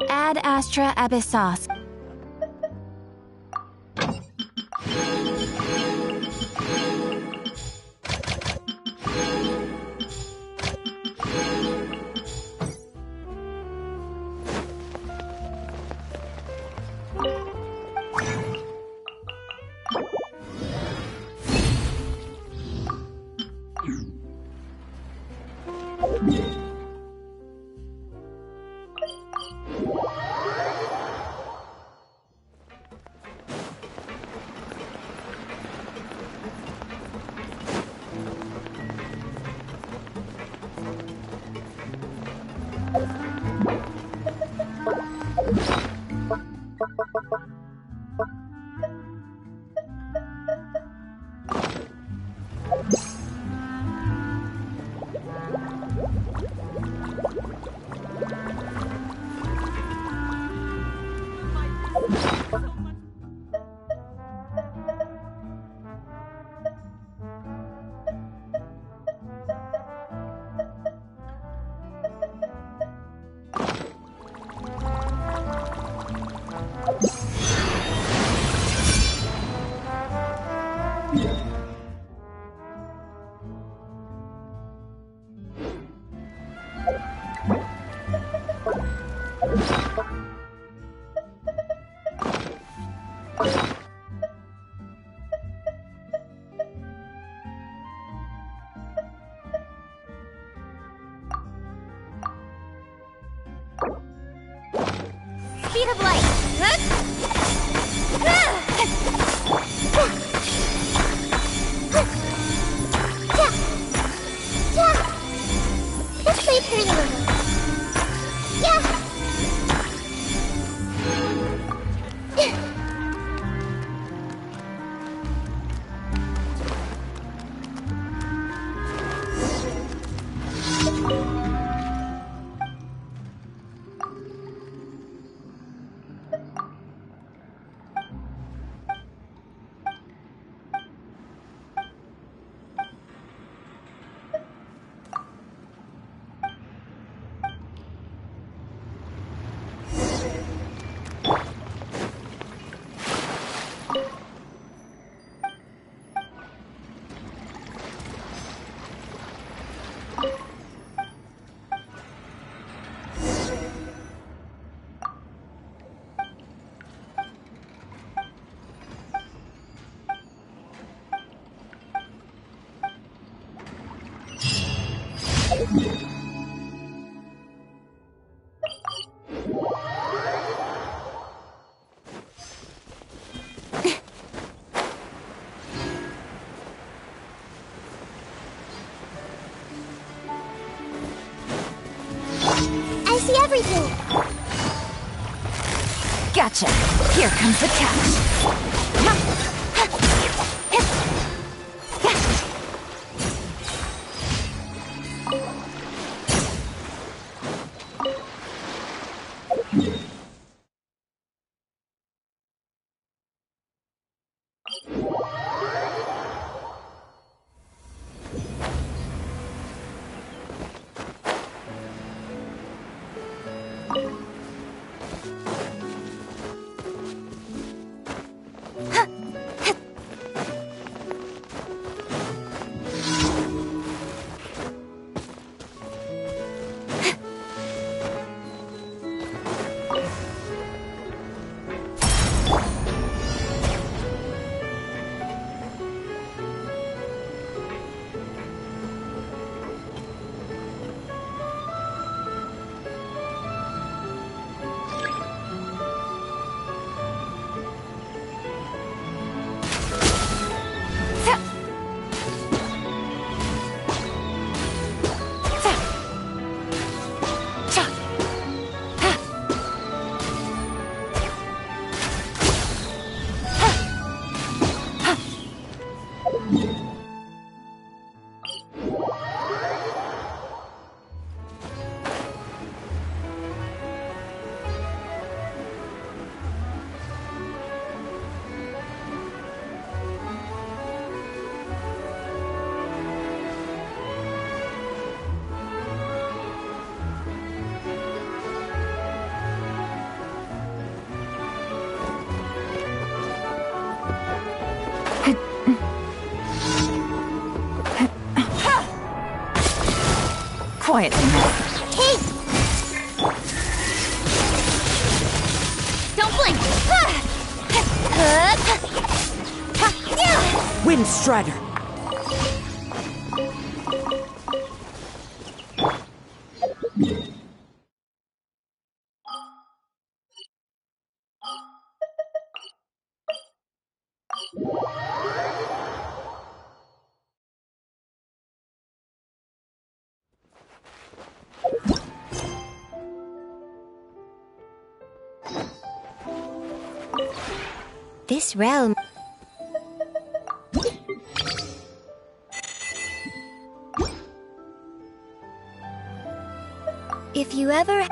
Ad Astra Abyssos. Speed of light! Let's play pretty little. Yeah! I see everything! Gotcha! Here comes the catch! quietly now. Hey! Don't blink! Wind Strider! This realm... If you ever...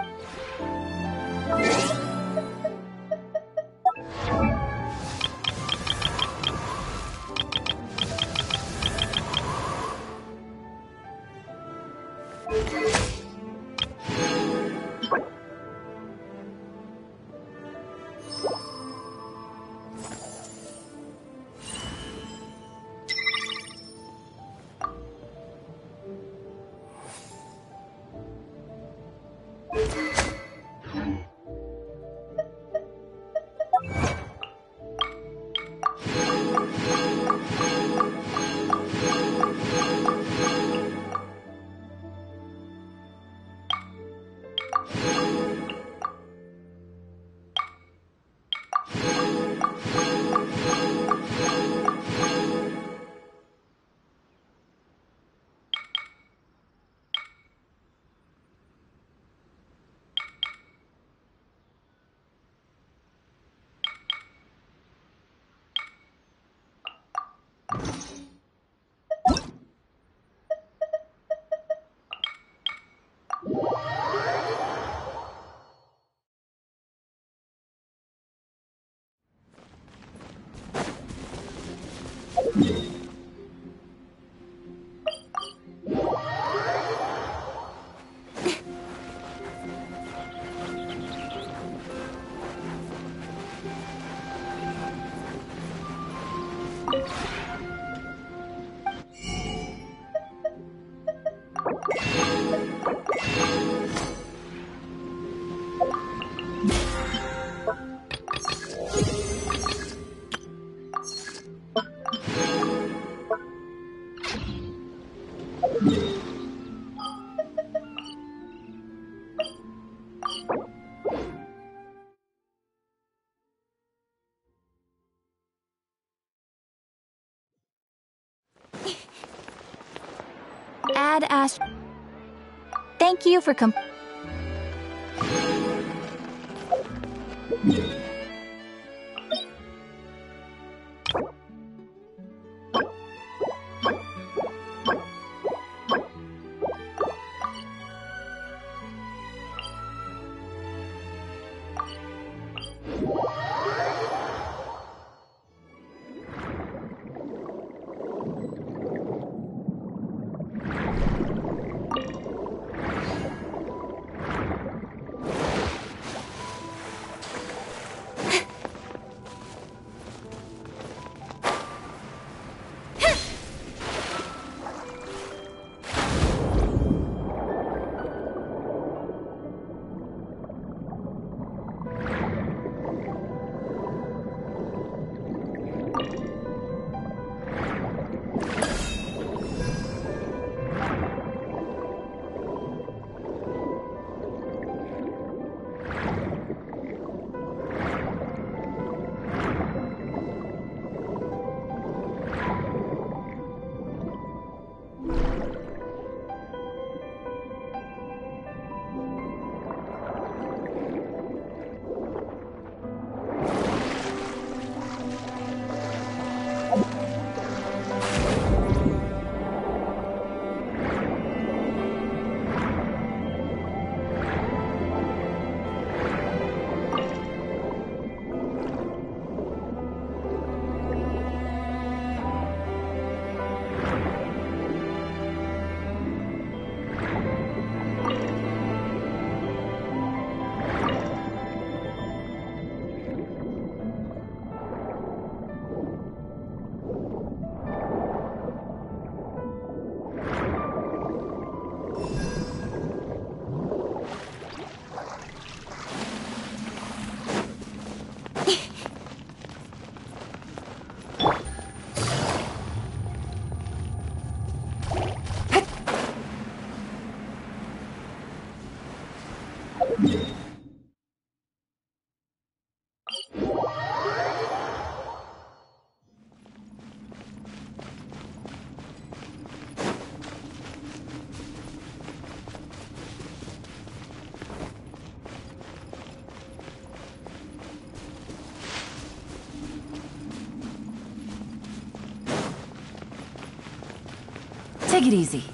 Ad Astra. Thank you for Take it easy.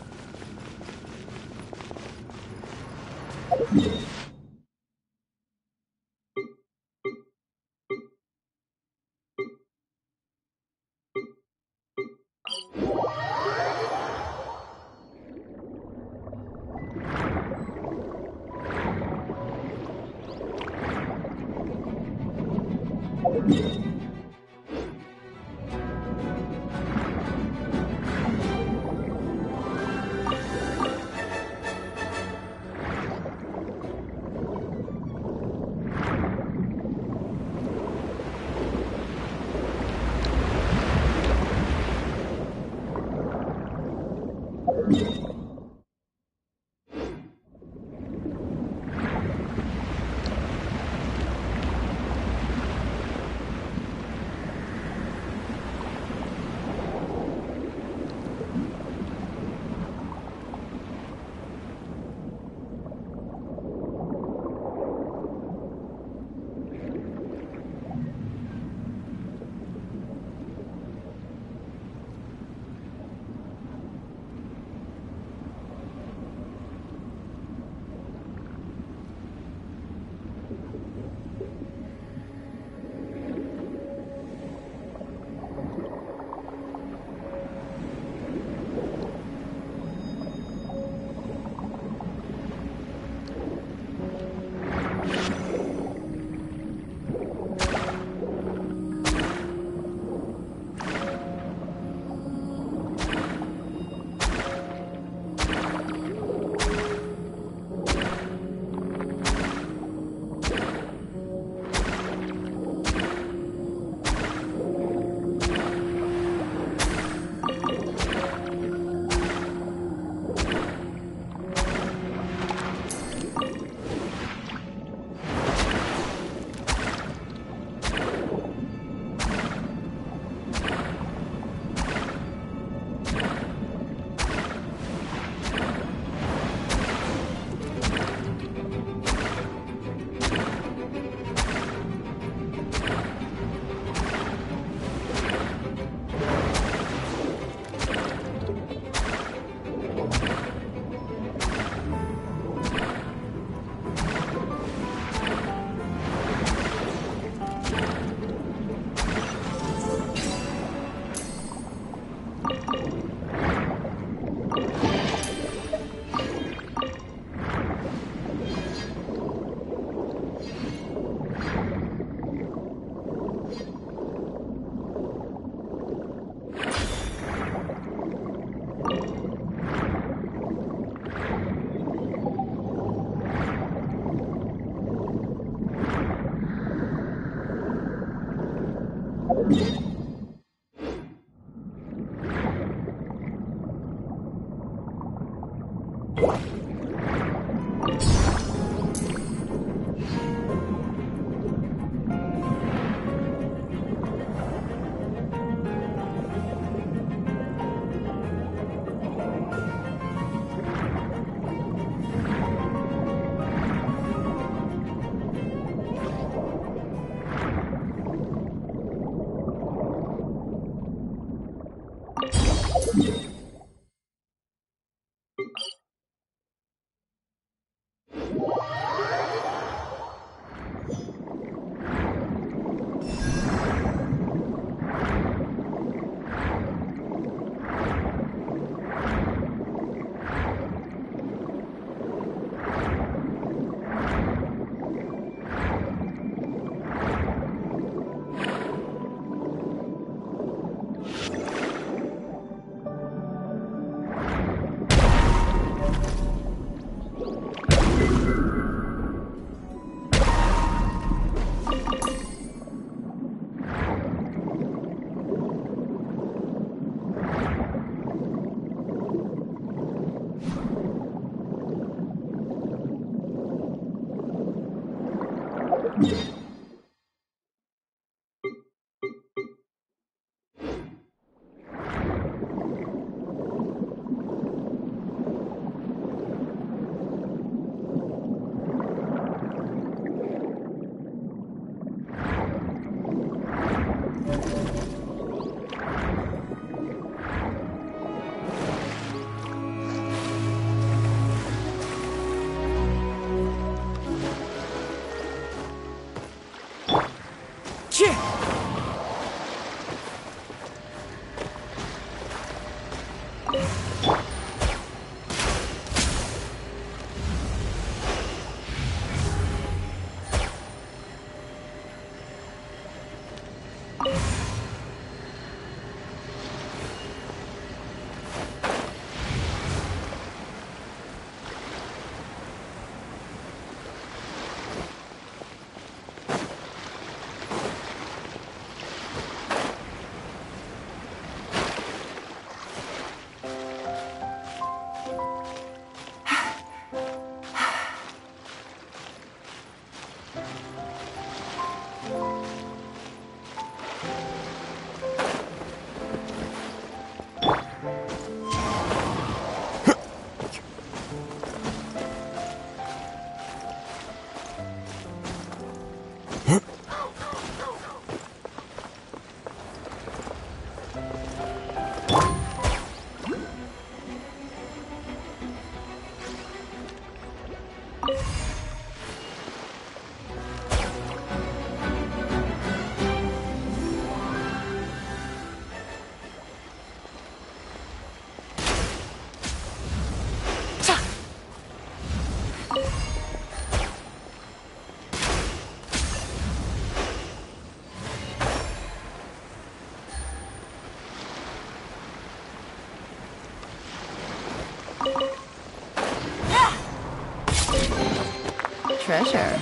Treasure.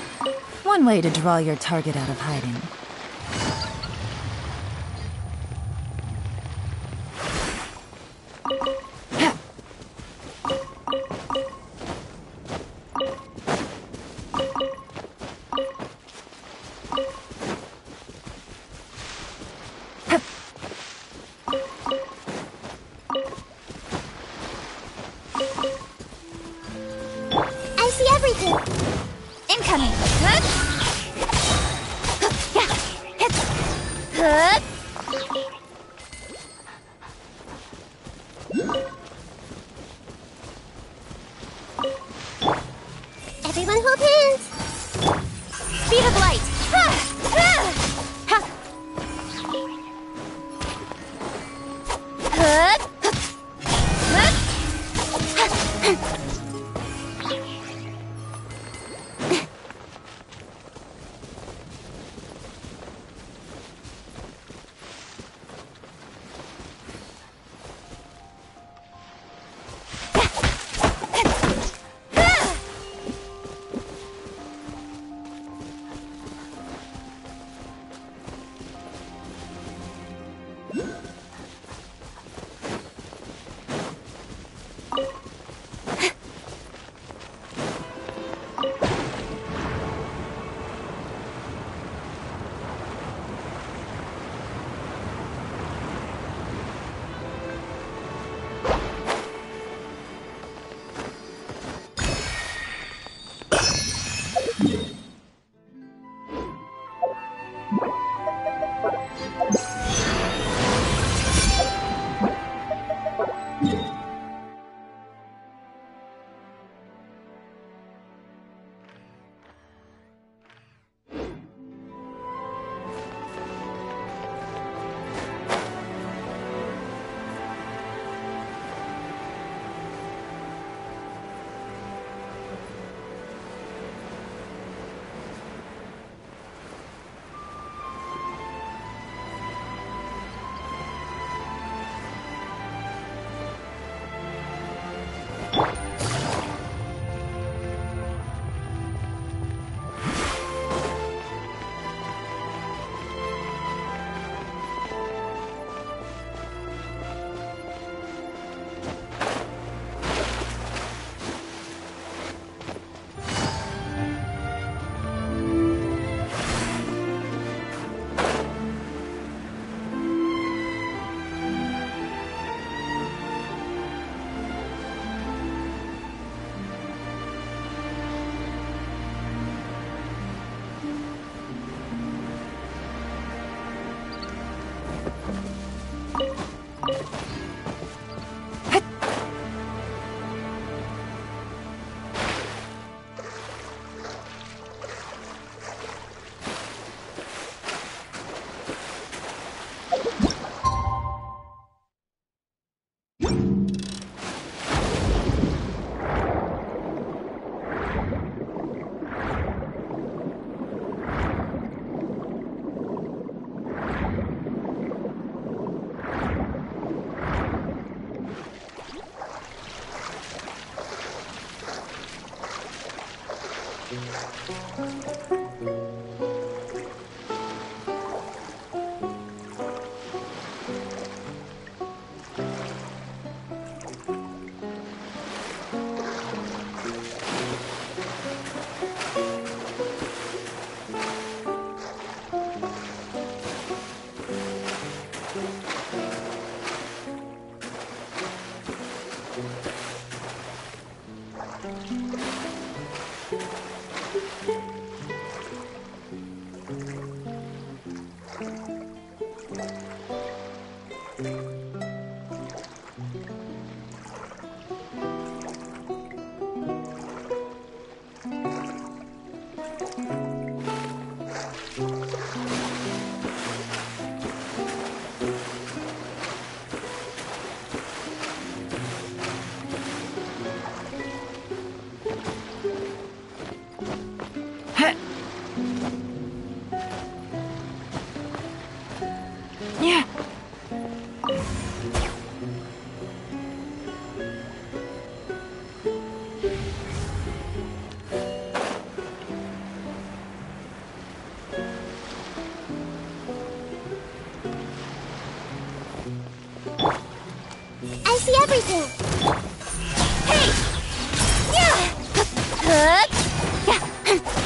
One way to draw your target out of hiding. I see everything. Incoming! Everyone hold hands. Speed of light! everything. Hey! Yeah! Hup! Yeah!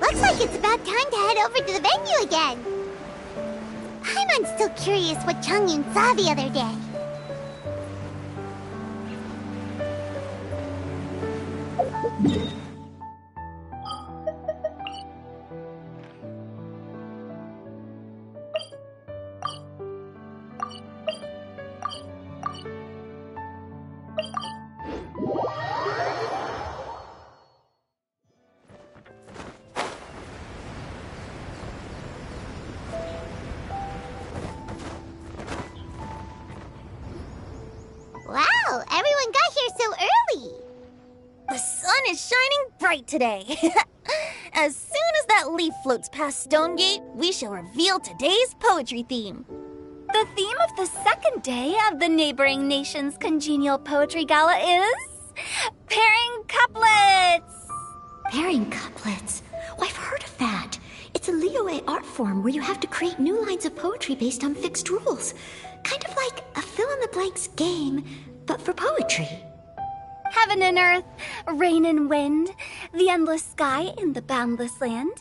Looks like it's about time to head over to the venue again. I'm still curious what Changyun saw the other day. Wow, everyone got here so early. The sun is shining bright today. As soon as that leaf floats past Stonegate, we shall reveal today's poetry theme. The theme of the second day of the neighboring nation's congenial poetry gala is pairing couplets. Pairing couplets? Oh, I've heard of that. It's a Liyue art form where you have to create new lines of poetry based on fixed rules. Kind of like a fill-in-the-blanks game, but for poetry. Heaven and earth, rain and wind, the endless sky and the boundless land,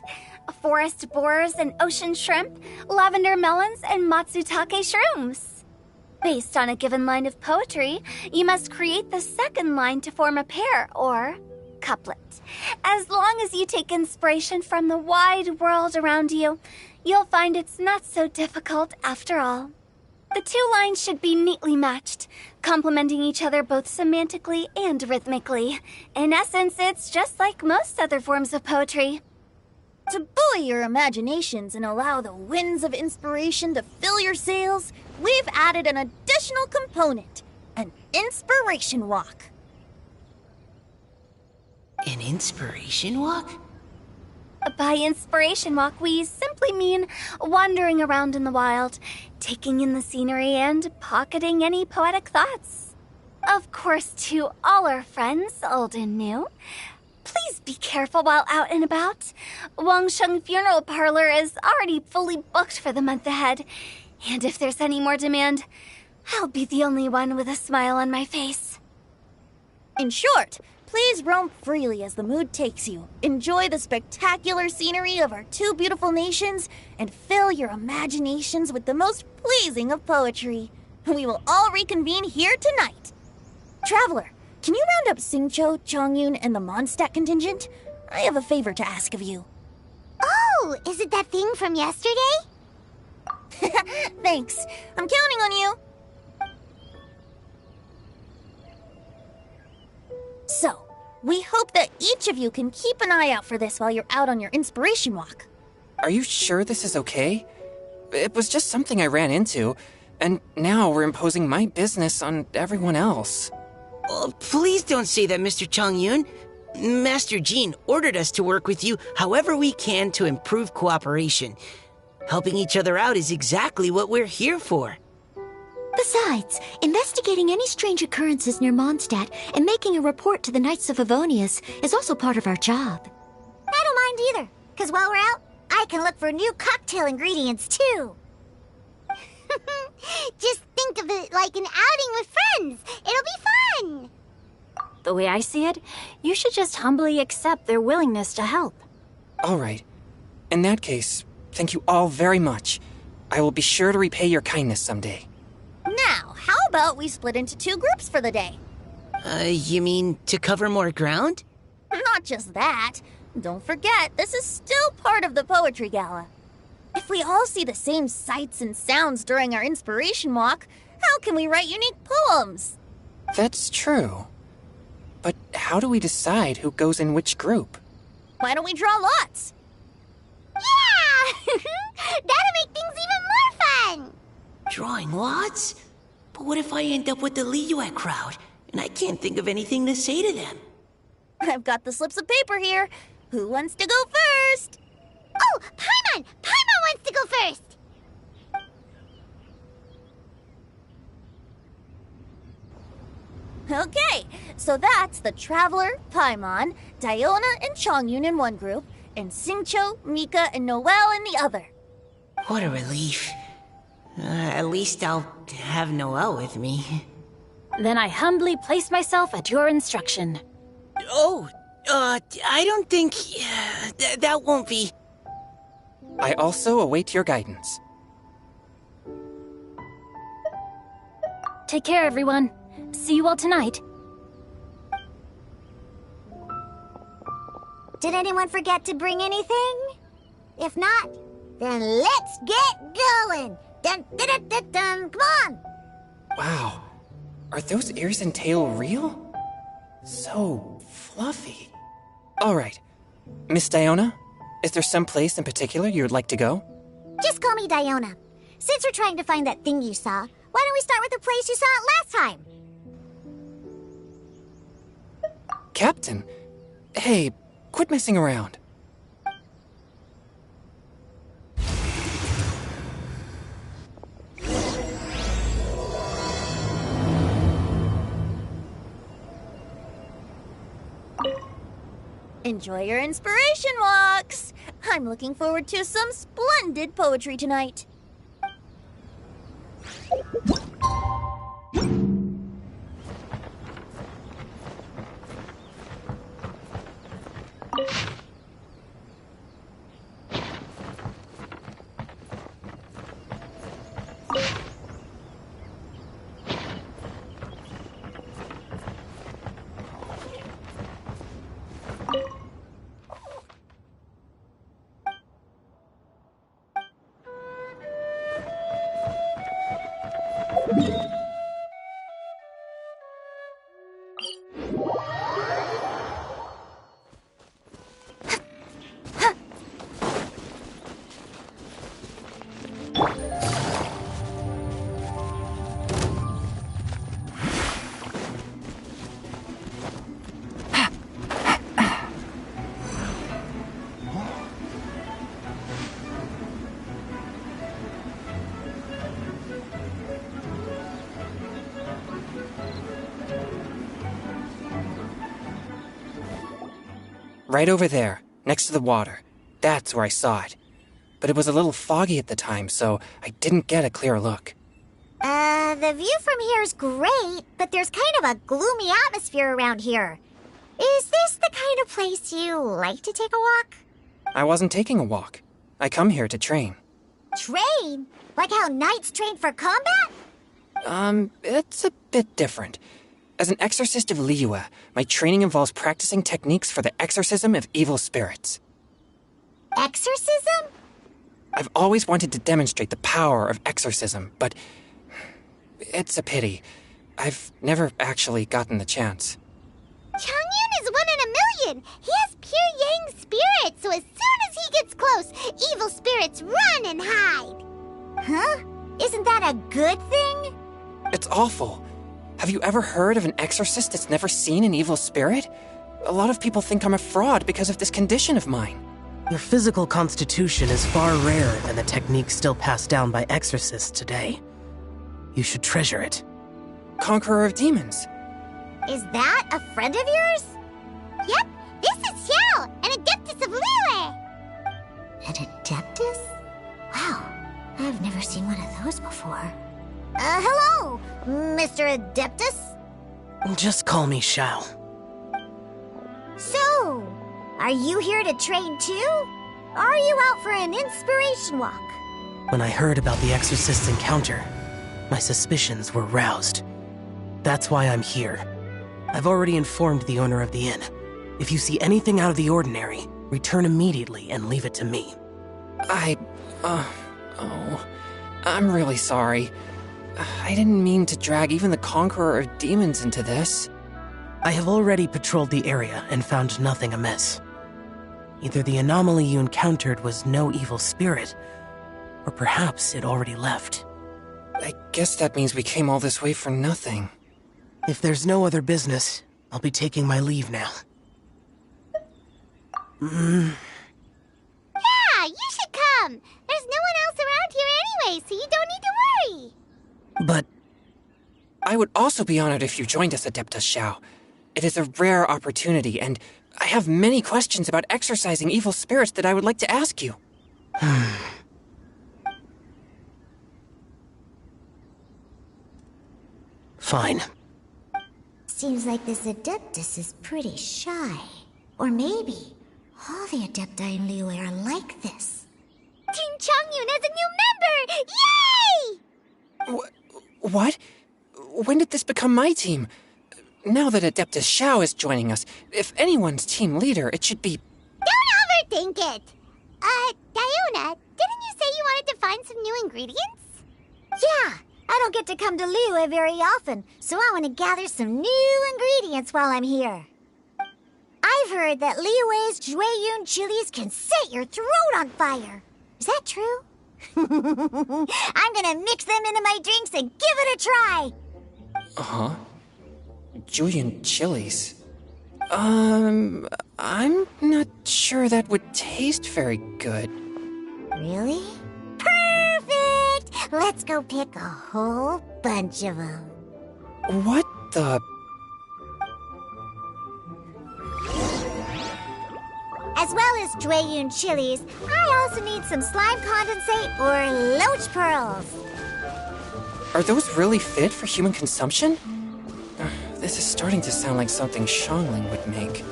forest borers and ocean shrimp, lavender melons and matsutake shrooms. Based on a given line of poetry, you must create the second line to form a pair, or couplet. As long as you take inspiration from the wide world around you, you'll find it's not so difficult after all. The two lines should be neatly matched, complementing each other both semantically and rhythmically. In essence, it's just like most other forms of poetry. To buoy your imaginations and allow the winds of inspiration to fill your sails, we've added an additional component, an inspiration walk. An inspiration walk? By inspiration walk, we simply mean wandering around in the wild, taking in the scenery and pocketing any poetic thoughts. Of course, to all our friends, old and new, please be careful while out and about. Wangsheng Funeral Parlor is already fully booked for the month ahead, and if there's any more demand, I'll be the only one with a smile on my face. In short, please roam freely as the mood takes you. Enjoy the spectacular scenery of our two beautiful nations and fill your imaginations with the most pleasing of poetry. We will all reconvene here tonight. Traveler, can you round up Xingqiu, Changyun, and the Mondstadt contingent? I have a favor to ask of you. Oh, is it that thing from yesterday? Thanks. I'm counting on you. So, we hope that each of you can keep an eye out for this while you're out on your inspiration walk. Are you sure this is okay? It was just something I ran into, and now we're imposing my business on everyone else. Oh, please don't say that, Mr. Changyun. Master Jean ordered us to work with you however we can to improve cooperation. Helping each other out is exactly what we're here for. Besides, investigating any strange occurrences near Mondstadt and making a report to the Knights of Favonius is also part of our job. I don't mind either. Because while we're out, I can look for new cocktail ingredients, too. Just think of it like an outing with friends. It'll be fun. The way I see it, you should just humbly accept their willingness to help. All right. In that case, thank you all very much. I will be sure to repay your kindness someday. Now, how about we split into 2 groups for the day? You mean to cover more ground? Not just that. Don't forget, this is still part of the Poetry Gala. If we all see the same sights and sounds during our inspiration walk, how can we write unique poems? That's true. But how do we decide who goes in which group? Why don't we draw lots? Yeah! That'll make things even more fun! Drawing lots? But what if I end up with the Liyue crowd, and I can't think of anything to say to them? I've got the slips of paper here. Who wants to go first? Oh, Paimon! Paimon wants to go first! Okay, so that's the Traveler, Paimon, Diona, and Chongyun in one group, and Xingqiu, Mika, and Noelle in the other. What a relief. At least I'll have Noelle with me. Then I humbly place myself at your instruction. Oh, I don't think... that won't be... I also await your guidance. Take care, everyone. See you all tonight. Did anyone forget to bring anything? If not, then let's get going! Dun dun dun dun dun! Come on! Wow. Are those ears and tail real? So fluffy. All right. Miss Diona, is there some place in particular you would like to go? Just call me Diona. Since we're trying to find that thing you saw, why don't we start with the place you saw it last time? Captain? Hey, quit messing around. Enjoy your inspiration walks! I'm looking forward to some splendid poetry tonight. Right over there, next to the water. That's where I saw it. But it was a little foggy at the time, so I didn't get a clear look. The view from here is great, but there's kind of a gloomy atmosphere around here. Is this the kind of place you like to take a walk? I wasn't taking a walk. I come here to train. Train? Like how knights train for combat? It's a bit different. As an exorcist of Liyue, my training involves practicing techniques for the exorcism of evil spirits. Exorcism? I've always wanted to demonstrate the power of exorcism, but it's a pity. I've never actually gotten the chance. Chongyun is 1 in a million! He has pure yang spirit, so as soon as he gets close, evil spirits run and hide! Huh? Isn't that a good thing? It's awful. Have you ever heard of an exorcist that's never seen an evil spirit? A lot of people think I'm a fraud because of this condition of mine. Your physical constitution is far rarer than the techniques still passed down by exorcists today. You should treasure it. Conqueror of demons. Is that a friend of yours? Yep, This is Xiao, an Adeptus of Liyue! An Adeptus? Wow, I've never seen one of those before. Hello, Mr. Adeptus? Just call me Shao. So, are you here to train too? Or are you out for an inspiration walk? When I heard about the Exorcist's encounter, my suspicions were roused. That's why I'm here. I've already informed the owner of the inn. If you see anything out of the ordinary, return immediately and leave it to me. I'm really sorry. I didn't mean to drag even the Conqueror of Demons into this. I have already patrolled the area and found nothing amiss. Either the anomaly you encountered was no evil spirit, or perhaps it already left. I guess that means we came all this way for nothing. If there's no other business, I'll be taking my leave now. Yeah, you should come! There's no one else around here anyway, so you don't need to worry! But I would also be honored if you joined us, Adeptus Xiao. It is a rare opportunity, and I have many questions about exorcising evil spirits that I would like to ask you. Fine. Seems like this Adeptus is pretty shy. Or maybe all the Adepti in Liyue are like this. Team Changyun has a new member! Yay! What? When did this become my team? Now that Adeptus Xiao is joining us, if anyone's team leader, it should be... Don't overthink it! Diona, didn't you say you wanted to find some new ingredients? Yeah, I don't get to come to Liyue very often, so I want to gather some new ingredients while I'm here. I've heard that Liyue's Jueyun chilies can set your throat on fire. Is that true? I'm gonna mix them into my drinks and give it a try. Uh-huh. Julian chilies. I'm not sure that would taste very good. Really? Perfect! Let's go pick a whole bunch of them. What the... As well as Jueyun chilies, I also need some slime condensate or loach pearls. Are those really fit for human consumption? This is starting to sound like something Xiangling would make.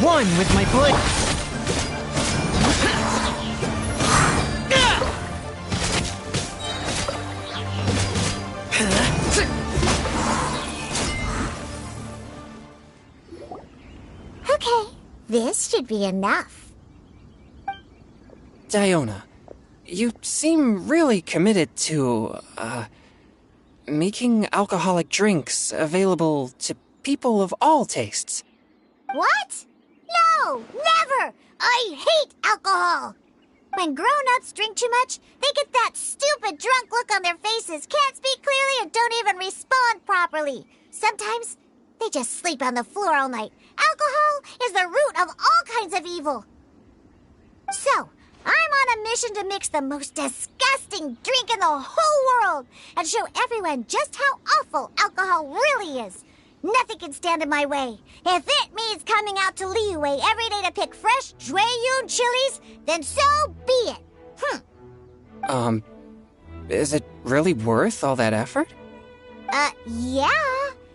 One with my blade. Okay, this should be enough. Diona, you seem really committed to, making alcoholic drinks available to people of all tastes. What? No, never! I hate alcohol! When grown-ups drink too much, they get that stupid drunk look on their faces, can't speak clearly, and don't even respond properly. Sometimes, they just sleep on the floor all night. Alcohol is the root of all kinds of evil. So, I'm on a mission to mix the most disgusting drink in the whole world and show everyone just how awful alcohol really is. Nothing can stand in my way. If it means coming out to Liyue every day to pick fresh Jueyun chilies, then so be it. Is it really worth all that effort? Yeah,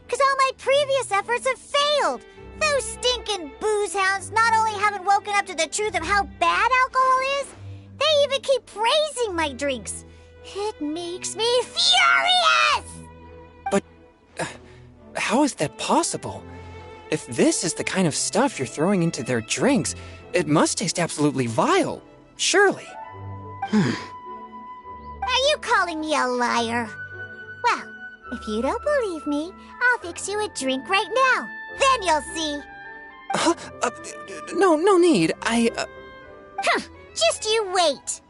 because all my previous efforts have failed. Those stinking booze hounds not only haven't woken up to the truth of how bad alcohol is, they even keep praising my drinks. It makes me furious! But... how is that possible? If this is the kind of stuff you're throwing into their drinks, it must taste absolutely vile. Surely. Are you calling me a liar? Well, if you don't believe me, I'll fix you a drink right now. Then you'll see. Huh? No need. Just you wait.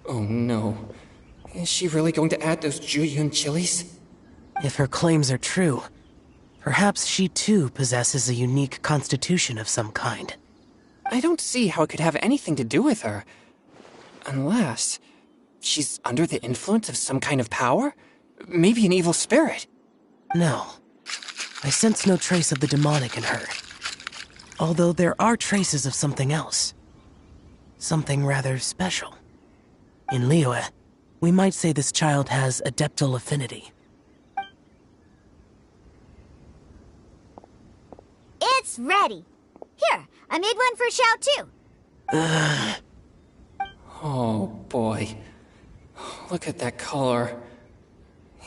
Oh no. Is she really going to add those Juyun chilies? If her claims are true, perhaps she too possesses a unique constitution of some kind. I don't see how it could have anything to do with her. Unless she's under the influence of some kind of power? Maybe an evil spirit. No. I sense no trace of the demonic in her. Although there are traces of something else. Something rather special. In Liyue, we might say this child has adeptal affinity. It's ready. Here, I made one for Xiao too. Oh boy. Look at that color.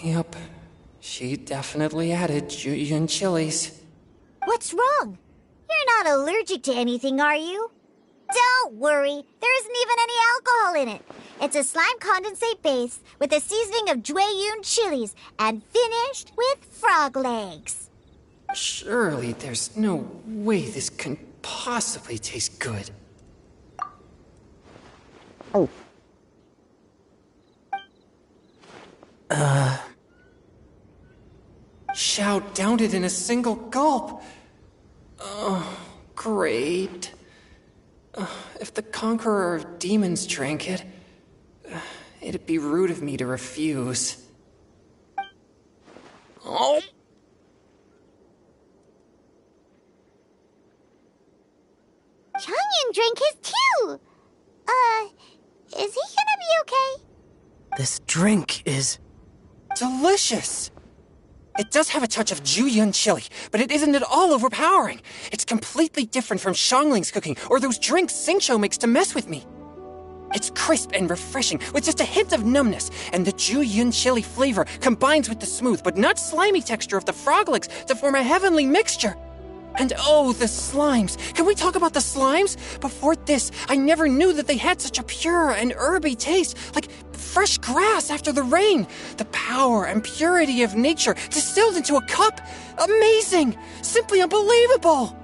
Yep. She definitely added Juyun chilies. What's wrong? You're not allergic to anything, are you? Don't worry, there isn't even any alcohol in it. It's a slime condensate base with a seasoning of Juyun chilies and finished with frog legs. Surely there's no way this can possibly taste good. Oh. Xiao downed it in a single gulp. Oh, great. If the Conqueror of Demons drank it, it'd be rude of me to refuse. Oh. Changyan drank his too. Is he gonna be okay? This drink is... delicious! It does have a touch of Juyun chili, but it isn't at all overpowering. It's completely different from Xiangling's cooking or those drinks Xingqiu makes to mess with me. It's crisp and refreshing, with just a hint of numbness, and the Juyun chili flavor combines with the smooth but not slimy texture of the frog legs to form a heavenly mixture. And oh, the slimes! Can we talk about the slimes? Before this, I never knew that they had such a pure and herby taste, like fresh grass after the rain. The power and purity of nature distilled into a cup. Amazing! Simply unbelievable!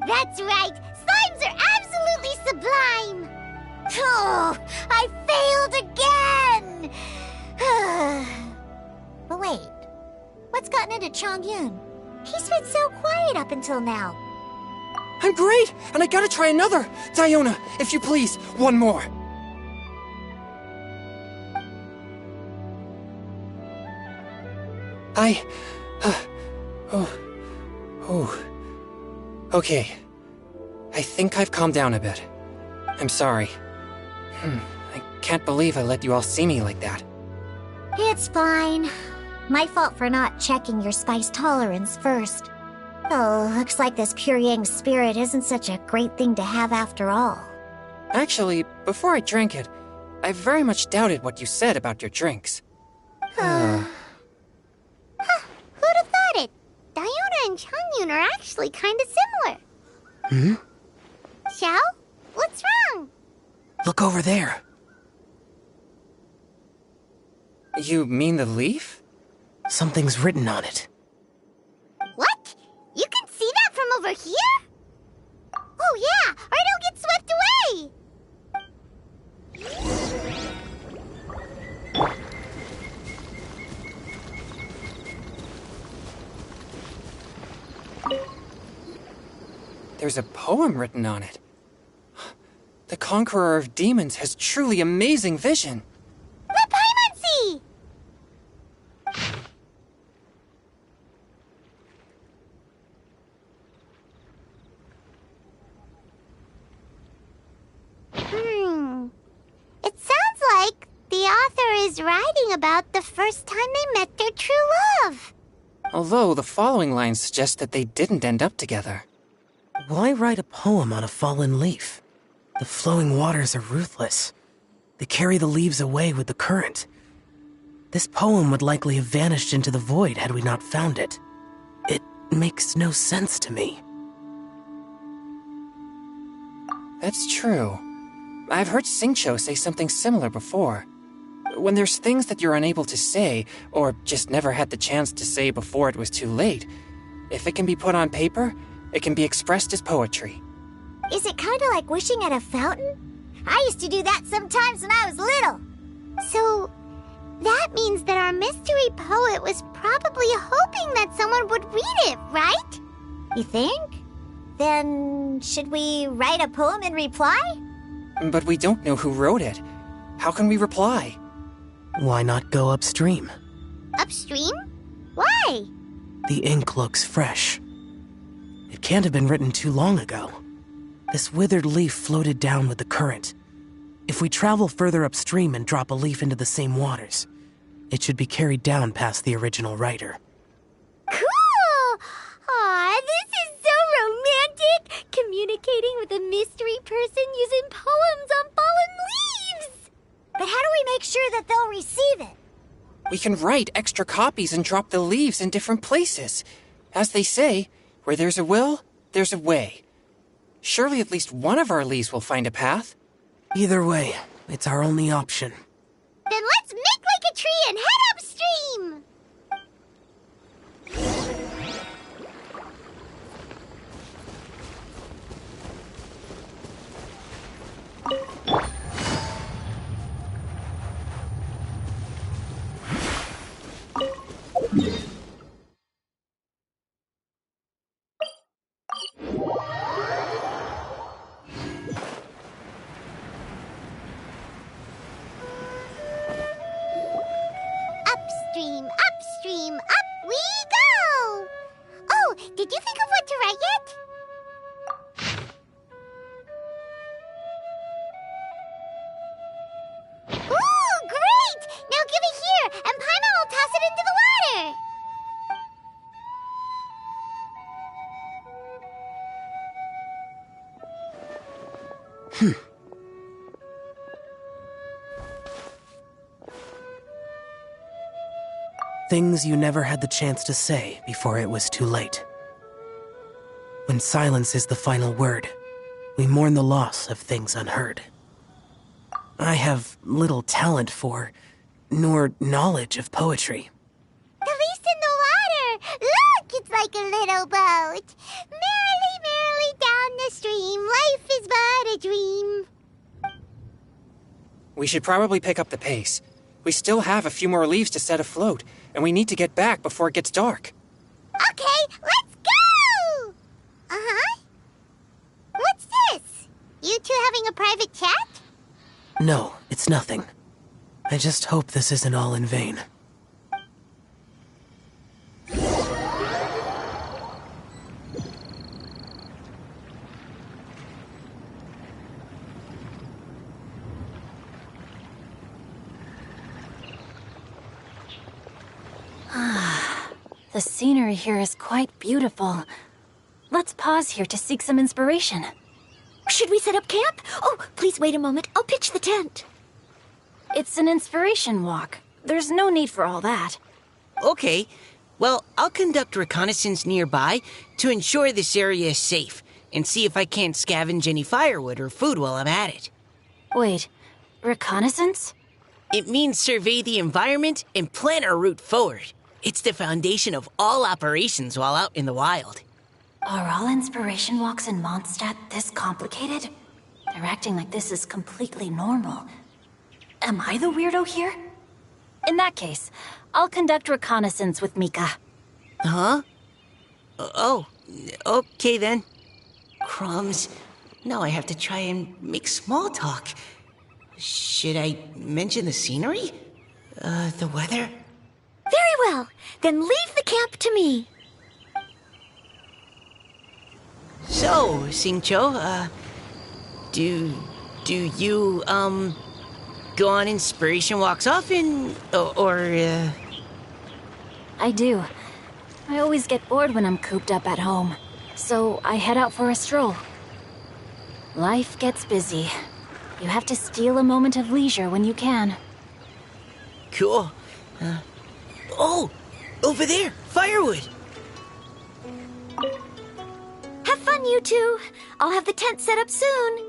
That's right! Slimes are absolutely sublime! Oh, I failed again! But wait, what's gotten into Chongyun? He's been so quiet up until now. I'm great, and I gotta try another. Diona, if you please, one more. Okay. I think I've calmed down a bit. I'm sorry. I can't believe I let you all see me like that. It's fine. My fault for not checking your spice tolerance first. Oh, looks like this pure yang spirit isn't such a great thing to have after all. Actually, before I drank it, I very much doubted what you said about your drinks. Who'd have thought it? Diona and Chongyun are actually kinda similar. Xiao? What's wrong? Look over there. You mean the leaf? Something's written on it. What? You can see that from over here? Oh yeah, or it'll get swept away! There's a poem written on it. The Conqueror of Demons has truly amazing vision. The Paimonsi! It sounds like the author is writing about the first time they met their true love. Although the following lines suggest that they didn't end up together. Why write a poem on a fallen leaf? The flowing waters are ruthless. They carry the leaves away with the current. This poem would likely have vanished into the void had we not found it. It makes no sense to me. That's true. I've heard Xingqiu say something similar before. When there's things that you're unable to say, or just never had the chance to say before it was too late, If it can be put on paper, it can be expressed as poetry. Is it kind of like wishing at a fountain? I used to do that sometimes when I was little. So, that means that our mystery poet was probably hoping that someone would read it, right? You think? Then, should we write a poem in reply? But we don't know who wrote it. How can we reply? Why not go upstream? Upstream? Why? The ink looks fresh. It can't have been written too long ago. This withered leaf floated down with the current. If we travel further upstream and drop a leaf into the same waters, it should be carried down past the original writer. Cool! Aw, this is so romantic! Communicating with a mystery person using poems on fallen leaves! But how do we make sure that they'll receive it? We can write extra copies and drop the leaves in different places. As they say, where there's a will, there's a way. Surely at least one of our leaves will find a path. Either way, it's our only option. Then let's make like a tree and head upstream! Upstream, upstream, up we go! Oh, did you think of what to write yet? Ooh, great! Now give it here, and Paimon will toss it into the water! Things you never had the chance to say before it was too late. When silence is the final word, we mourn the loss of things unheard. I have little talent for, nor knowledge of poetry. The leaf's in the water! Look, it's like a little boat! Merrily, merrily down the stream, life is but a dream. We should probably pick up the pace. We still have a few more leaves to set afloat, and we need to get back before it gets dark. Okay, let's go! Uh-huh. What's this? You two having a private chat? No, it's nothing. I just hope this isn't all in vain. The scenery here is quite beautiful. Let's pause here to seek some inspiration. Should we set up camp? Oh, please wait a moment. I'll pitch the tent. It's an inspiration walk. There's no need for all that. Okay, well, I'll conduct reconnaissance nearby to ensure this area is safe, and see if I can't scavenge any firewood or food while I'm at it. Wait, reconnaissance? It means survey the environment and plan our route forward. It's the foundation of all operations while out in the wild. Are all inspiration walks in Mondstadt this complicated? They're acting like this is completely normal. Am I the weirdo here? In that case, I'll conduct reconnaissance with Mika. Huh? Oh, okay then. Crumbs. Now I have to try and make small talk. Should I mention the scenery? The weather? Very well. Then leave the camp to me. So, Xingqiu, do you, go on inspiration walks often, or I do. I always get bored when I'm cooped up at home, so I head out for a stroll. Life gets busy. You have to steal a moment of leisure when you can. Cool. Oh, over there, firewood. Have fun, you two. I'll have the tent set up soon.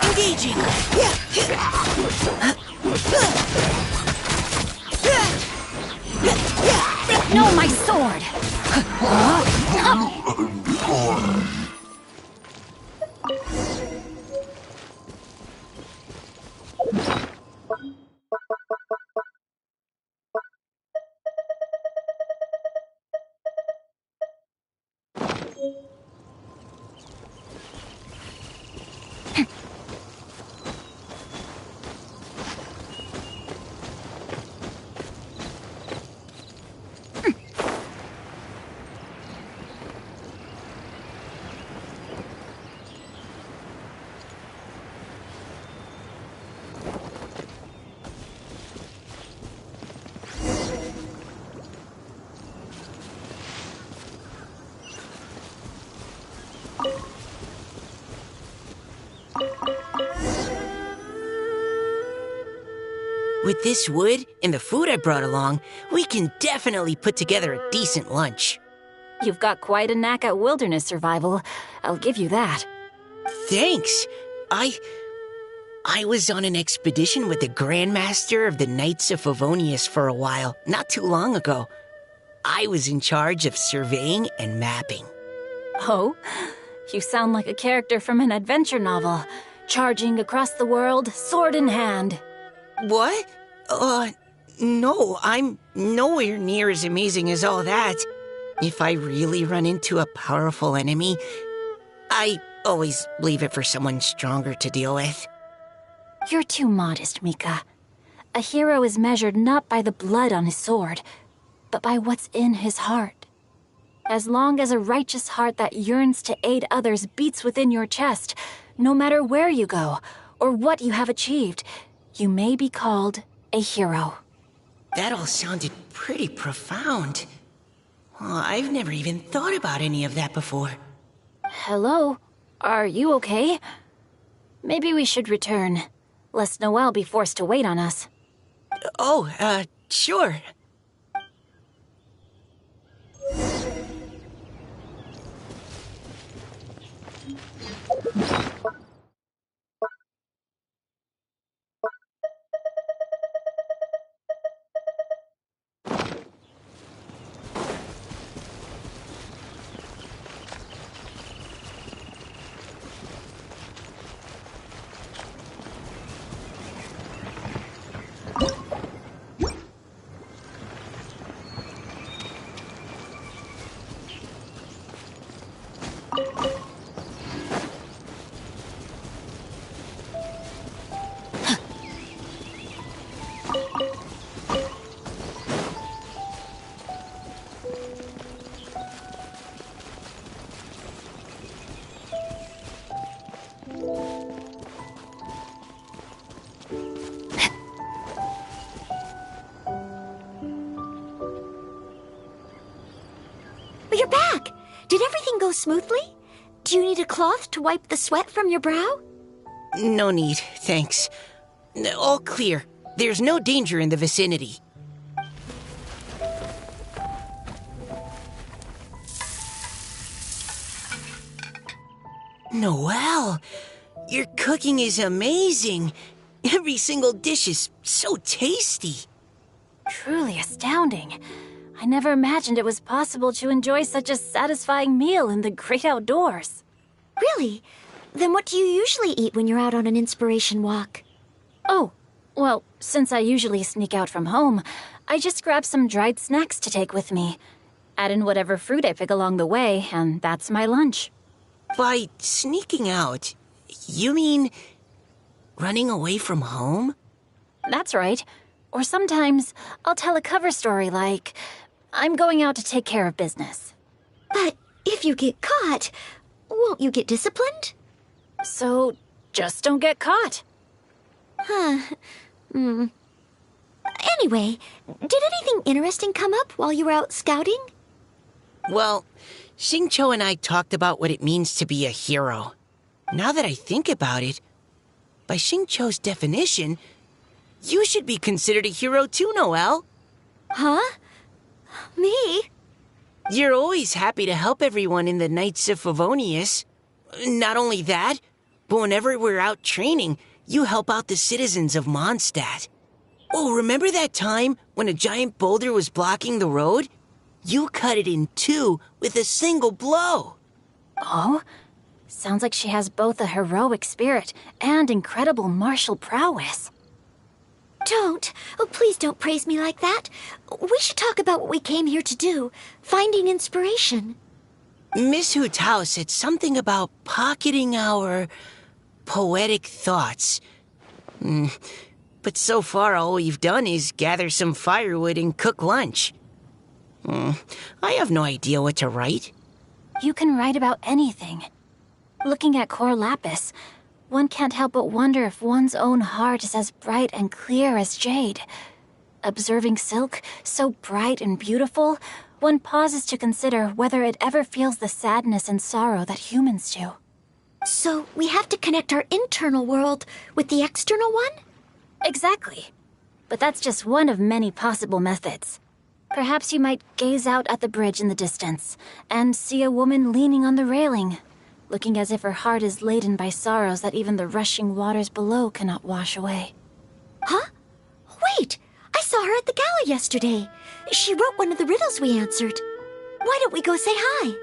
Engaging! No, my sword! With this wood and the food I brought along, we can definitely put together a decent lunch. You've got quite a knack at wilderness survival. I'll give you that. Thanks. I was on an expedition with the Grandmaster of the Knights of Favonius for a while, not too long ago. I was in charge of surveying and mapping. Oh? You sound like a character from an adventure novel. Charging across the world, sword in hand. What? No, I'm nowhere near as amazing as all that. If I really run into a powerful enemy, I always leave it for someone stronger to deal with. You're too modest, Mika. A hero is measured not by the blood on his sword, but by what's in his heart. As long as a righteous heart that yearns to aid others beats within your chest, no matter where you go or what you have achieved, you may be called a hero. That all sounded pretty profound. Well, I've never even thought about any of that before. Hello? Are you okay? Maybe we should return, lest Noelle be forced to wait on us. Sure. You're back! Did everything go smoothly? Do you need a cloth to wipe the sweat from your brow? No need, thanks. All clear. There's no danger in the vicinity. Noelle, your cooking is amazing. Every single dish is so tasty. Truly astounding. I never imagined it was possible to enjoy such a satisfying meal in the great outdoors. Really? Then what do you usually eat when you're out on an inspiration walk? Oh, well, since I usually sneak out from home, I just grab some dried snacks to take with me. Add in whatever fruit I pick along the way, and that's my lunch. By sneaking out, you mean running away from home? That's right. Or sometimes I'll tell a cover story like, I'm going out to take care of business. But if you get caught, won't you get disciplined? So just don't get caught. Anyway, did anything interesting come up while you were out scouting? Well, Xingqiu and I talked about what it means to be a hero. Now that I think about it, by Xingqiu's definition, you should be considered a hero too, Noelle. Huh? Me? You're always happy to help everyone in the Knights of Favonius. Not only that, But whenever we're out training, you help out the citizens of Mondstadt. Oh, remember that time when a giant boulder was blocking the road? You cut it in two with a single blow. Oh? Sounds like she has both a heroic spirit and incredible martial prowess. Don't. Oh, please don't praise me like that. We should talk about what we came here to do. Finding inspiration. Miss Hu Tao said something about pocketing our poetic thoughts. But so far, all we've done is gather some firewood and cook lunch. I have no idea what to write. You can write about anything. Looking at Cor Lapis, one can't help but wonder if one's own heart is as bright and clear as jade. Observing silk, so bright and beautiful, one pauses to consider whether it ever feels the sadness and sorrow that humans do. So we have to connect our internal world with the external one? Exactly. But that's just one of many possible methods. Perhaps you might gaze out at the bridge in the distance and see a woman leaning on the railing, looking as if her heart is laden by sorrows that even the rushing waters below cannot wash away. Huh? Wait! I saw her at the gala yesterday. She wrote one of the riddles we answered. Why don't we go say hi?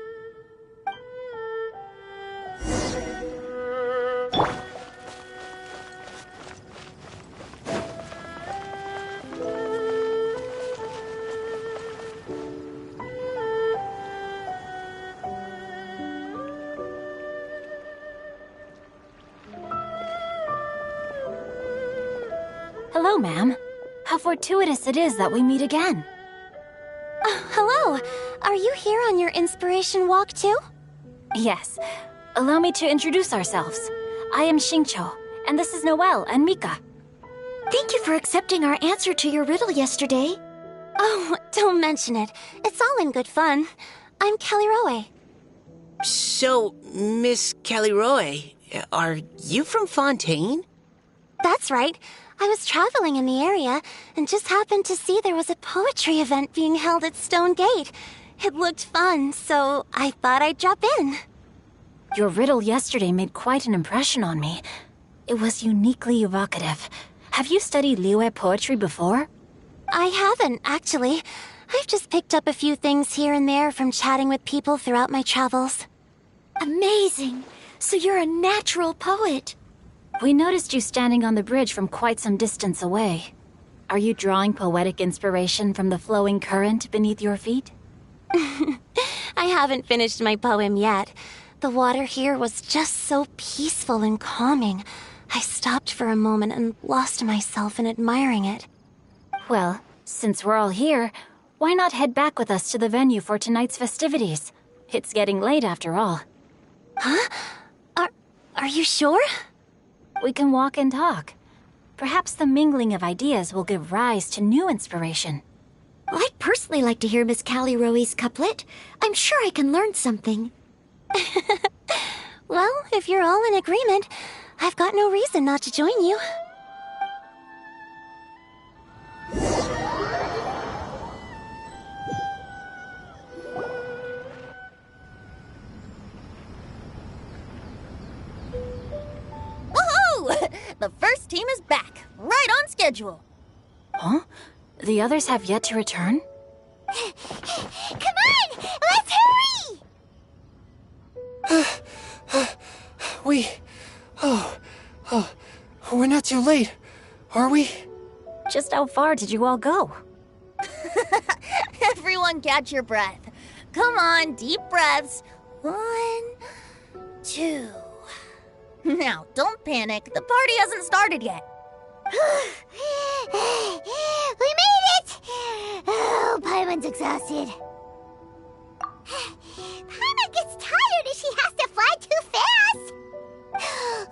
Hello, ma'am. How fortuitous it is that we meet again. Hello. Are you here on your inspiration walk too? Yes. Allow me to introduce ourselves. I am Xingqiu, and this is Noelle and Mika. Thank you for accepting our answer to your riddle yesterday. Oh, don't mention it. It's all in good fun. I'm Kelly Roe. So, Miss Caliroe, are you from Fontaine? That's right. I was traveling in the area and just happened to see there was a poetry event being held at Stone Gate. It looked fun, so I thought I'd drop in. Your riddle yesterday made quite an impression on me. It was uniquely evocative. Have you studied Liyue poetry before? I haven't, actually. I've just picked up a few things here and there from chatting with people throughout my travels. Amazing! So you're a natural poet. We noticed you standing on the bridge from quite some distance away. Are you drawing poetic inspiration from the flowing current beneath your feet? I haven't finished my poem yet. The water here was just so peaceful and calming. I stopped for a moment and lost myself in admiring it. Well, since we're all here, why not head back with us to the venue for tonight's festivities? It's getting late after all. Huh? Are you sure? We can walk and talk. Perhaps the mingling of ideas will give rise to new inspiration. I'd personally like to hear Miss Callie Roe's couplet. I'm sure I can learn something. Well, if you're all in agreement, I've got no reason not to join you. The first team is back, right on schedule. Huh? The others have yet to return? Come on! Let's hurry! We're not too late, are we? Just how far did you all go? Everyone catch your breath. Come on, deep breaths. 1, 2. Now, don't panic. The party hasn't started yet. We made it! Oh, Paimon's exhausted. Paimon gets tired if she has to fly too fast.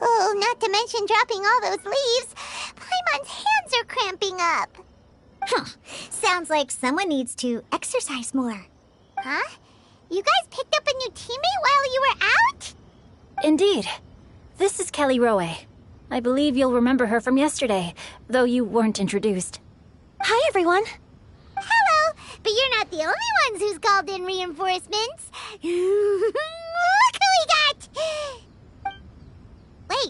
Oh, not to mention dropping all those leaves. Paimon's hands are cramping up. Sounds like someone needs to exercise more. Huh? You guys picked up a new teammate while you were out? Indeed. This is Kelly Roe. I believe you'll remember her from yesterday, though you weren't introduced. Hi, everyone. Hello, but you're not the only ones who's called in reinforcements. Look who we got! Wait,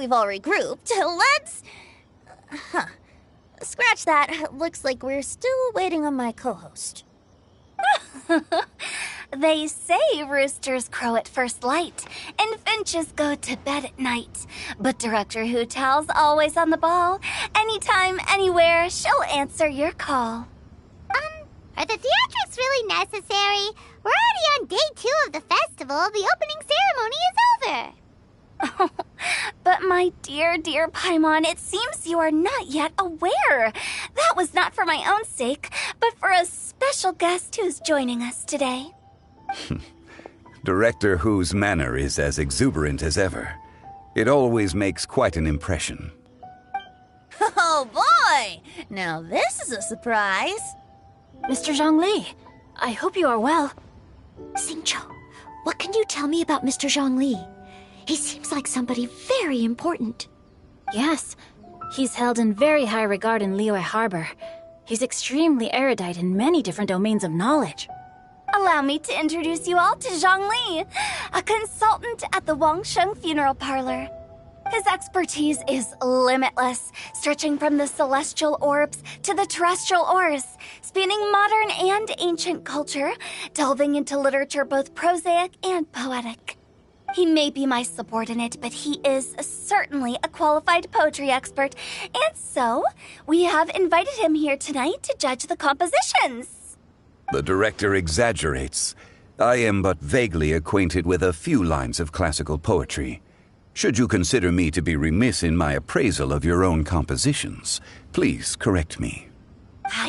we've all regrouped, let's... Scratch that. Looks like we're still waiting on my co-host. They say roosters crow at first light, and finches go to bed at night. But Director Hootal's always on the ball. Anytime, anywhere, she'll answer your call. Are the theatrics really necessary? We're already on day 2 of the festival. The opening ceremony is over. But my dear, dear Paimon, it seems you are not yet aware. That was not for my own sake, but for a special guest who's joining us today. Director Who's manner is as exuberant as ever. It always makes quite an impression. Oh boy! Now this is a surprise. Mr. Zhongli, I hope you are well. Xingqiu, what can you tell me about Mr. Zhongli? He seems like somebody very important. Yes, he's held in very high regard in Liyue Harbor. He's extremely erudite in many different domains of knowledge. Allow me to introduce you all to Zhongli, a consultant at the Wangsheng Funeral Parlor. His expertise is limitless, stretching from the celestial orbs to the terrestrial ores, spanning modern and ancient culture, delving into literature both prosaic and poetic. He may be my subordinate, but he is certainly a qualified poetry expert, and so we have invited him here tonight to judge the compositions. The director exaggerates. I am but vaguely acquainted with a few lines of classical poetry. Should you consider me to be remiss in my appraisal of your own compositions, please correct me.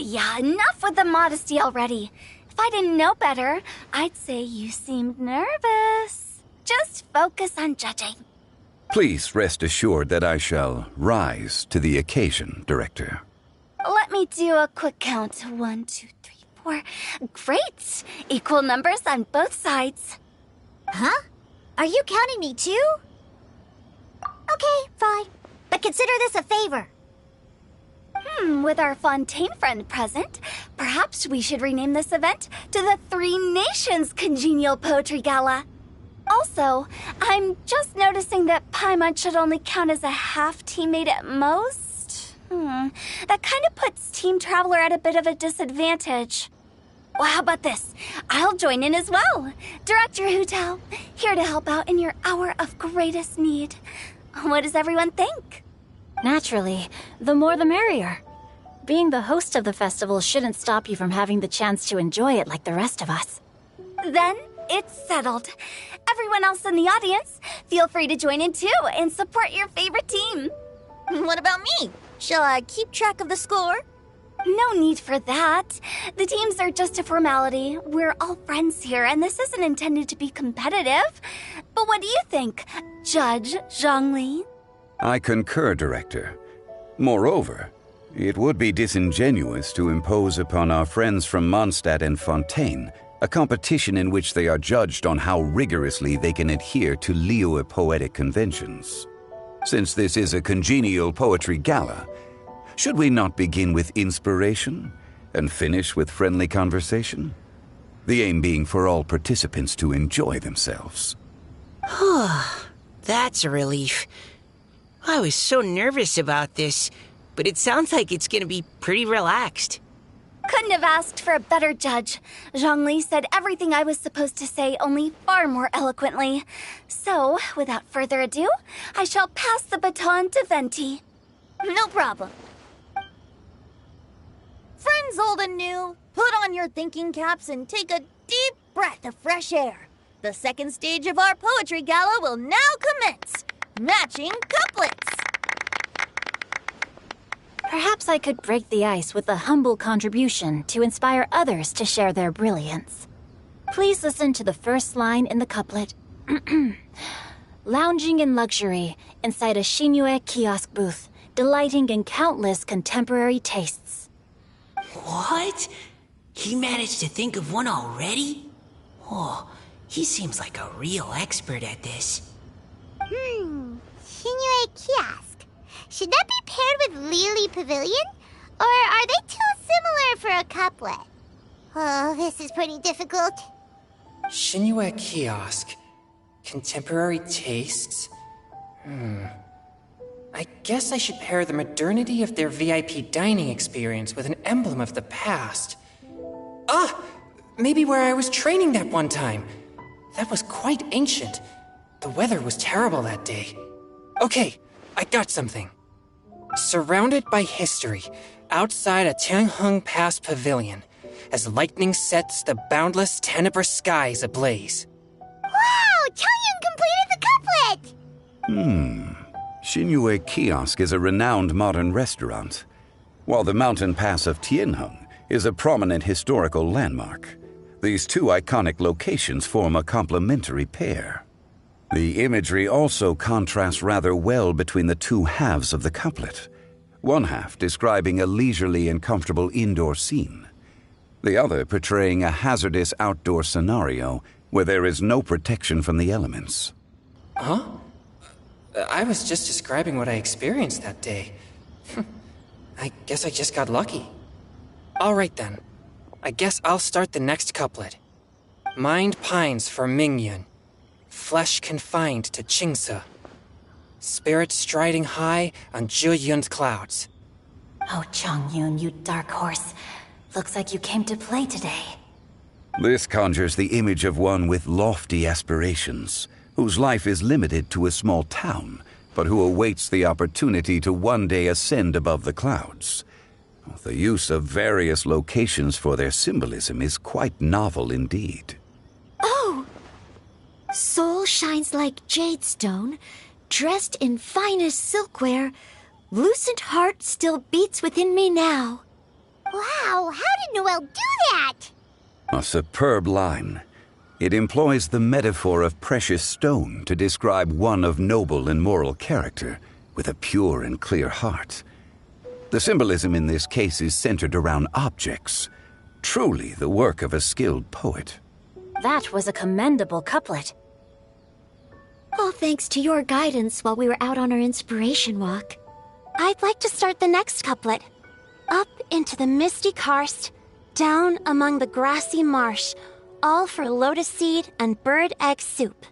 Yeah, enough with the modesty already. If I didn't know better, I'd say you seemed nervous. Just focus on judging. Please rest assured that I shall rise to the occasion, Director. Let me do a quick count. 1, 2, 3, 4. Great! Equal numbers on both sides. Huh? Are you counting me too? Okay, fine. But consider this a favor. With our Fontaine friend present, perhaps we should rename this event to the Three Nations Congenial Poetry Gala. Also, I'm just noticing that Paimon should only count as a half teammate at most. That kind of puts Team Traveler at a bit of a disadvantage. Well, how about this? I'll join in as well. Director Hootal, here to help out in your hour of greatest need. What does everyone think? Naturally, the more the merrier. Being the host of the festival shouldn't stop you from having the chance to enjoy it like the rest of us. Then it's settled. Everyone else in the audience, feel free to join in too and support your favorite team. What about me? Shall I keep track of the score? No need for that. The teams are just a formality. We're all friends here, and this isn't intended to be competitive. But what do you think, Judge Zhongli? I concur, Director. Moreover, it would be disingenuous to impose upon our friends from Mondstadt and Fontaine a competition in which they are judged on how rigorously they can adhere to Liyue poetic conventions. Since this is a congenial poetry gala, should we not begin with inspiration and finish with friendly conversation? The aim being for all participants to enjoy themselves. That's a relief. I was so nervous about this, but it sounds like it's gonna be pretty relaxed. Couldn't have asked for a better judge. Zhongli said everything I was supposed to say, only far more eloquently. So, without further ado, I shall pass the baton to Venti. No problem. Friends old and new, put on your thinking caps and take a deep breath of fresh air. The second stage of our poetry gala will now commence. Matching couplets. Perhaps I could break the ice with a humble contribution to inspire others to share their brilliance. Please listen to the first line in the couplet. Lounging in luxury inside a Shinue kiosk booth, delighting in countless contemporary tastes. What? He managed to think of one already? Oh, he seems like a real expert at this. Shinue Kiosk. Should that be paired with Lily Pavilion? Or are they too similar for a couplet? Oh, this is pretty difficult. Shinue Kiosk. Contemporary tastes? I guess I should pair the modernity of their VIP dining experience with an emblem of the past. Ah! Maybe where I was training that one time. That was quite ancient. The weather was terrible that day. Okay, I got something. Surrounded by history, outside a Tianheng Pass pavilion, as lightning sets the boundless tenebrous skies ablaze. Wow! Changyun completed the couplet! Xinyue Kiosk is a renowned modern restaurant, while the mountain pass of Tianheng is a prominent historical landmark. These two iconic locations form a complementary pair. The imagery also contrasts rather well between the two halves of the couplet, one half describing a leisurely and comfortable indoor scene, the other portraying a hazardous outdoor scenario where there is no protection from the elements. Huh? I was just describing what I experienced that day. I guess I just got lucky. All right then. I guess I'll start the next couplet. Mind pines for Mingyun, flesh confined to Qingse, spirit striding high on Zheyun's clouds. Oh, Changyun, you dark horse. Looks like you came to play today. This conjures the image of one with lofty aspirations, whose life is limited to a small town, but who awaits the opportunity to one day ascend above the clouds. The use of various locations for their symbolism is quite novel indeed. Oh! Soul shines like jadestone, dressed in finest silkware. Lucent heart still beats within me now. Wow, how did Noelle do that? A superb line. It employs the metaphor of precious stone to describe one of noble and moral character, with a pure and clear heart. The symbolism in this case is centered around objects, truly the work of a skilled poet. That was a commendable couplet. All thanks to your guidance while we were out on our inspiration walk. I'd like to start the next couplet. Up into the misty karst, down among the grassy marsh, all for lotus seed and bird egg soup.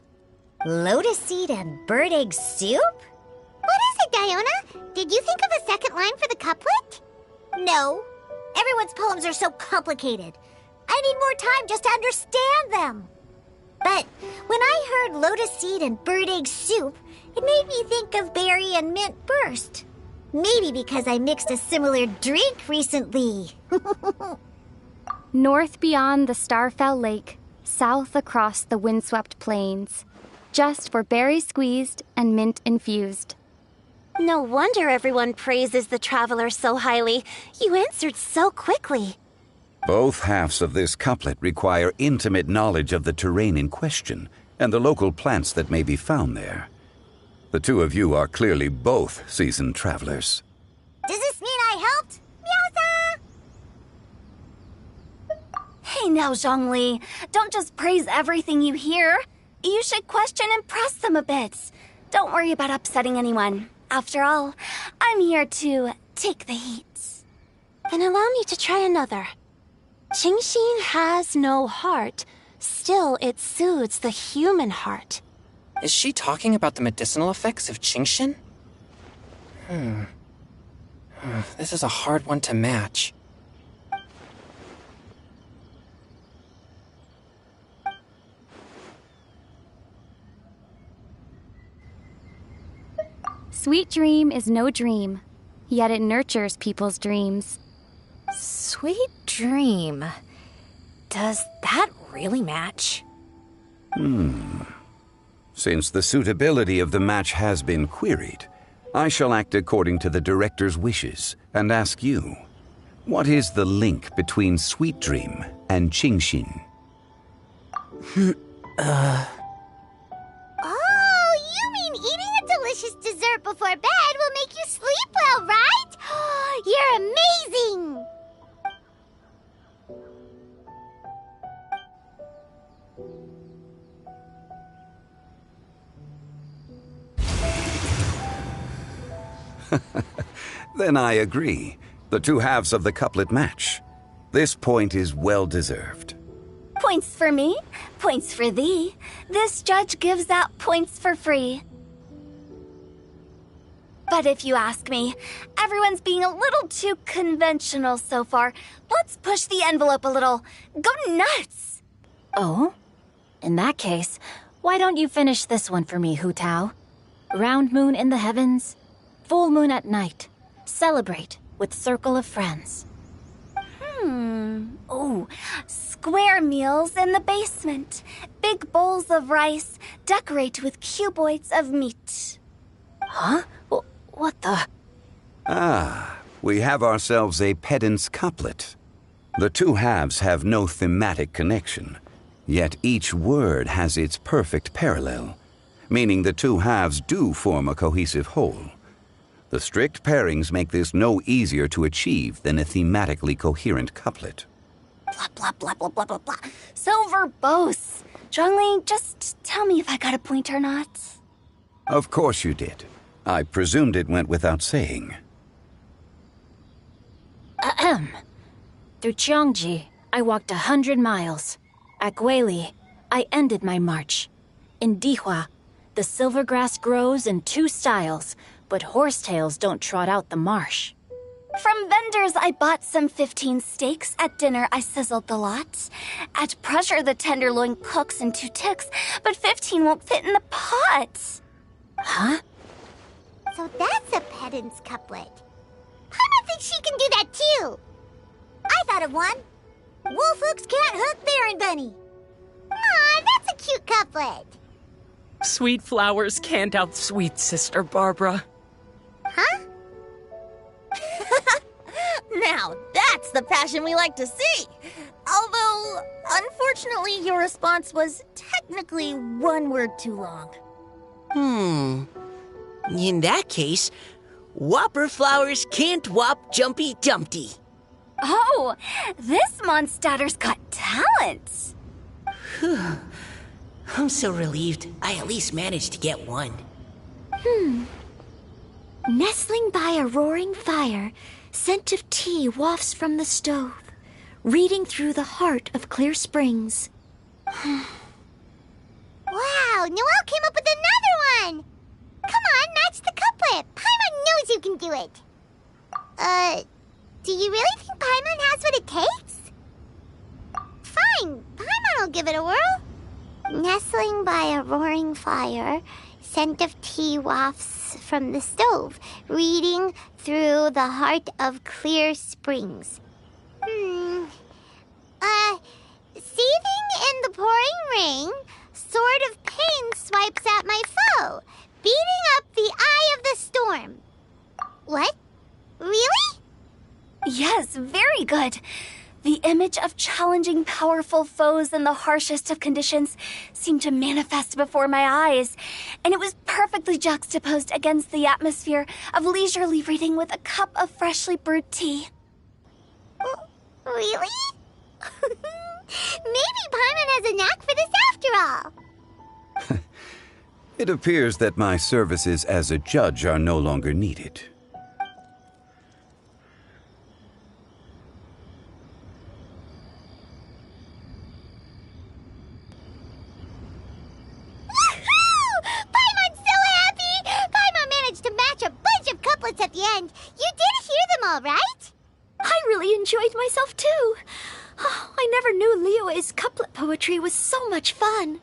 Lotus seed and bird egg soup? What is it, Diona? Did you think of a second line for the couplet? No. Everyone's poems are so complicated. I need more time just to understand them. But when I heard lotus seed and bird egg soup, it made me think of berry and mint burst. Maybe because I mixed a similar drink recently. North beyond the Starfell Lake, south across the windswept plains, just for berry squeezed and mint infused. No wonder everyone praises the traveler so highly. You answered so quickly. Both halves of this couplet require intimate knowledge of the terrain in question and the local plants that may be found there. The two of you are clearly both seasoned travelers. Does this mean I helped? Meowza! Hey now, Zhongli. Don't just praise everything you hear. You should question and press them a bit. Don't worry about upsetting anyone. After all, I'm here to take the heat. Then allow me to try another. Qingxin has no heart. Still, it soothes the human heart. Is she talking about the medicinal effects of Qingxin? This is a hard one to match. Sweet dream is no dream, yet it nurtures people's dreams. Sweet dream. Does that really match? Since the suitability of the match has been queried, I shall act according to the director's wishes and ask you, what is the link between Sweet Dream and Qingxin? Oh, you mean eating a delicious dessert before bed will make you sleep well, right? You're amazing! Then I agree. The two halves of the couplet match. This point is well deserved. Points for me, points for thee. This judge gives out points for free. But if you ask me, everyone's being a little too conventional so far. Let's push the envelope a little. Go nuts! Oh? In that case, why don't you finish this one for me, Hu Tao? Round moon in the heavens, full moon at night. Celebrate with circle of friends. Oh, square meals in the basement. Big bowls of rice. Decorate with cuboids of meat. Huh? What the? Ah, we have ourselves a pedant's couplet. The two halves have no thematic connection, yet each word has its perfect parallel, meaning the two halves do form a cohesive whole. The strict pairings make this no easier to achieve than a thematically coherent couplet. Blah, blah, blah, blah, blah, blah, blah. So verbose. Zhongli, just tell me if I got a point or not. Of course you did. I presumed it went without saying. Ahem. Through Cheongji, I walked 100 miles. At Guili, I ended my march. In Dihua, the silver grass grows in 2 styles, but horsetails don't trot out the marsh. From vendors, I bought some 15 steaks. At dinner, I sizzled the lot. At pressure, the tenderloin cooks in 2 ticks, but 15 won't fit in the pot. Huh? So that's a pedant's couplet. Paimon thinks she can do that too. I thought of one. Wolf hooks can't hook Baron Bunny. Aw, that's a cute couplet. Sweet flowers can't outsweet Sister Barbara. Huh? Now, that's the passion we like to see. Although, unfortunately, your response was technically 1 word too long. In that case, Whopper flowers can't whop Jumpy Dumpty. Oh, this Mondstadter's got talent. I'm so relieved. I at least managed to get one. Nestling by a roaring fire, scent of tea wafts from the stove, reading through the heart of clear springs. Wow, Noelle came up with another one. Come on, match the couplet. Paimon knows you can do it. Do you really think Paimon has what it takes? Fine, Paimon will give it a whirl. Nestling by a roaring fire, scent of tea wafts from the stove, reading through the heart of clear springs. Seething in the pouring rain, sword of pain swipes at my foe, beating up the eye of the storm. What? Really? Yes, very good. The image of challenging powerful foes in the harshest of conditions seemed to manifest before my eyes, and it was perfectly juxtaposed against the atmosphere of leisurely reading with a cup of freshly brewed tea. Really? Maybe Paimon has a knack for this after all. It appears that my services as a judge are no longer needed. Paimon's so happy! Paimon managed to match a bunch of couplets at the end. You did hear them all, right? I really enjoyed myself too. Oh, I never knew Liyue's couplet poetry was so much fun.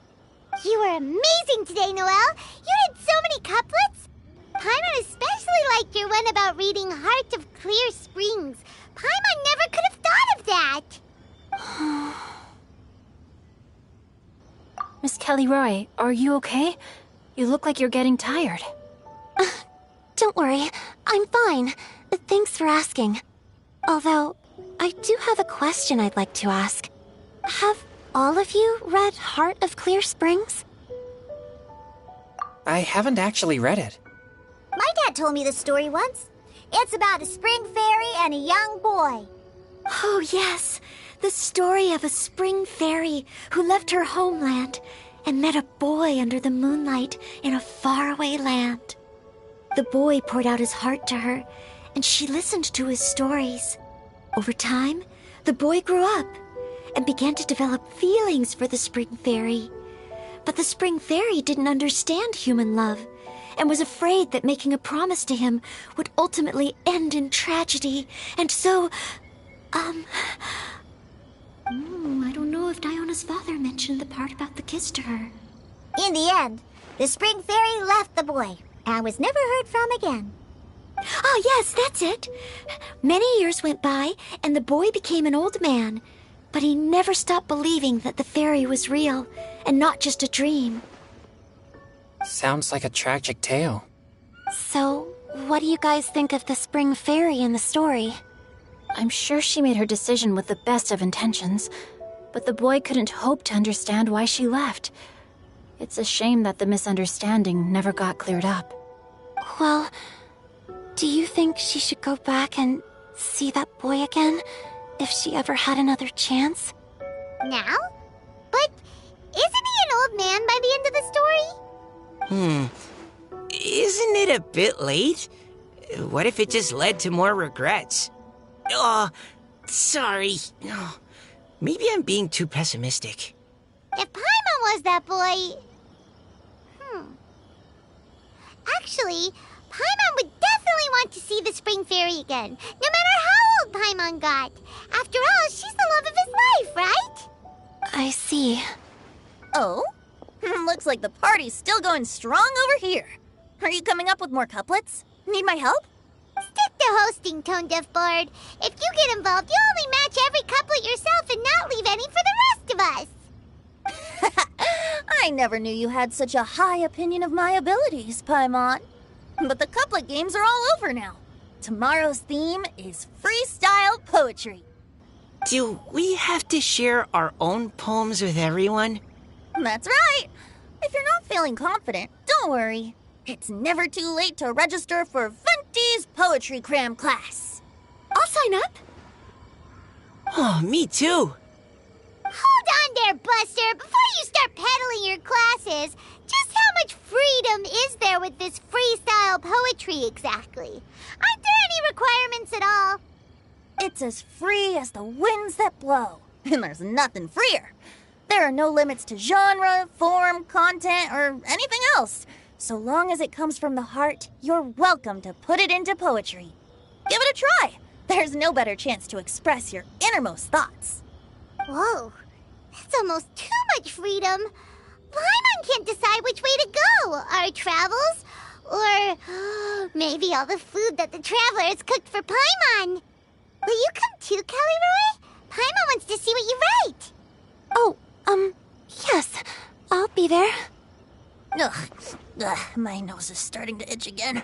You were amazing today, Noelle. You did so many couplets. Paimon especially liked your one about reading Heart of Clear Springs. Paimon never could have thought of that. Miss Kelly Roy, are you okay? You look like you're getting tired. Don't worry, I'm fine. Thanks for asking. Although, I do have a question I'd like to ask. Have all of you read Heart of Clear Springs? I haven't actually read it. My dad told me the story once. It's about a spring fairy and a young boy. Oh, yes. The story of a spring fairy who left her homeland and met a boy under the moonlight in a faraway land. The boy poured out his heart to her, and she listened to his stories. Over time, the boy grew up and began to develop feelings for the spring fairy. But the spring fairy didn't understand human love and was afraid that making a promise to him would ultimately end in tragedy. And so, I don't know if Diona's father mentioned the part about the kiss to her. In the end, the spring fairy left the boy and was never heard from again. Oh, yes, that's it. Many years went by, and the boy became an old man. But he never stopped believing that the fairy was real, and not just a dream. Sounds like a tragic tale. So, what do you guys think of the spring fairy in the story? I'm sure she made her decision with the best of intentions, but the boy couldn't hope to understand why she left. It's a shame that the misunderstanding never got cleared up. Well, do you think she should go back and see that boy again, if she ever had another chance? Now? But isn't he an old man by the end of the story? Isn't it a bit late? What if it just led to more regrets? Oh, sorry. Oh, maybe I'm being too pessimistic. If Paimon was that boy... Actually, Paimon would definitely want to see the spring fairy again, no matter how old Paimon got. After all, she's the love of his life, right? I see. Oh? Looks like the party's still going strong over here. Are you coming up with more couplets? Need my help? Stick to hosting, Tone Deaf Bard. If you get involved, you'll only match every couplet yourself and not leave any for the rest of us. I never knew you had such a high opinion of my abilities, Paimon. But the couplet games are all over now. Tomorrow's theme is freestyle poetry. Do we have to share our own poems with everyone? That's right. If you're not feeling confident, don't worry. It's never too late to register for Venti's Poetry Cram class. I'll sign up. Oh, me too. Hold on there, Buster. Before you start peddling your classes, just how much freedom is there with this freestyle poetry exactly? Aren't there any requirements at all? It's as free as the winds that blow. And there's nothing freer. There are no limits to genre, form, content, or anything else. So long as it comes from the heart, you're welcome to put it into poetry. Give it a try. There's no better chance to express your innermost thoughts. Whoa, that's almost too much freedom. Paimon can't decide which way to go. Our travels, or maybe all the food that the travelers cooked for Paimon. Will you come too, Kelly Roy? Paimon wants to see what you write. Oh, yes. I'll be there. Ugh, my nose is starting to itch again.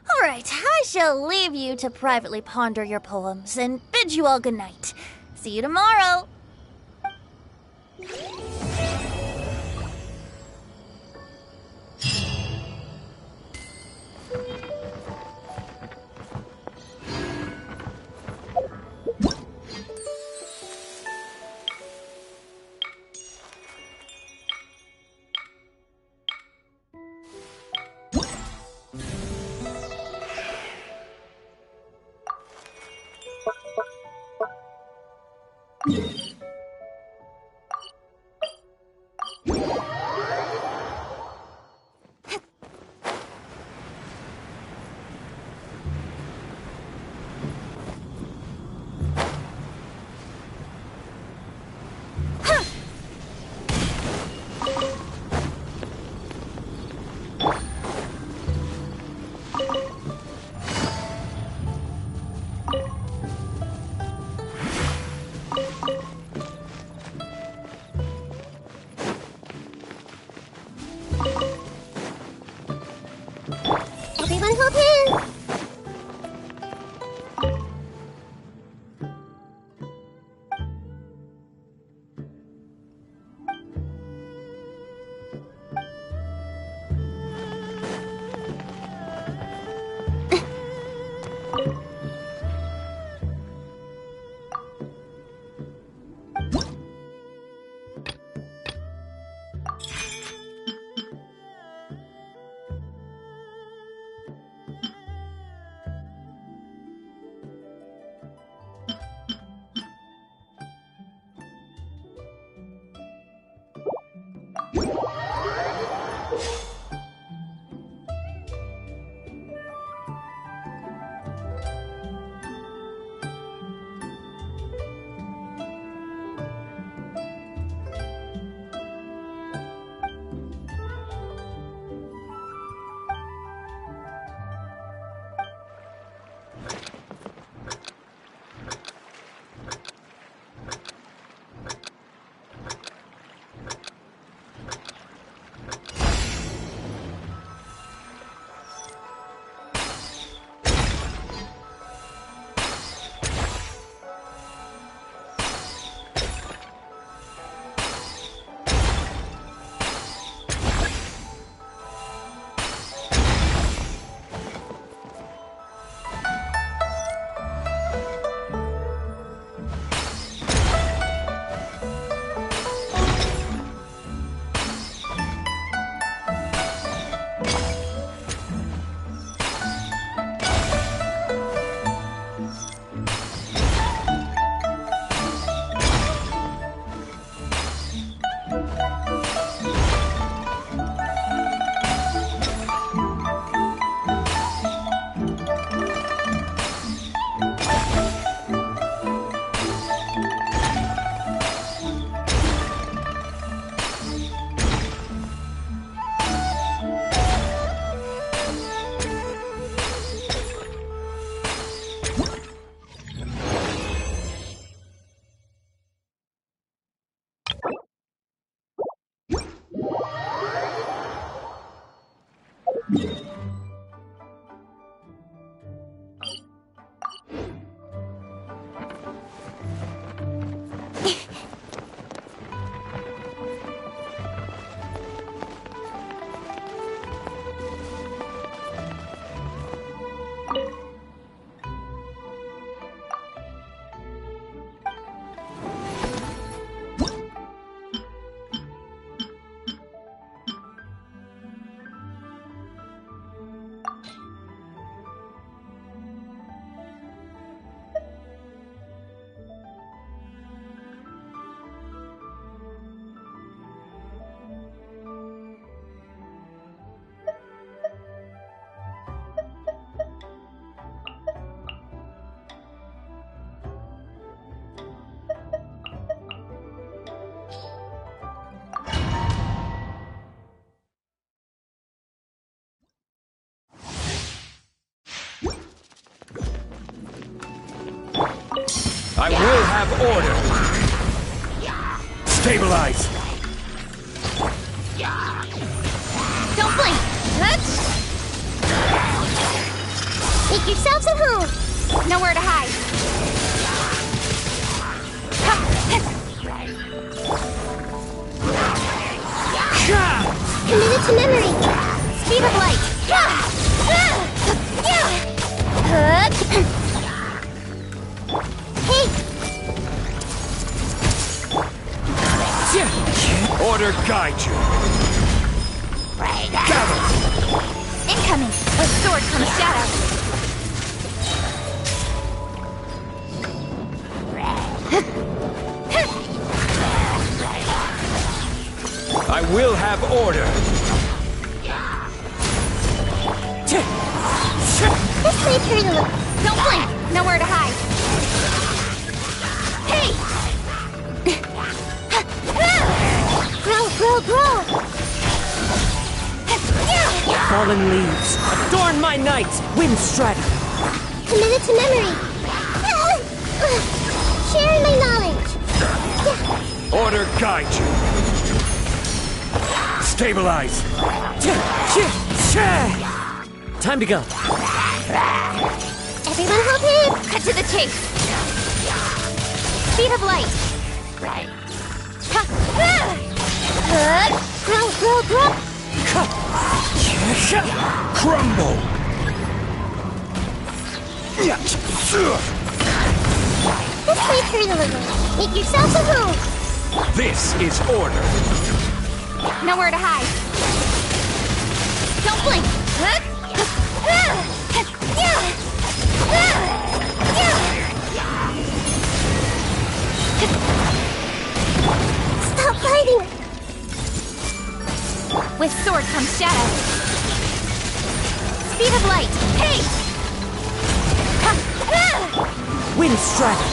All right, I shall leave you to privately ponder your poems and bid you all good night. See you tomorrow. Yeah. I will have order. Stabilize. Don't blink! Make yourselves at home! Nowhere to hide! Committed to memory! Speed of light! Hey! Order guide you. Gather. Incoming! With sword comes shadow! I will have order. This way through the loop. Don't blink! Nowhere to hide. Hey! Grow, grow, grow! Fallen leaves, adorn my nights, wind strata. Committed to memory. Sharing my knowledge. Order guide you. Stabilize. Time to go. Everyone hold hands. Cut to the chase. Speed of light. Grow, grow, grow. Crumble. This way through the lagoon. Make yourselves at home. This is order. Nowhere to hide. Don't blink. Stop fighting. With sword comes shadow. Speed of light. Hey! Wind strata.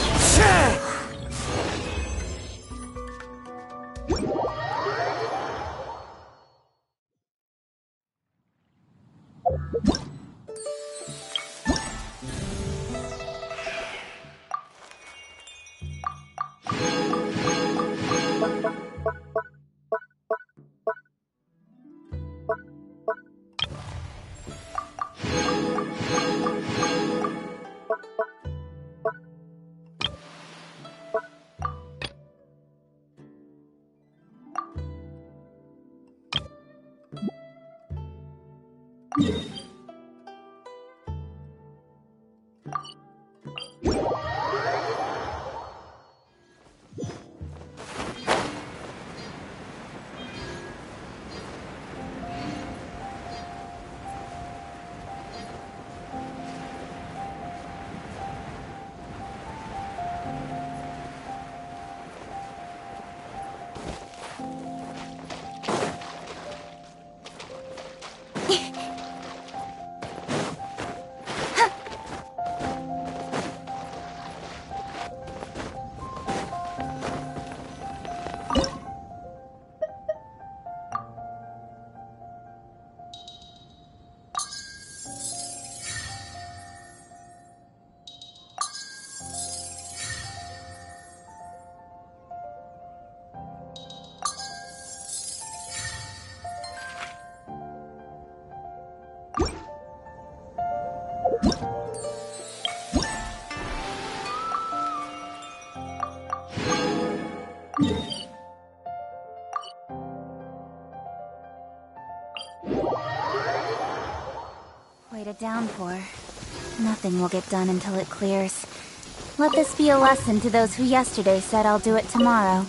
Quite a downpour. Nothing will get done until it clears. Let this be a lesson to those who yesterday said I'll do it tomorrow.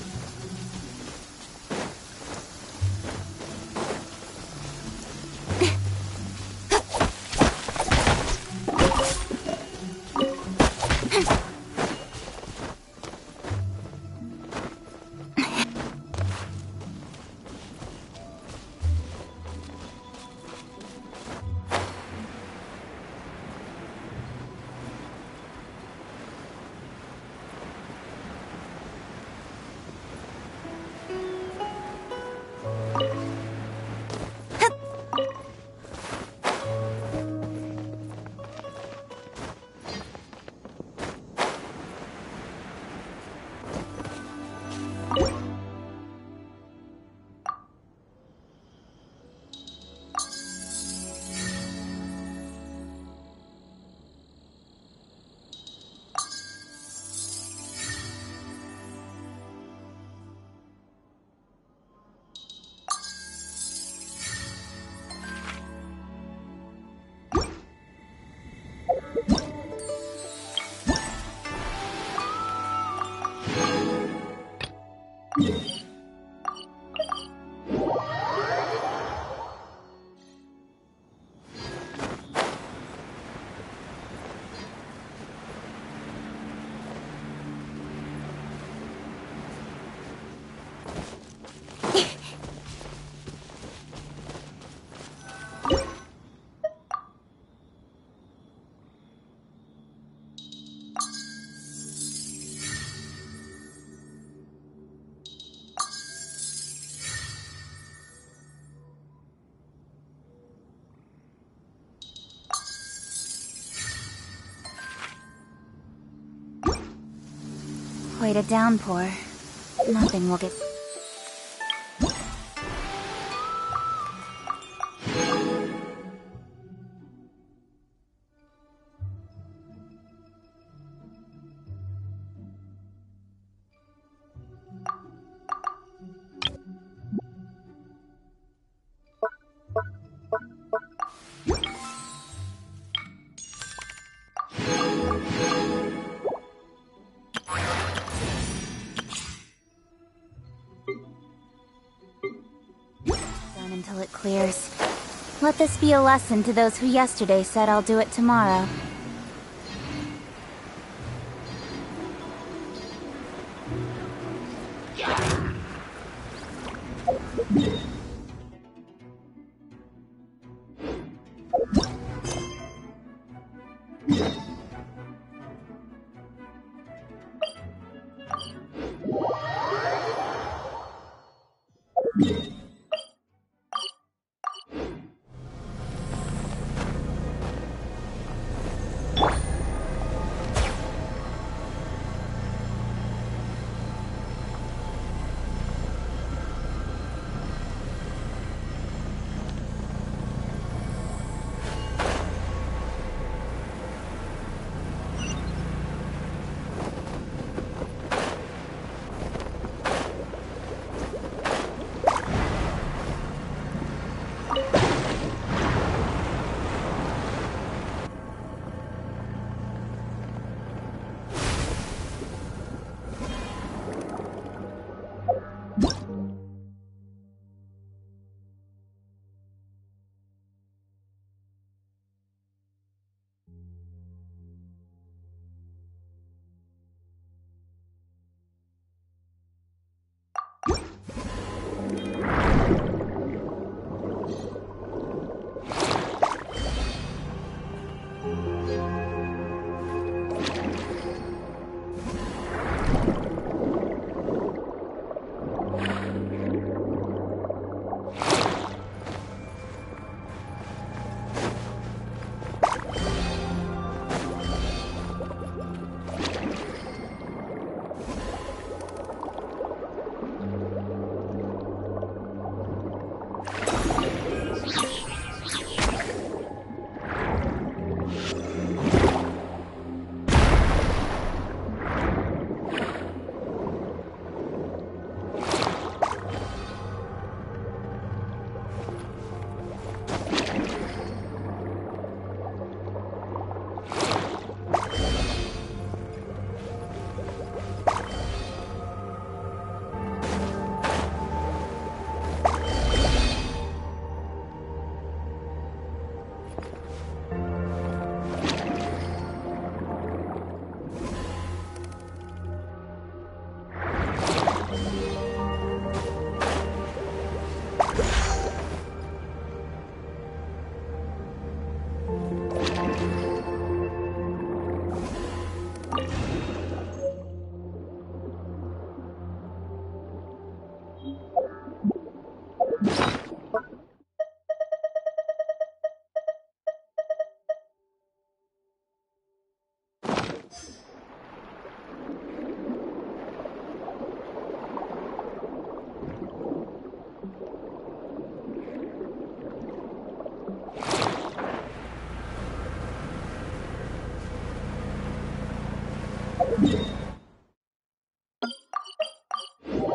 Quite a downpour. Nothing will get... until it clears. Let this be a lesson to those who yesterday said I'll do it tomorrow. A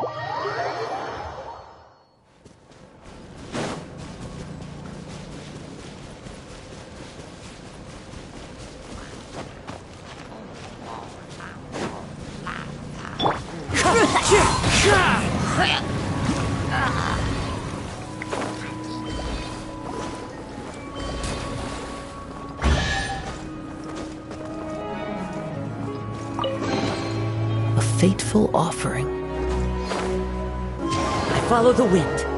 fateful offering. I follow the wind.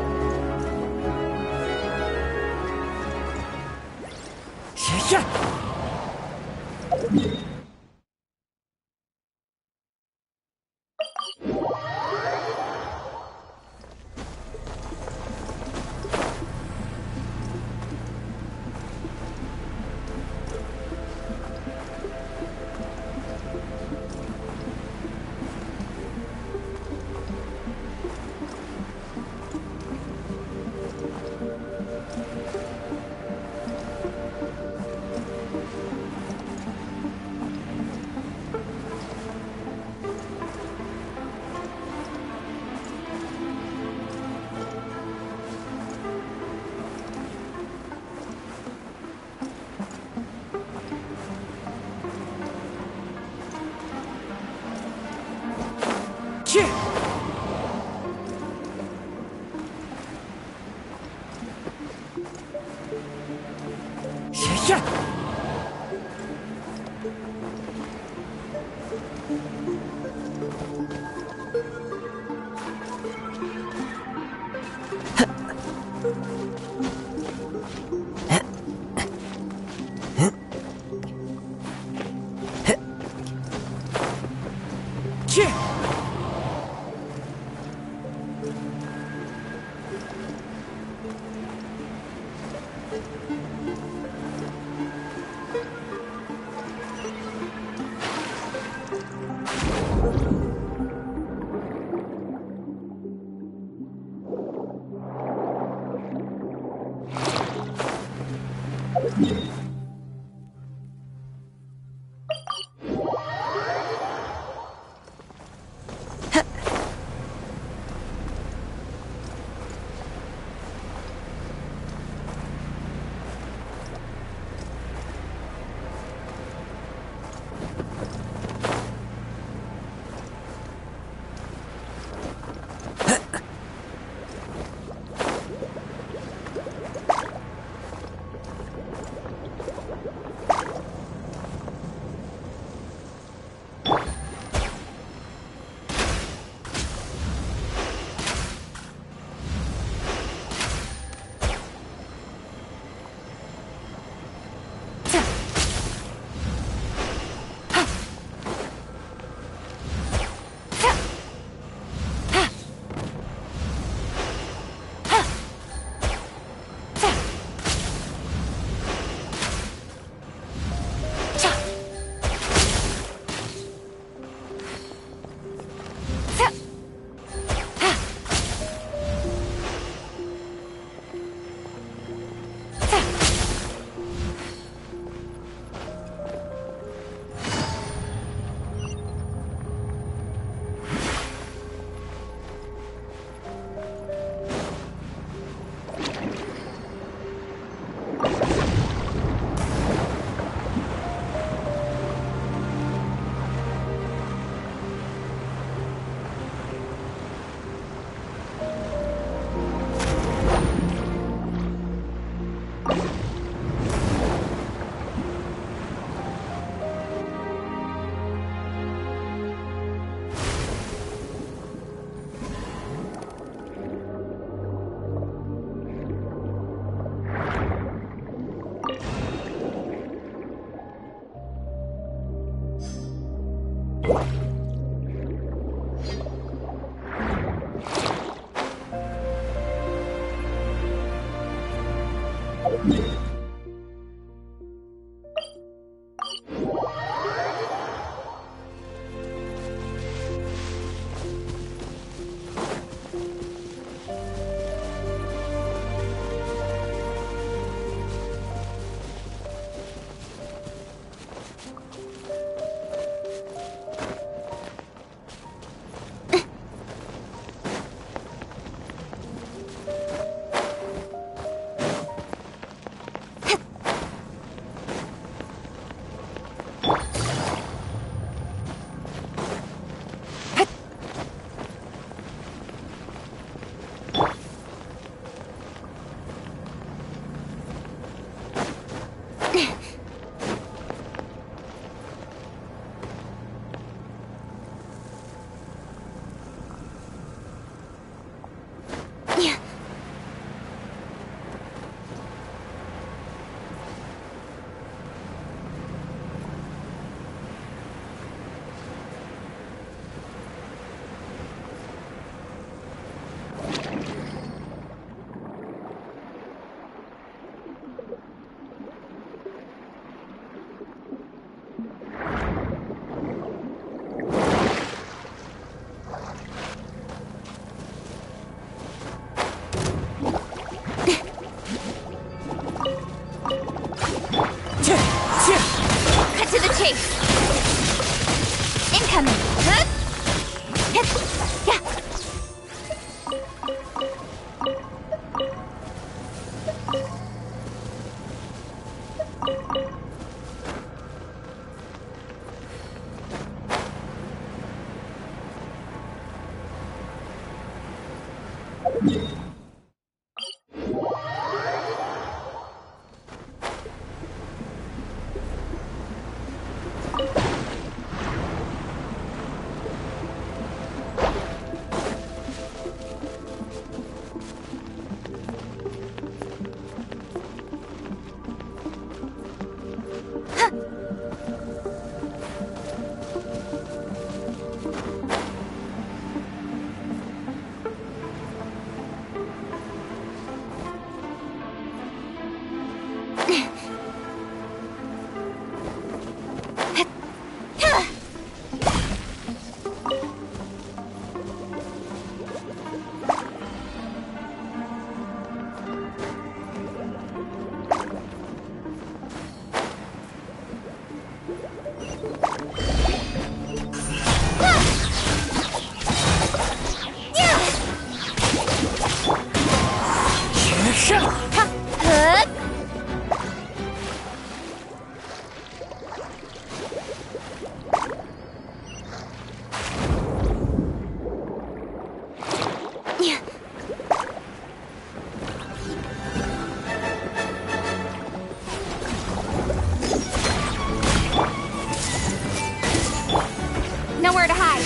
Nowhere to hide.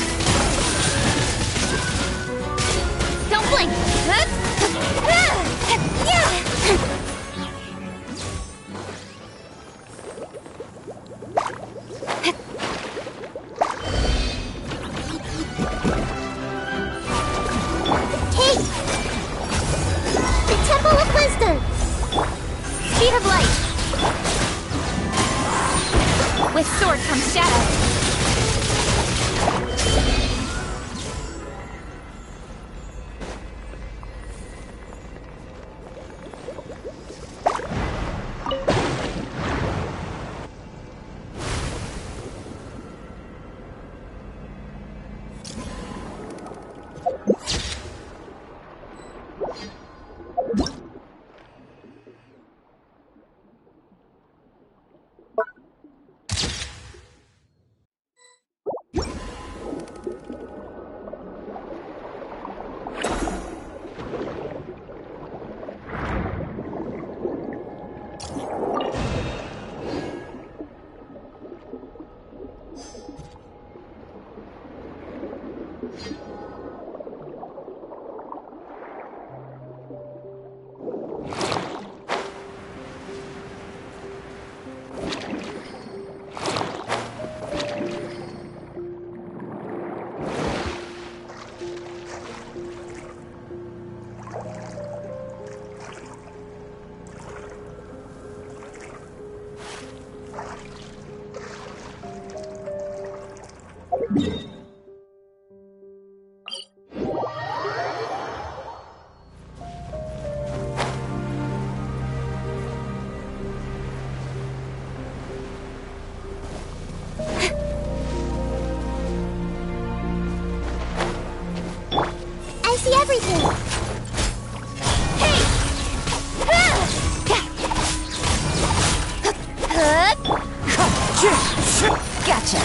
Don't blink. Hey! The Temple of Wisdom! Speed of light! With sword comes shadow. I see everything! Gotcha.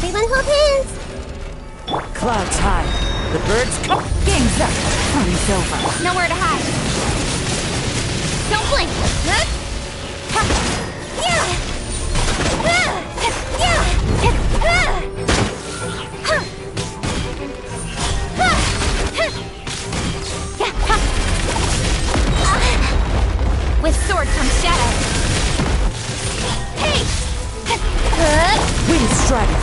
Everyone hold hands! Clouds high. The birds come. Game's up. Party's over. Nowhere to hide. Don't blink. Huh? Ha. Yeah. Ah. Yeah. Ah. Huh. Ah. Huh. Yeah. Ha. With sword comes shadow. Hey! Wind strike.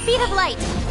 speed of light!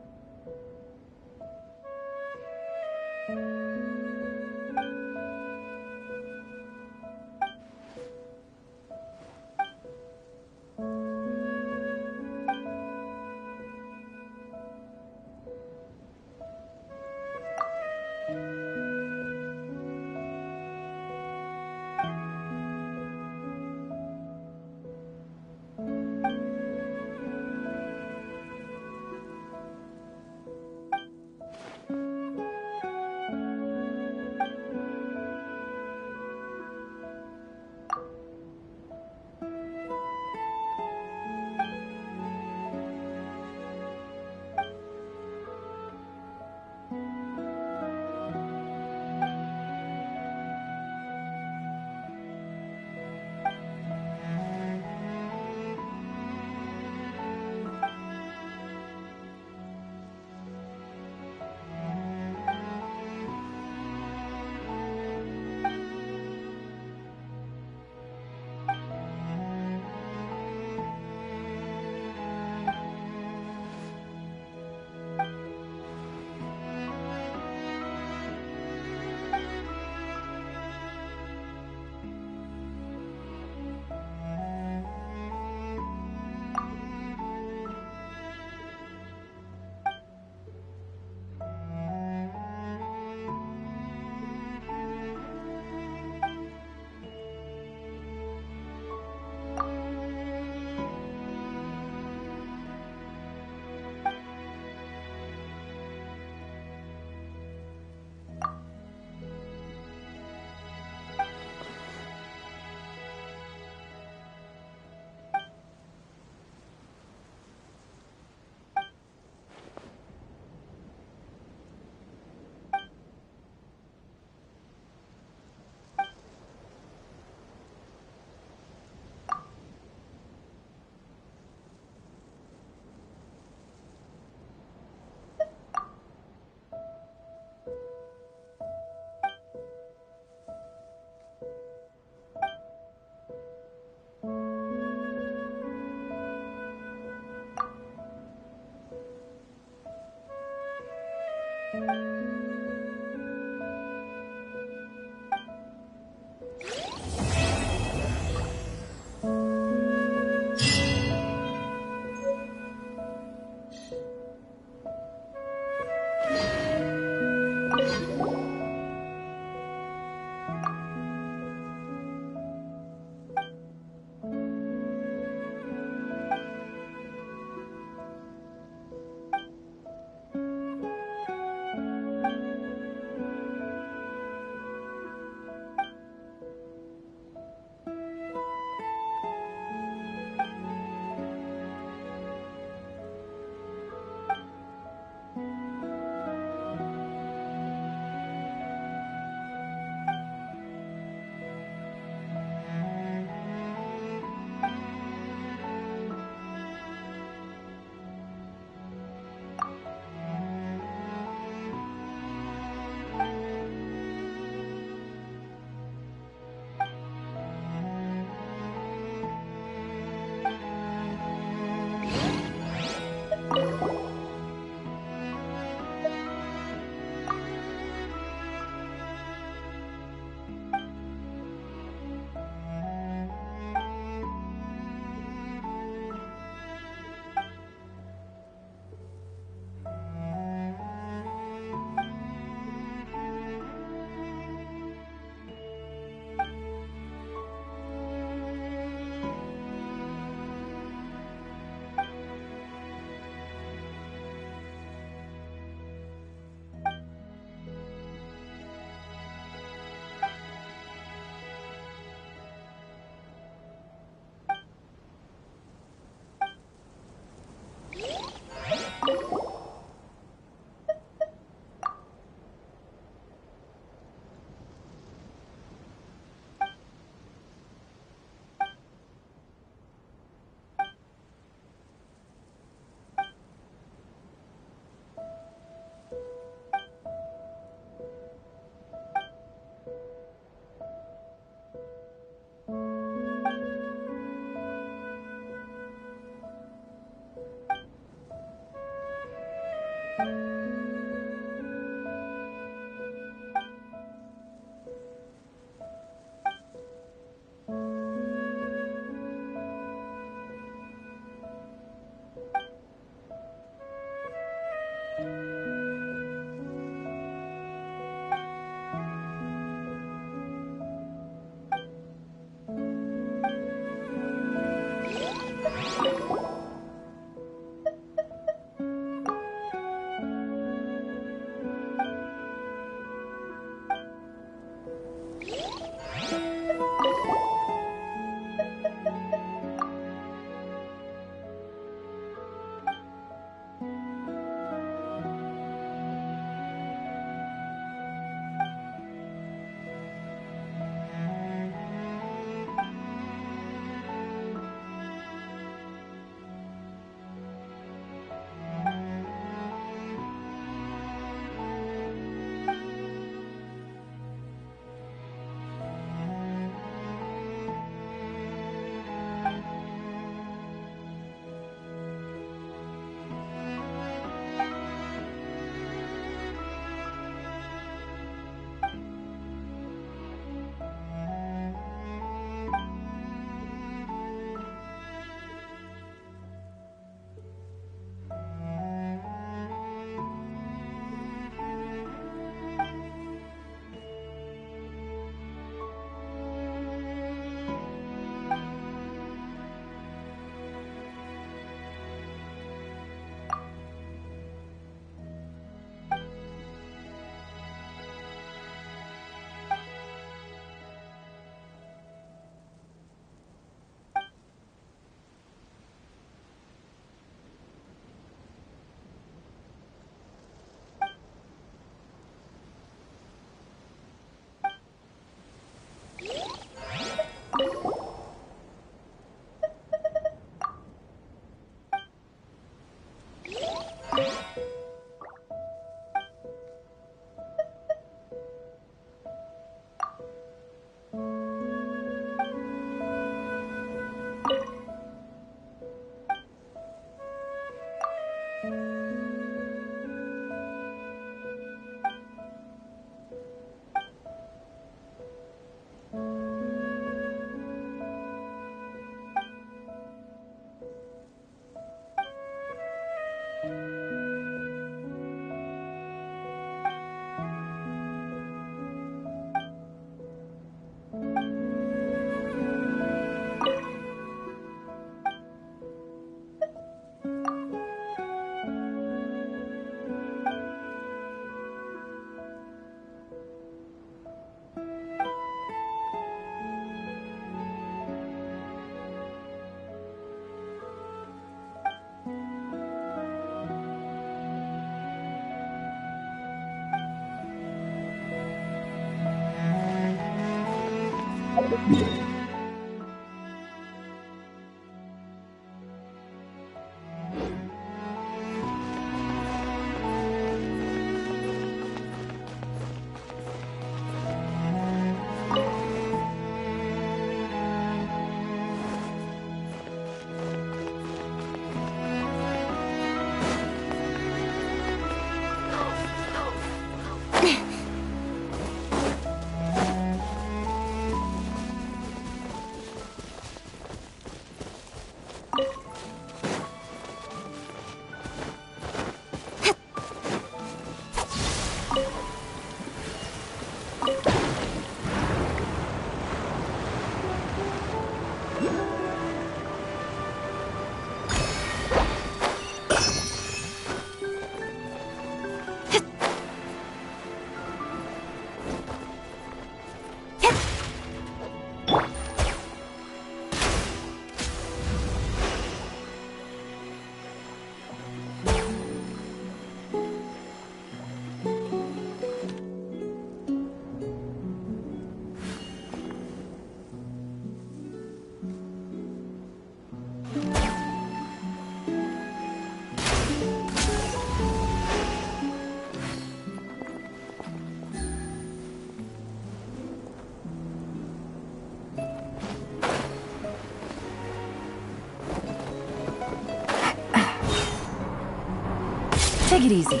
Take it easy.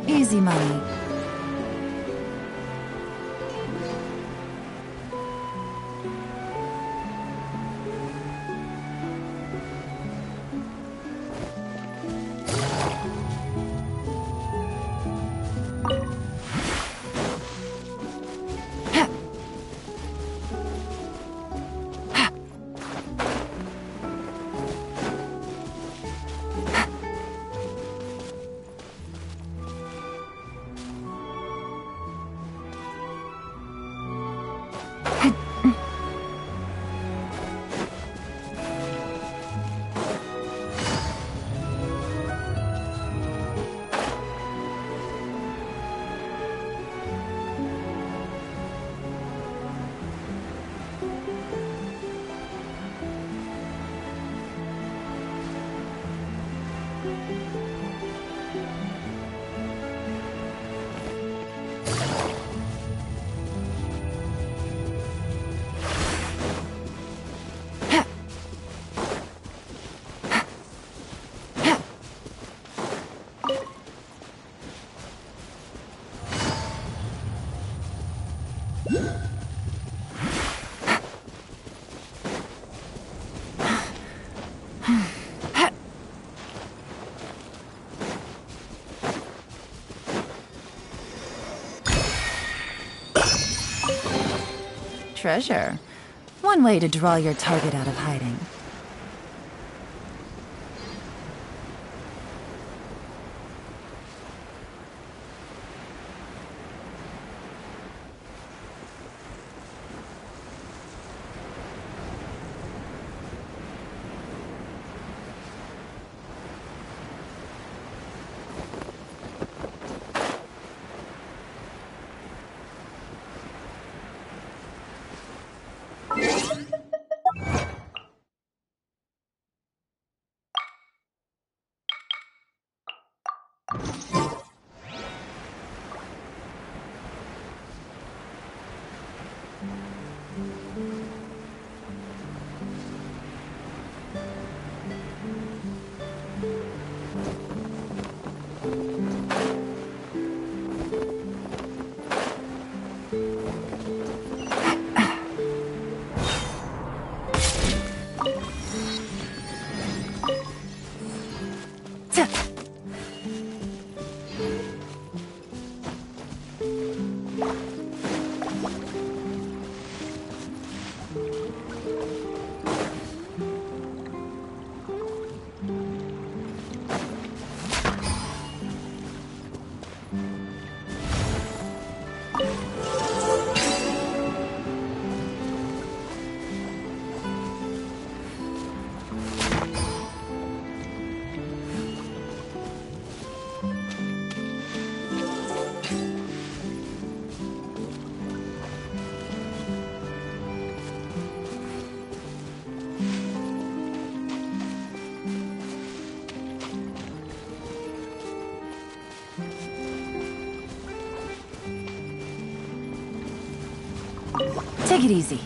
Easy money. Treasure. One way to draw your target out of hiding. Take it easy.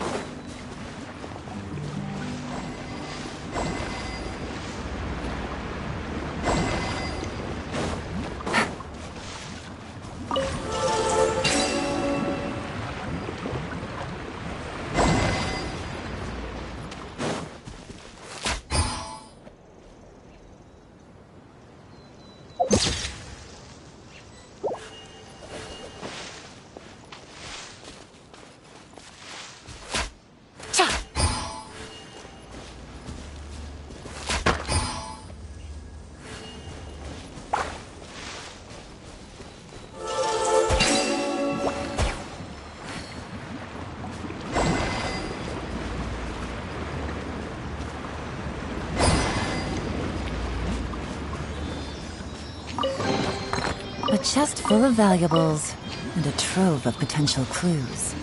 A chest full of valuables, and a trove of potential clues.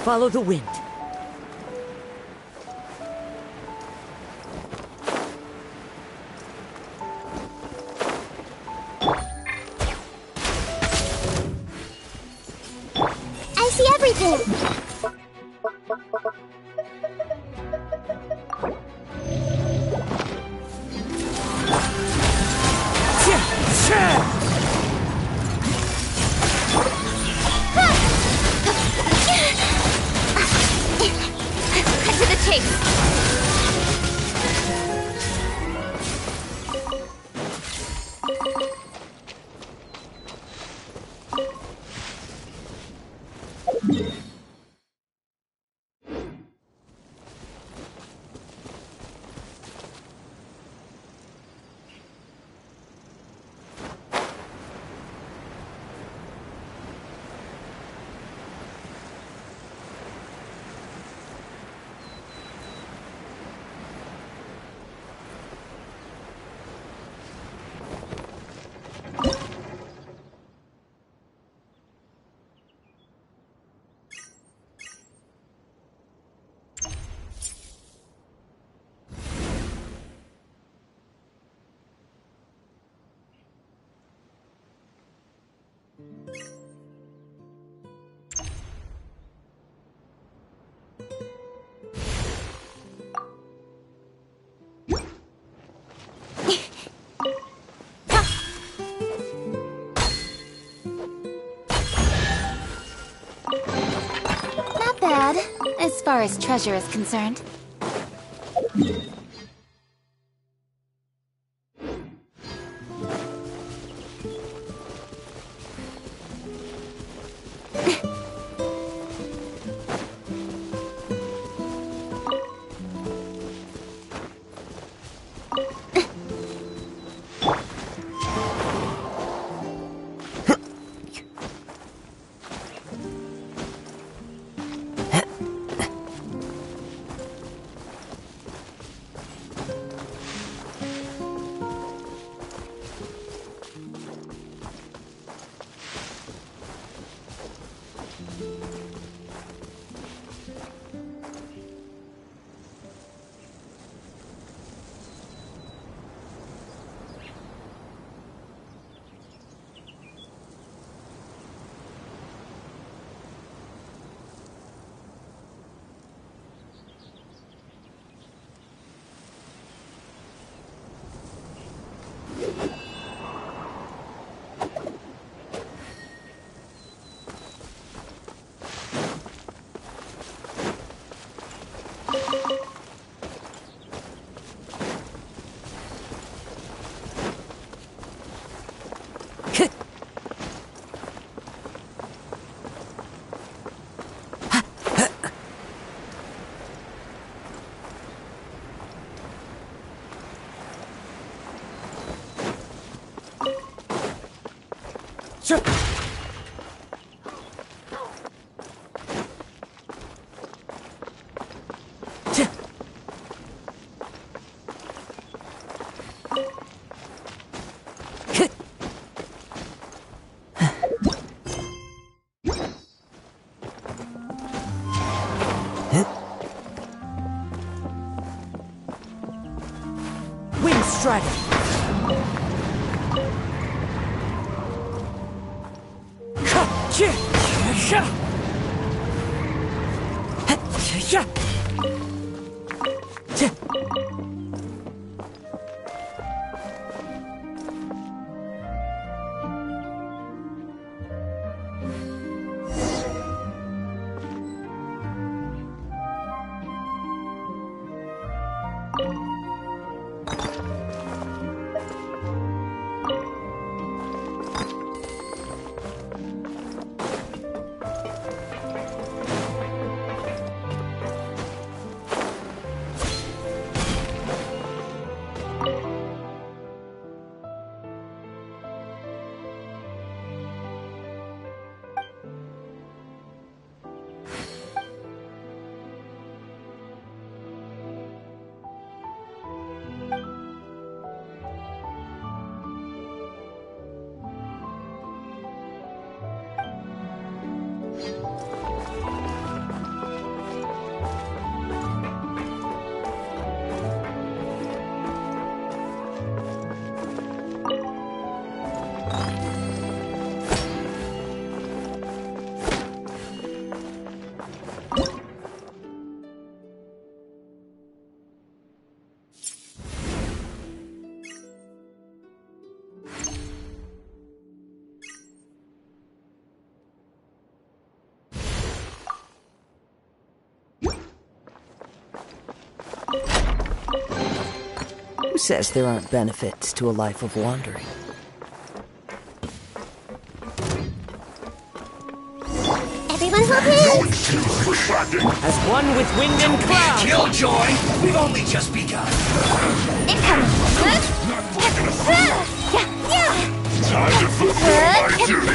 Follow the wind. I see everything! Cut to the chase! Not bad, as far as treasure is concerned. Ghost Dragon! Who says there aren't benefits to a life of wandering? Everyone hold hands! As one with wind and cloud! Killjoy! We've only just begun. Incoming! Time to fulfill my duty.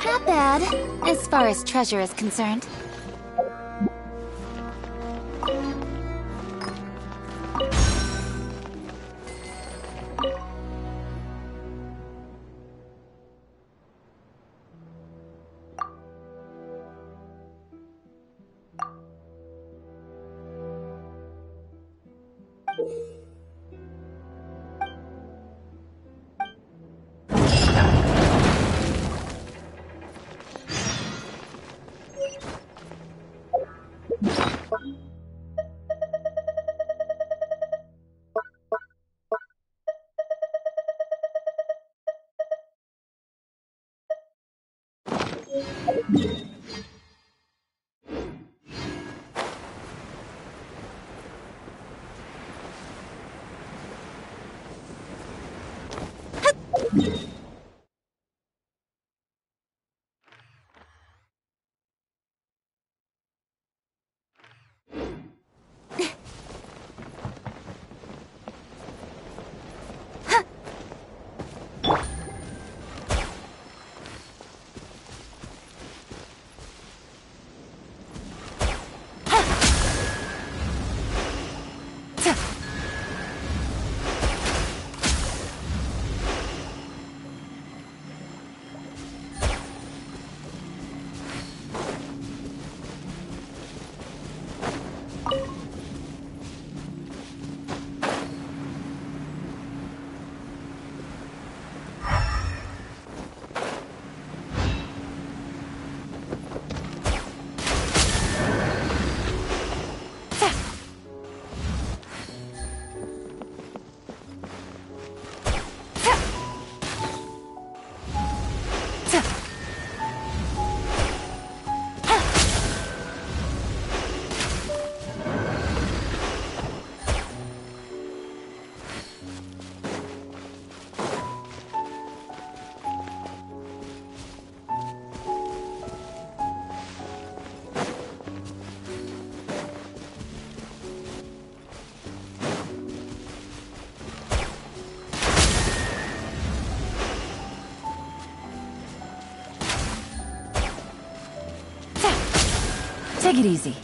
Not bad, as far as treasure is concerned. Take it easy.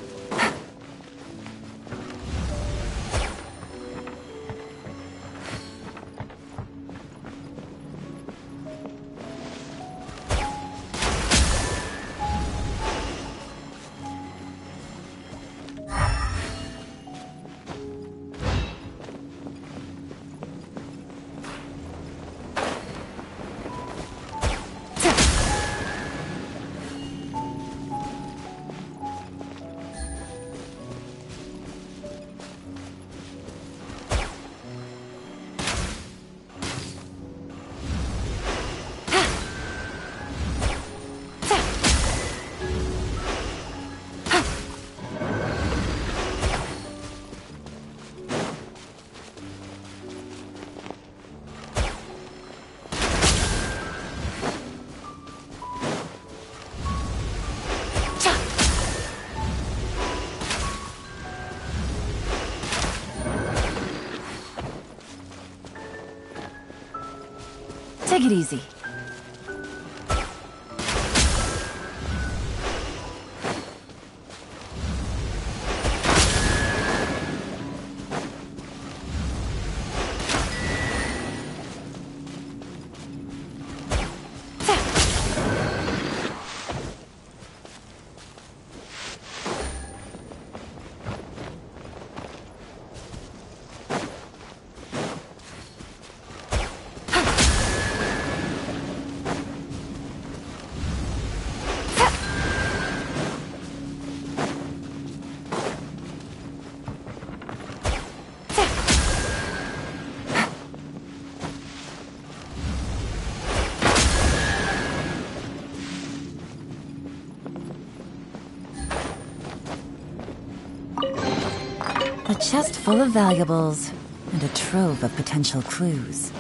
Take it easy. A chest full of valuables, and a trove of potential clues.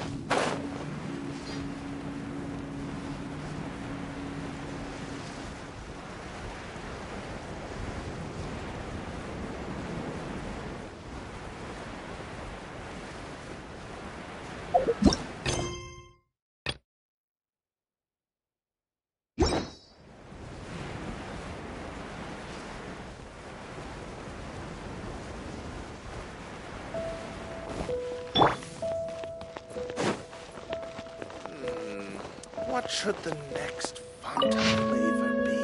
What should the next Fontaine flavor be?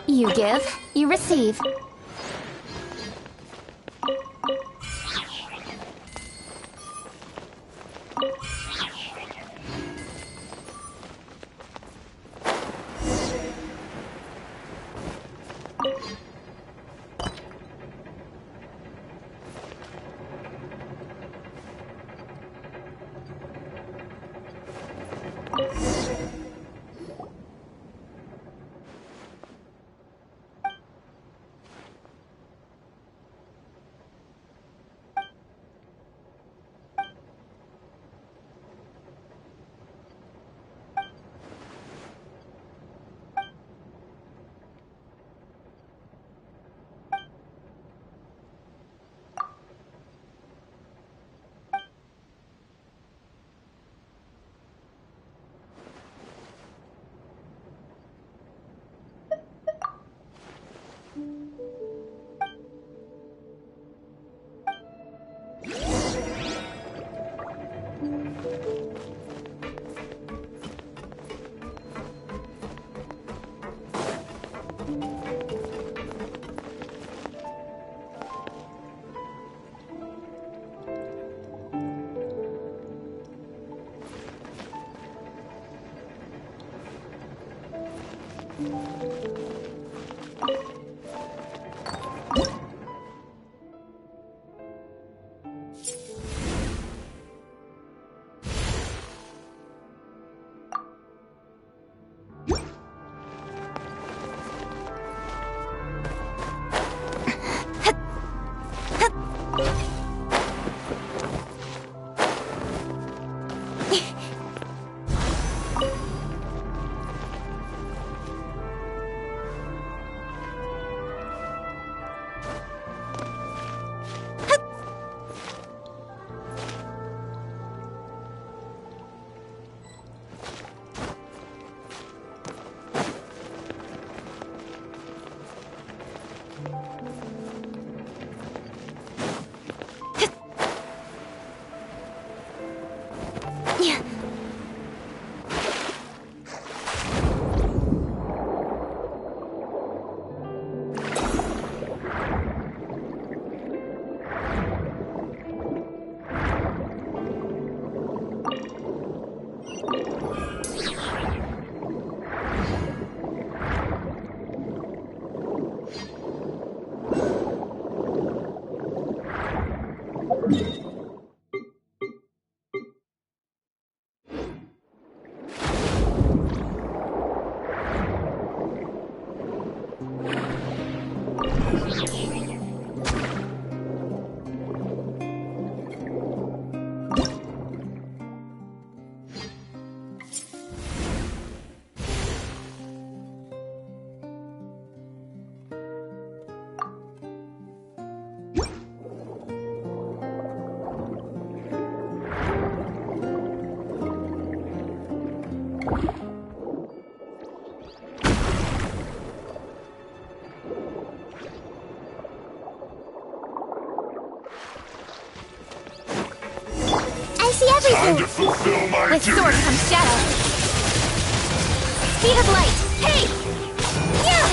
You give, you receive. Time to fulfill my With duty. sword comes shadow. Speed of light. Hey! Yeah!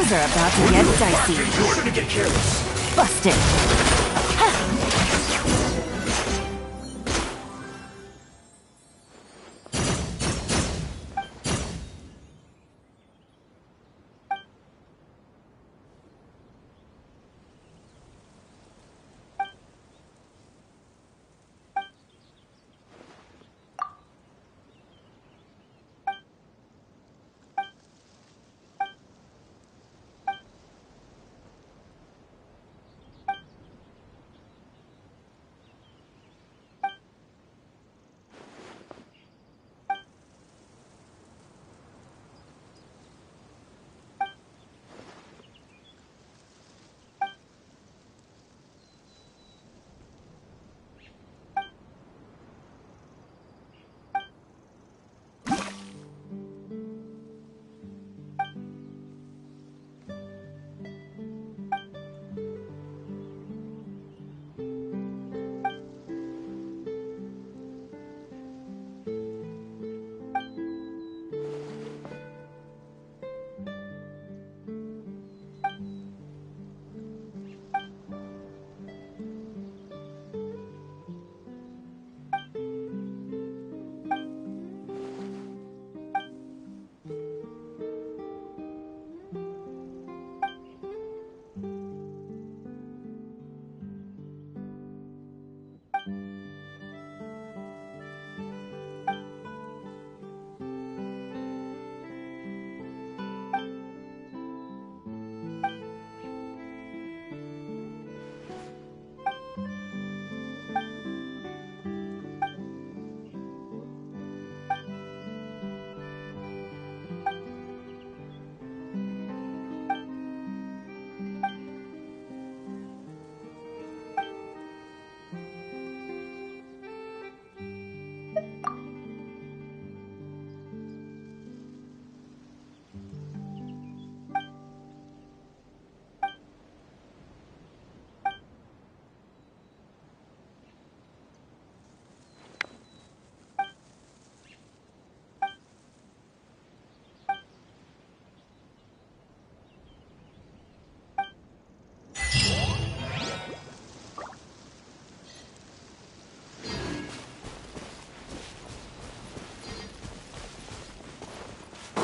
Things are about to get dicey. Shouldn't get careless. Busted.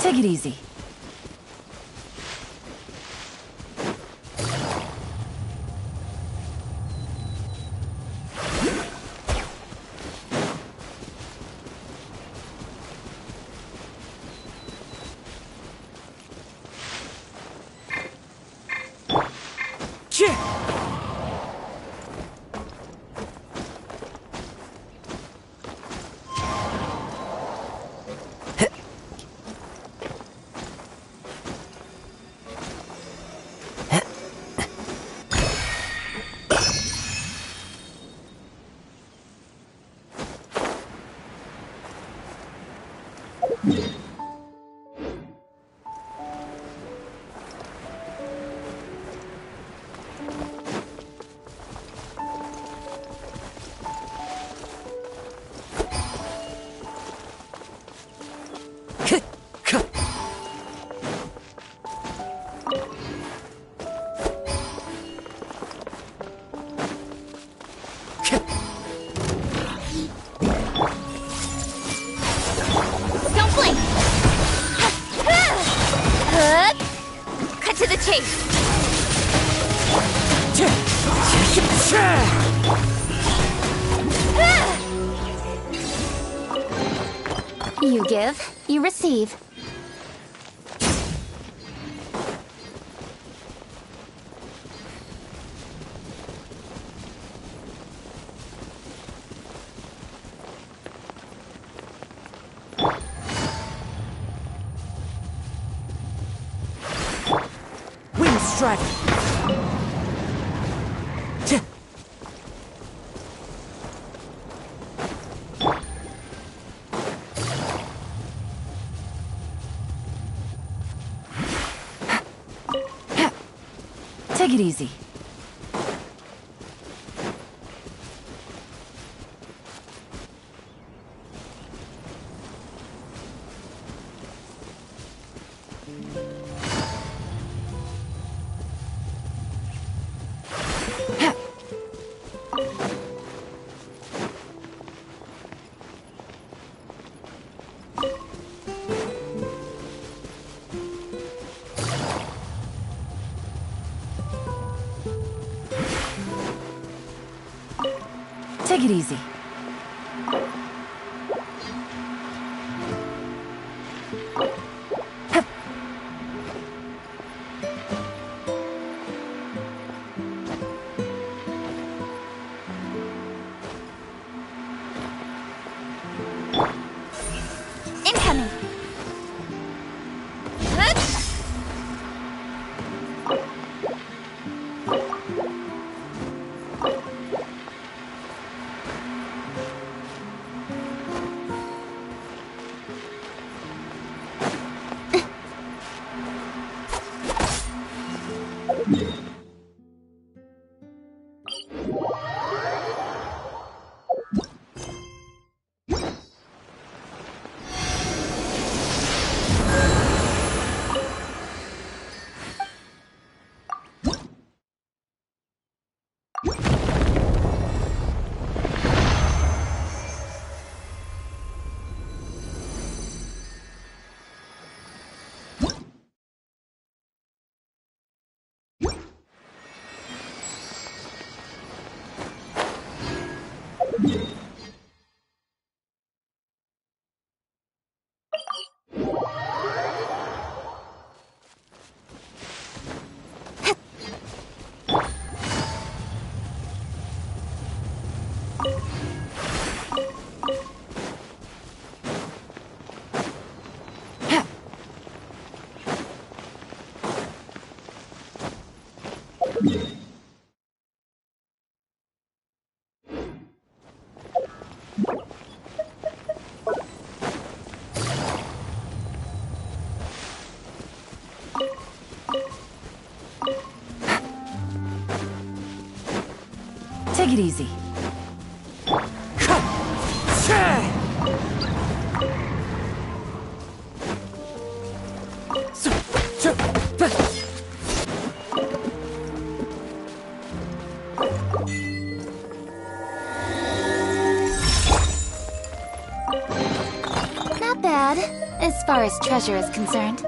Take it easy. You give, you receive. Wind strike! Take it easy. Take it easy. Incoming! Take it easy. Not bad, as far as treasure is concerned.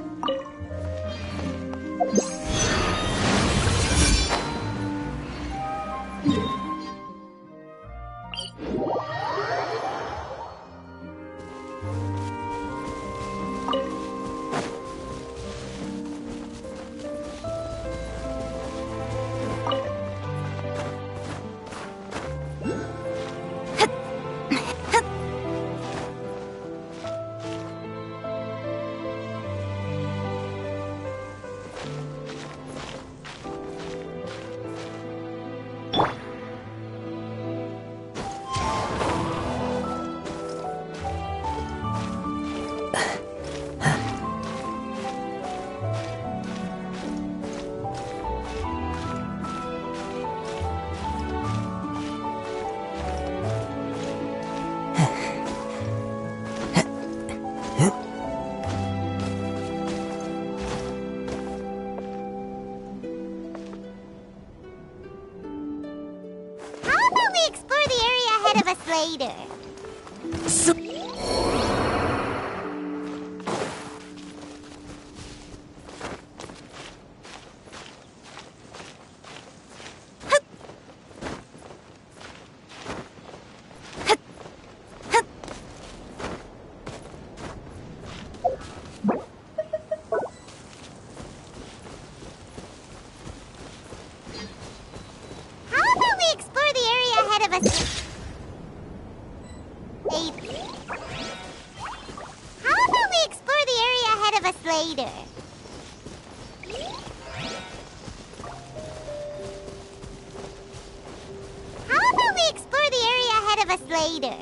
Later.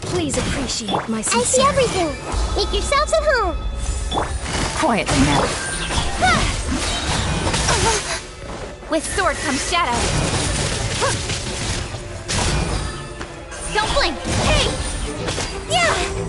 Please appreciate my sincerity. I see everything. Make yourselves at home. Quietly now. With sword comes shadow. Don't blink. Hey! Yeah!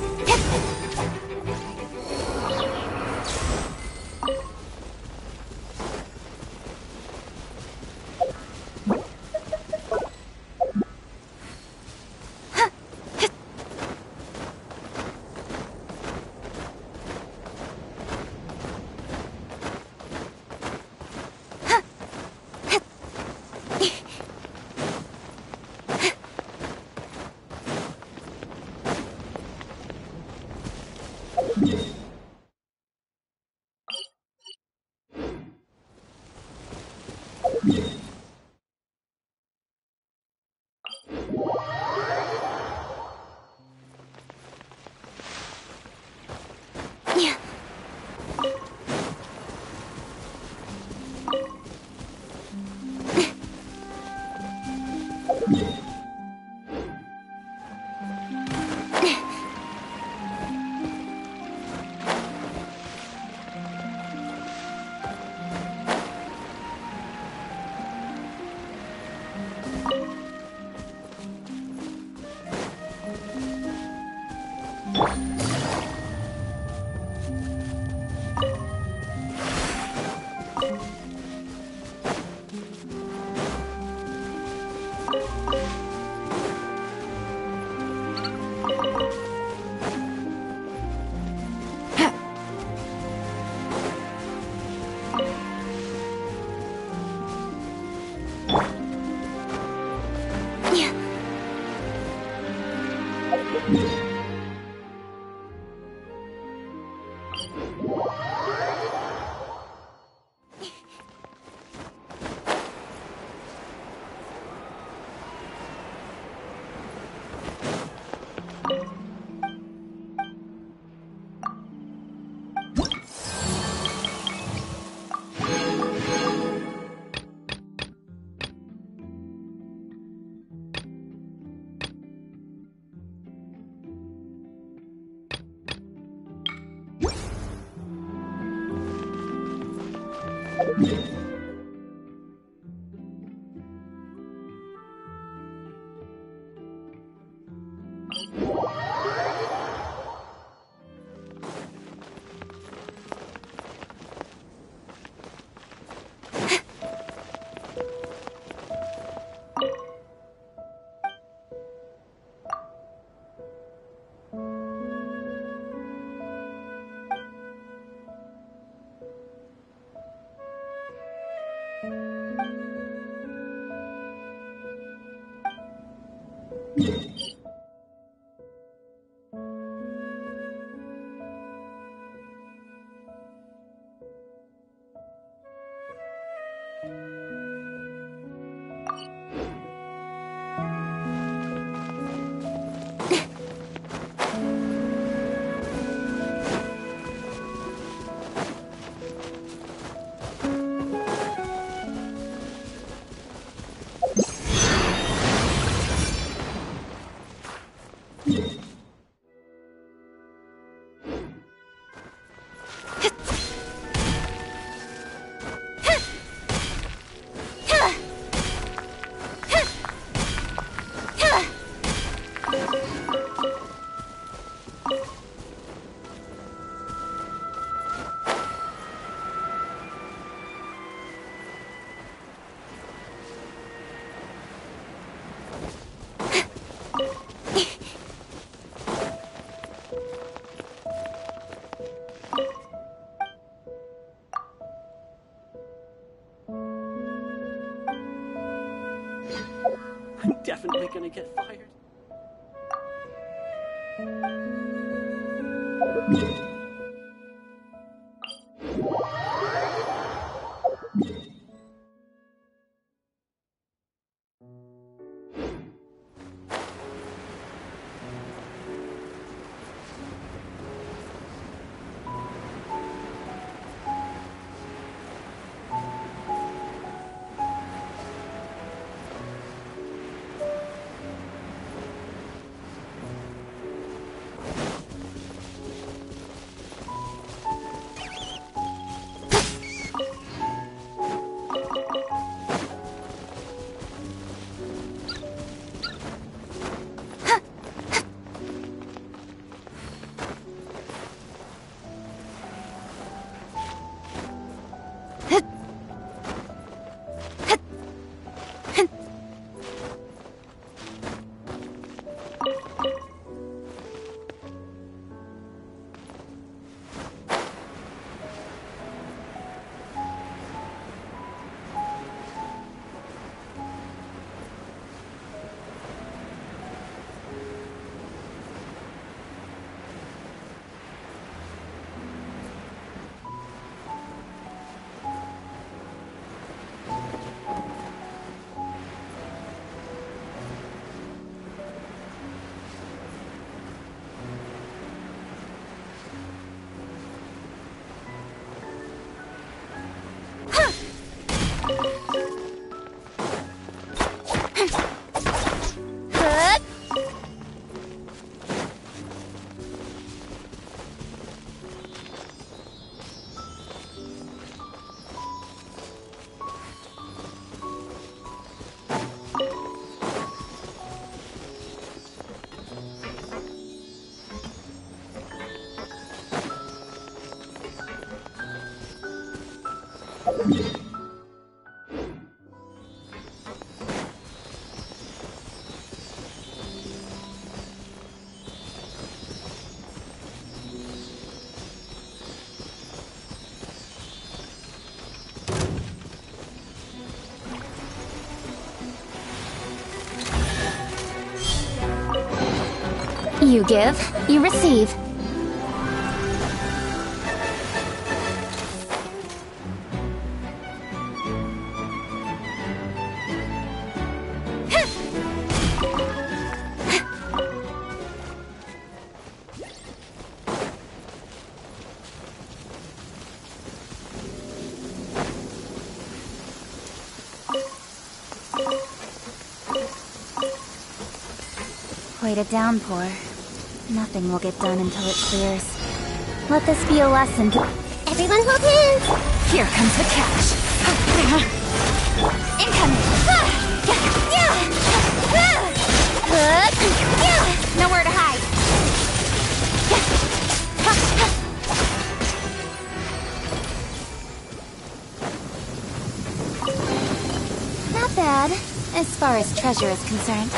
I'm definitely gonna get fired. You give, you receive. Quite a downpour. Nothing will get done until it clears. Let this be a lesson to... Everyone hold hands! Here comes the catch. Incoming. Nowhere to hide. Not bad, as far as treasure is concerned.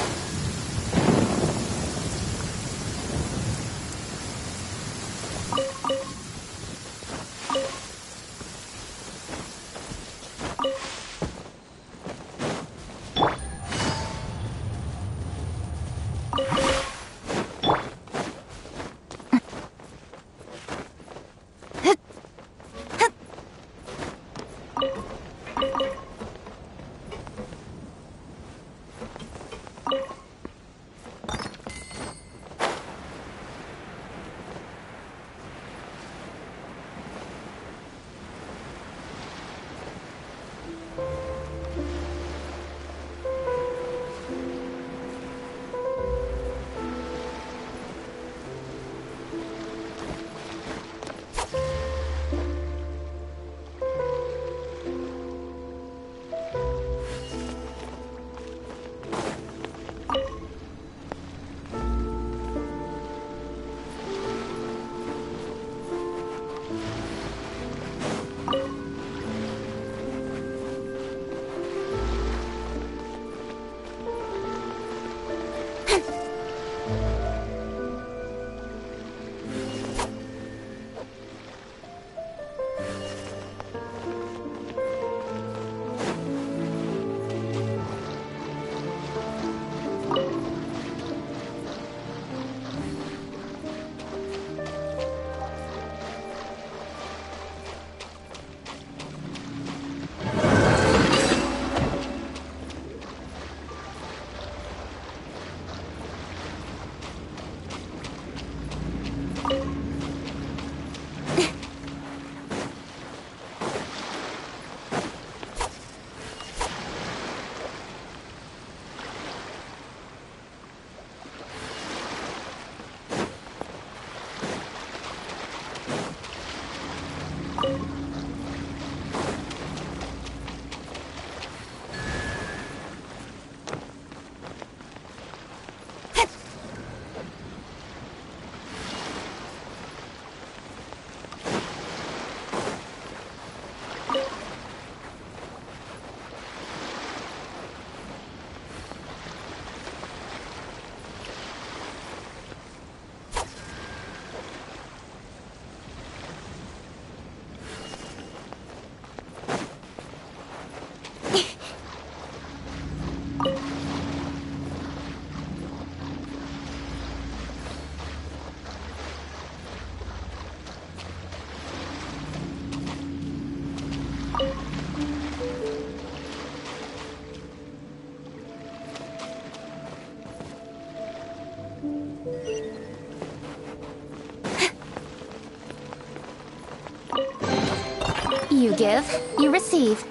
You give, you receive.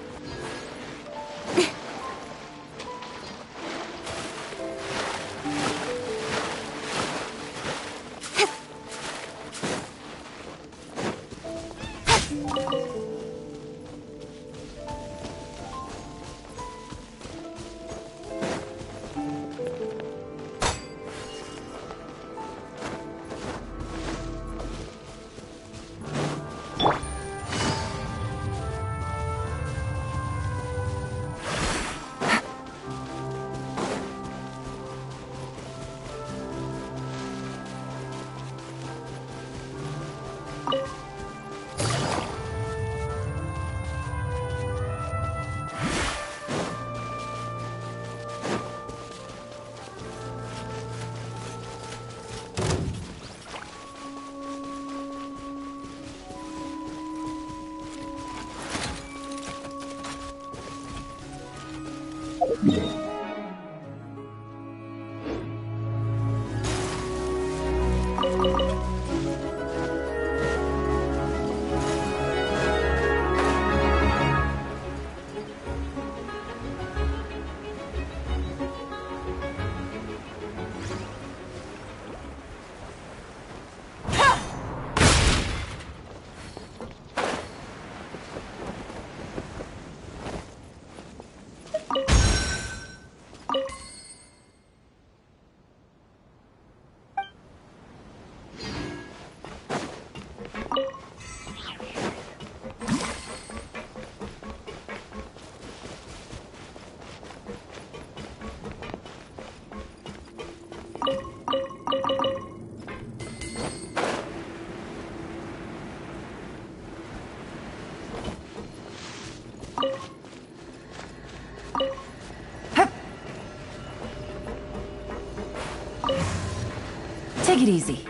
Take it easy.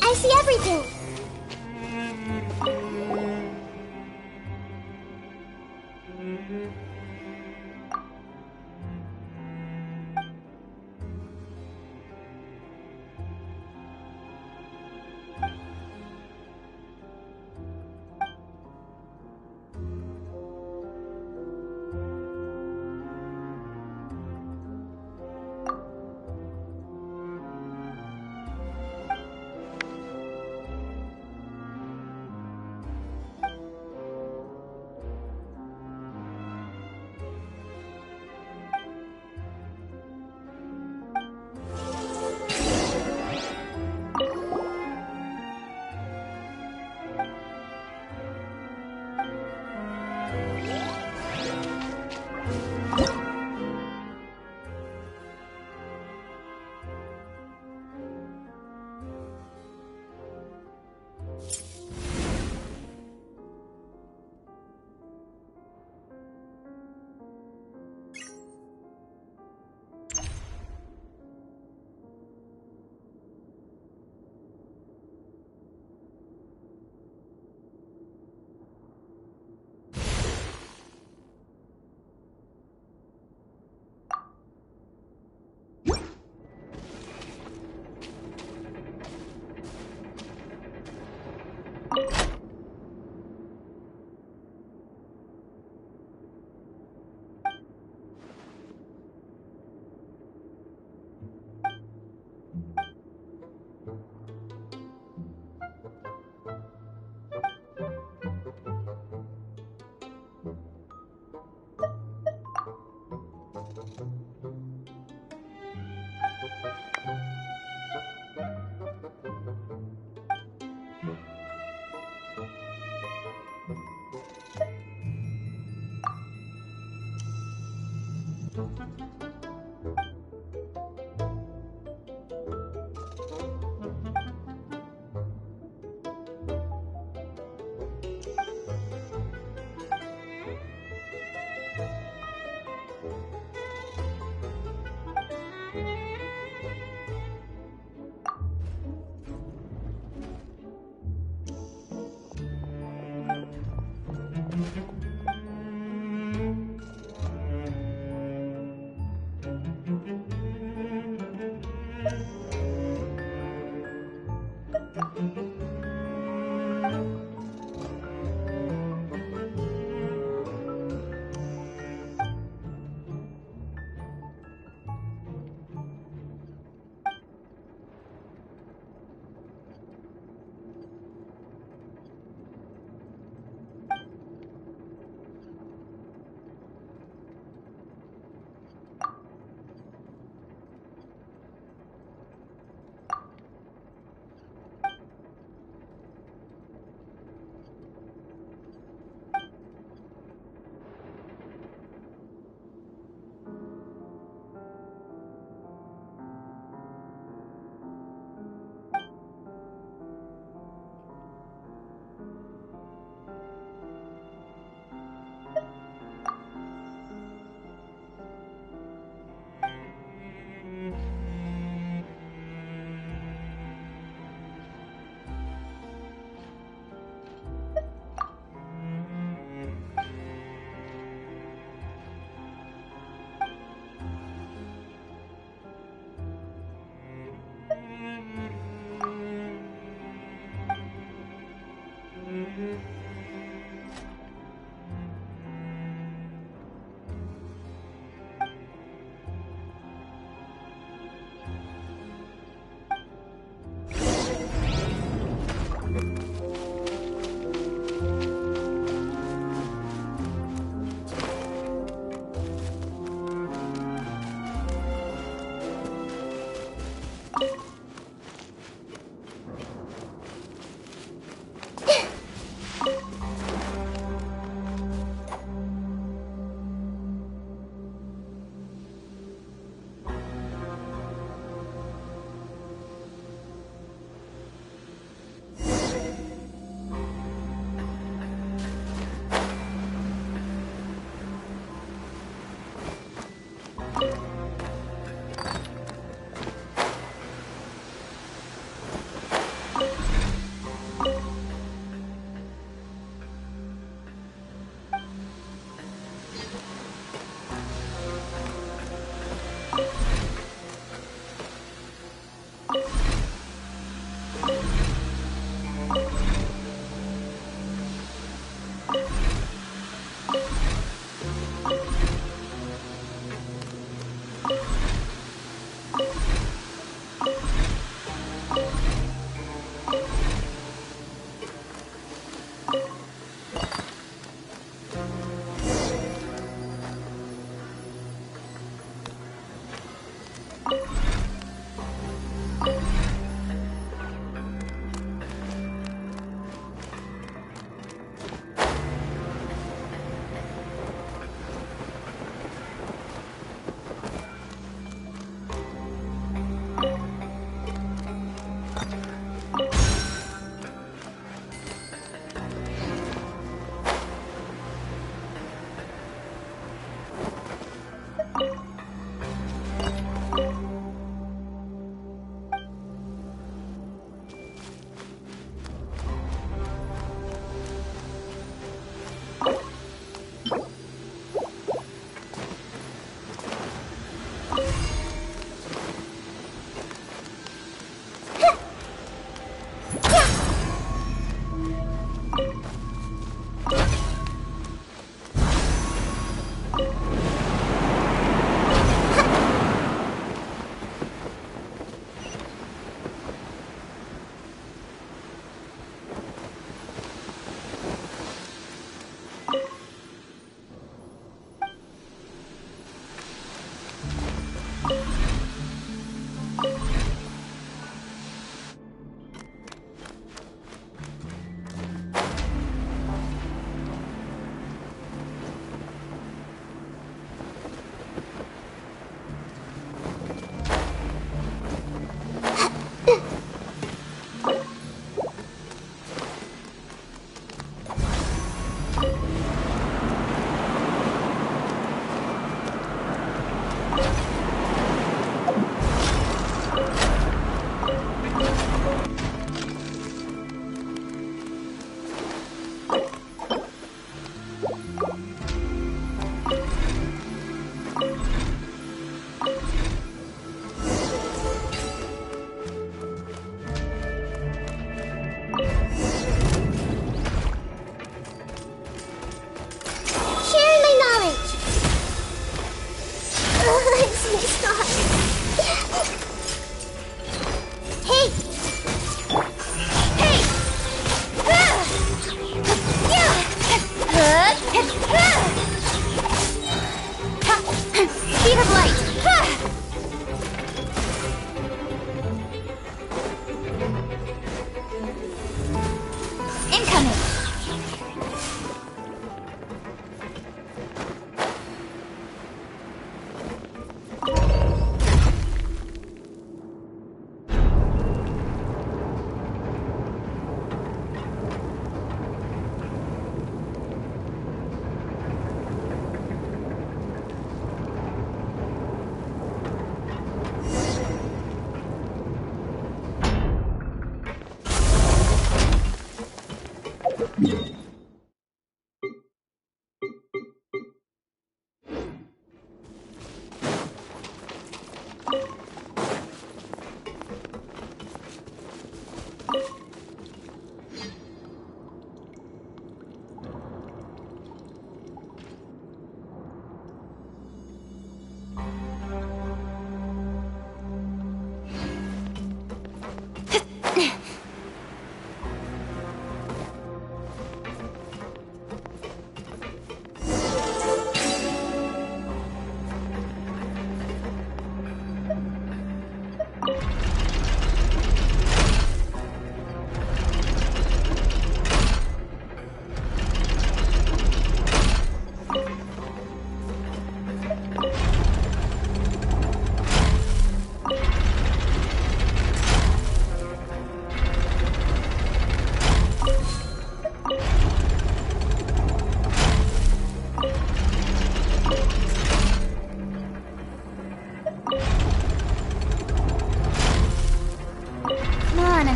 I see everything.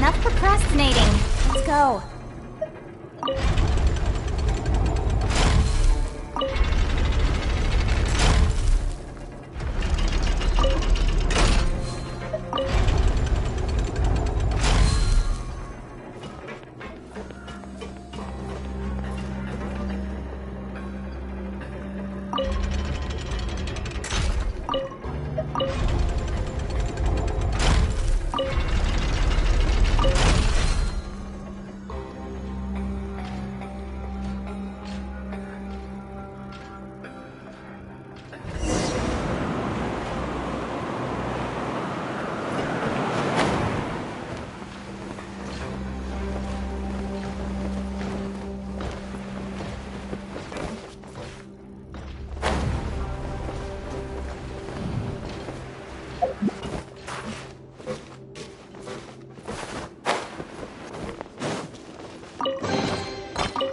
enough procrastinating. Let's go.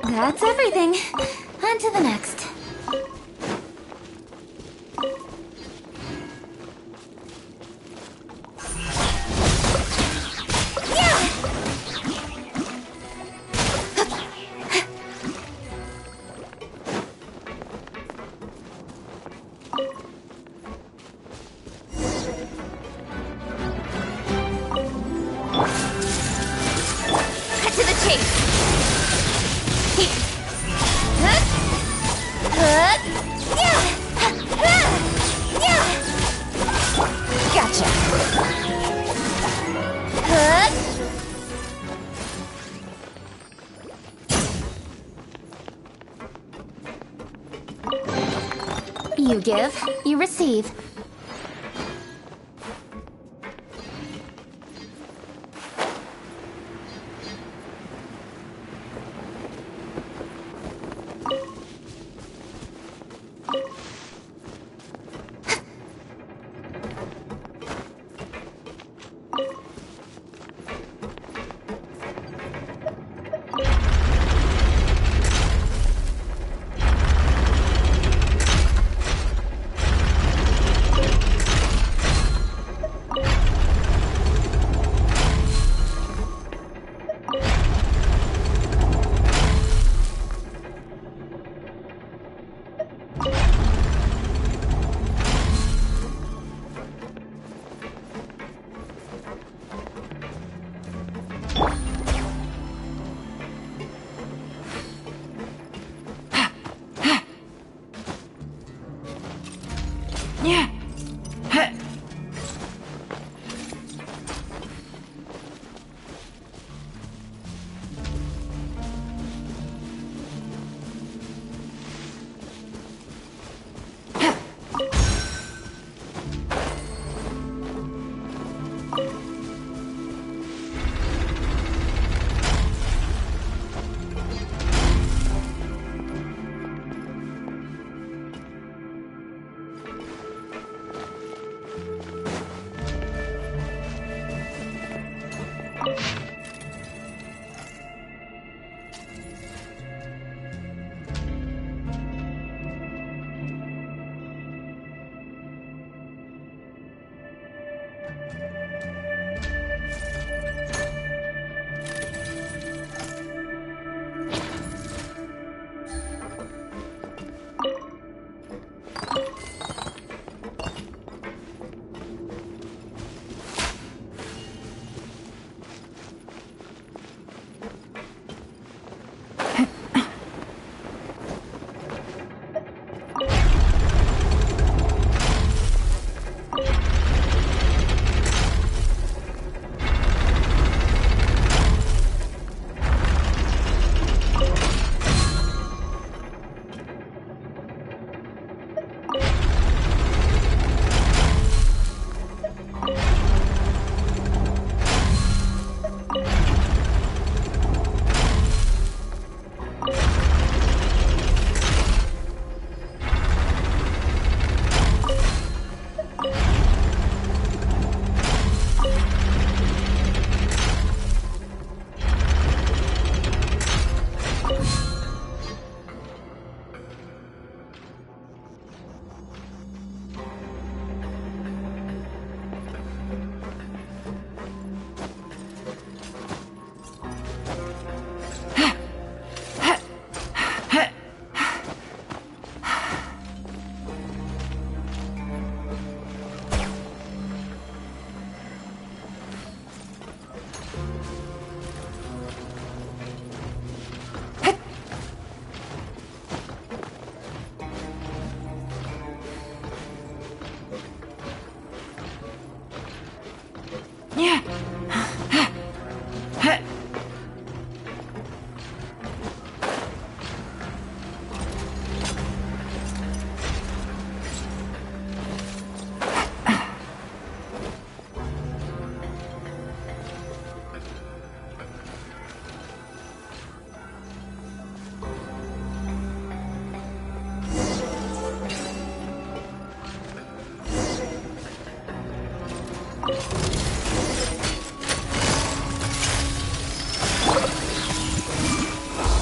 That's everything. On to the next. Cut to the chase. Gotcha. You give, you receive.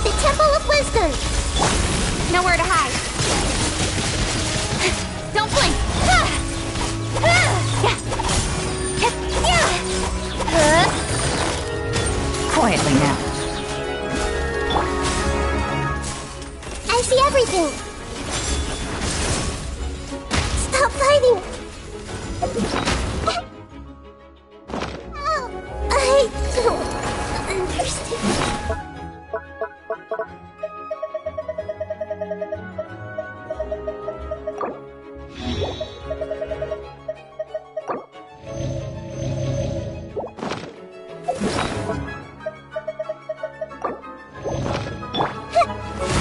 The Temple of Wisdom! Nowhere to hide. Don't blink! Quietly now. I see everything! Stop fighting! I don't understand.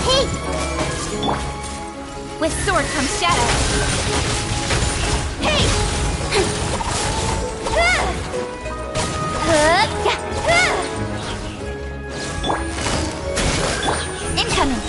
Hey! With sword comes shadow. Hey! Incoming!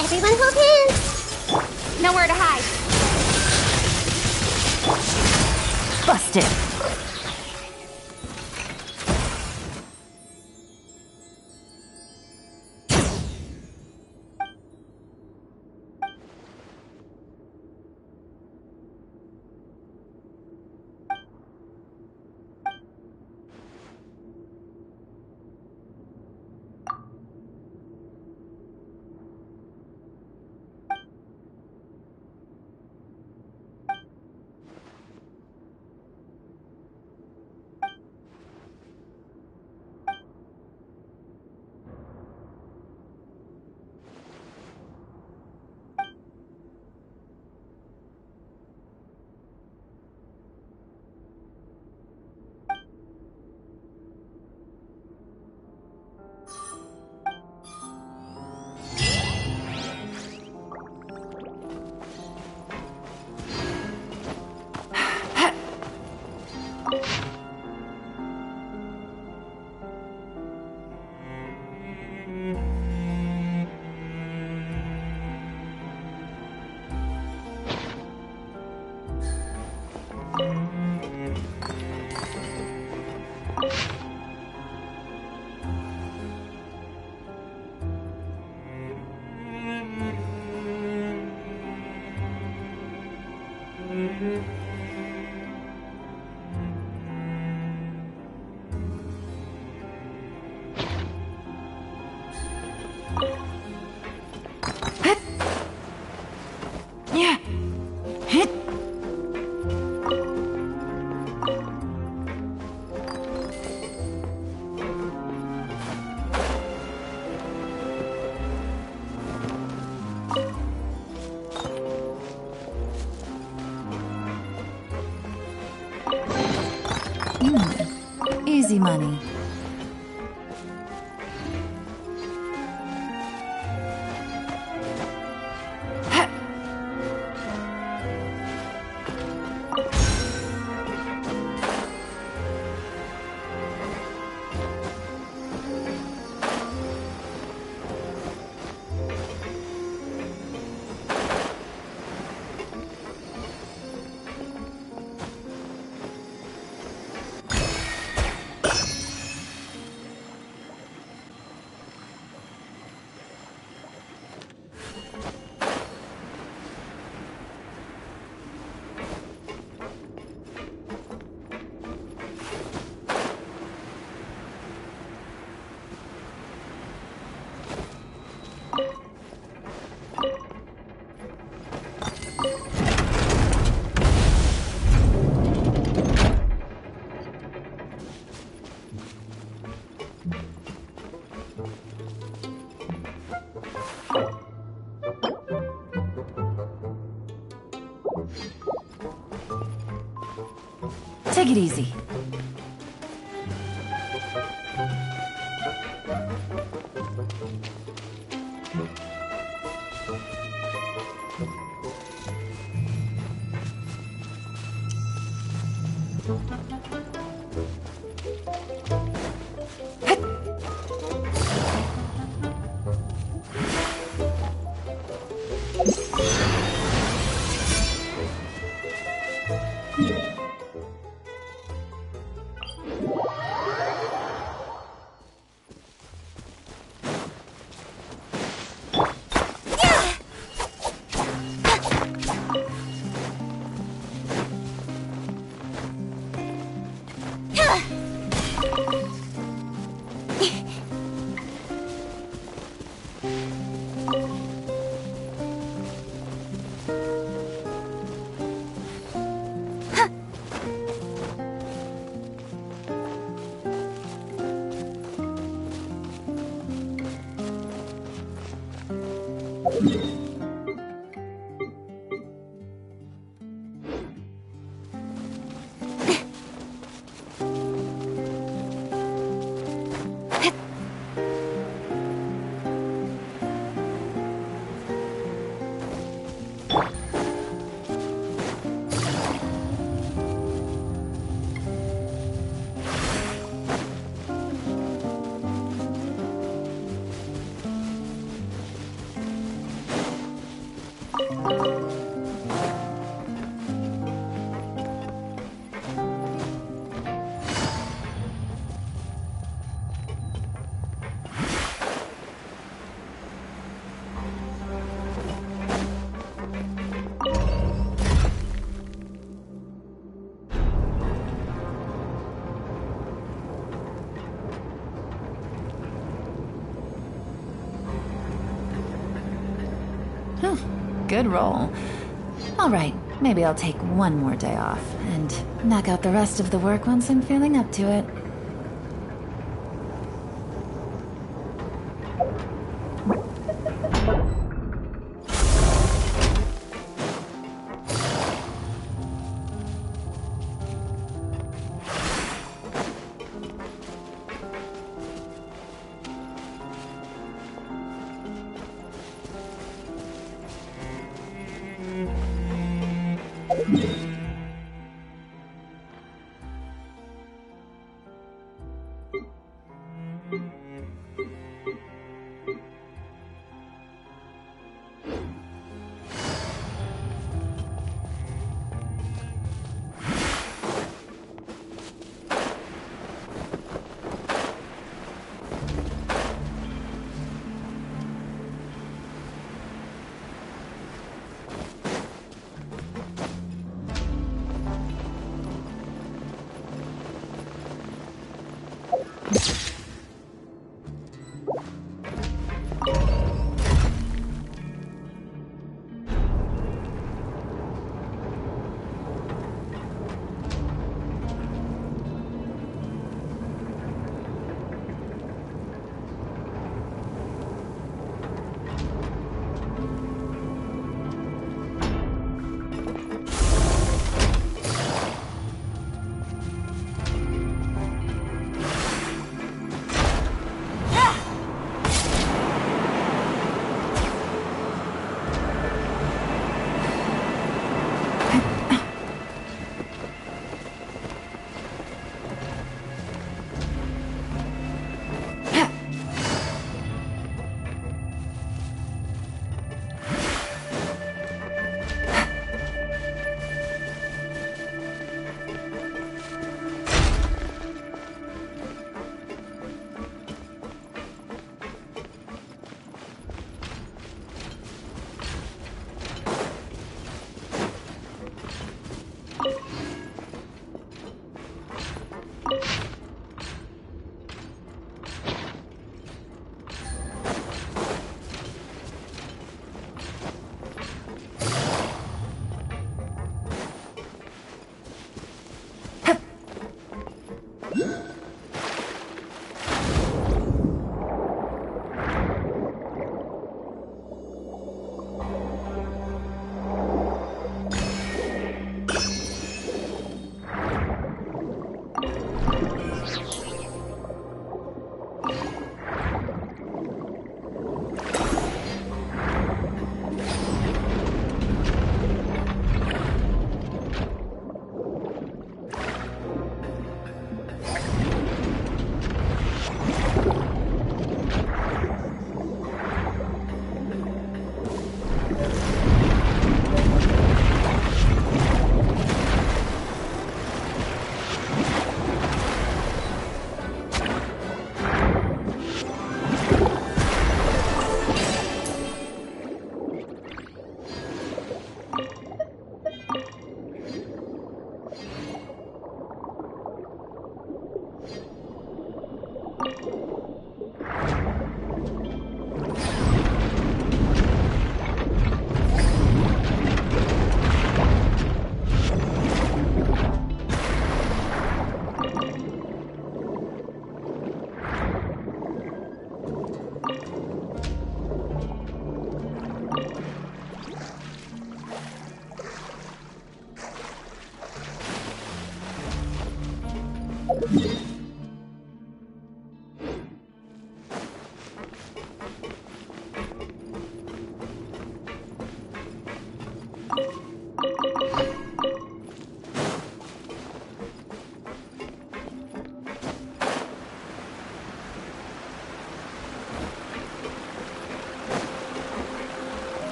Everyone hold hands! Nowhere to hide. Busted. honey. Take it easy. Good roll. Alright, maybe I'll take one more day off, and knock out the rest of the work once I'm feeling up to it.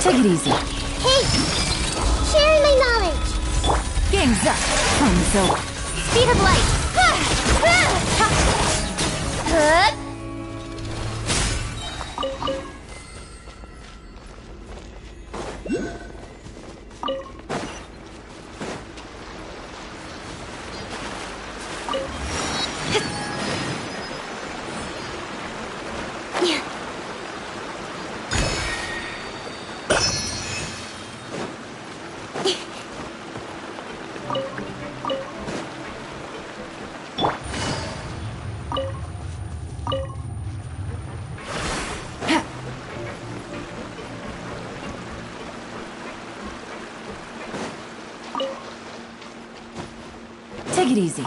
Take it easy. Hey! Sharing my knowledge! Game's up. Hanzo. Speed of light! Take it easy.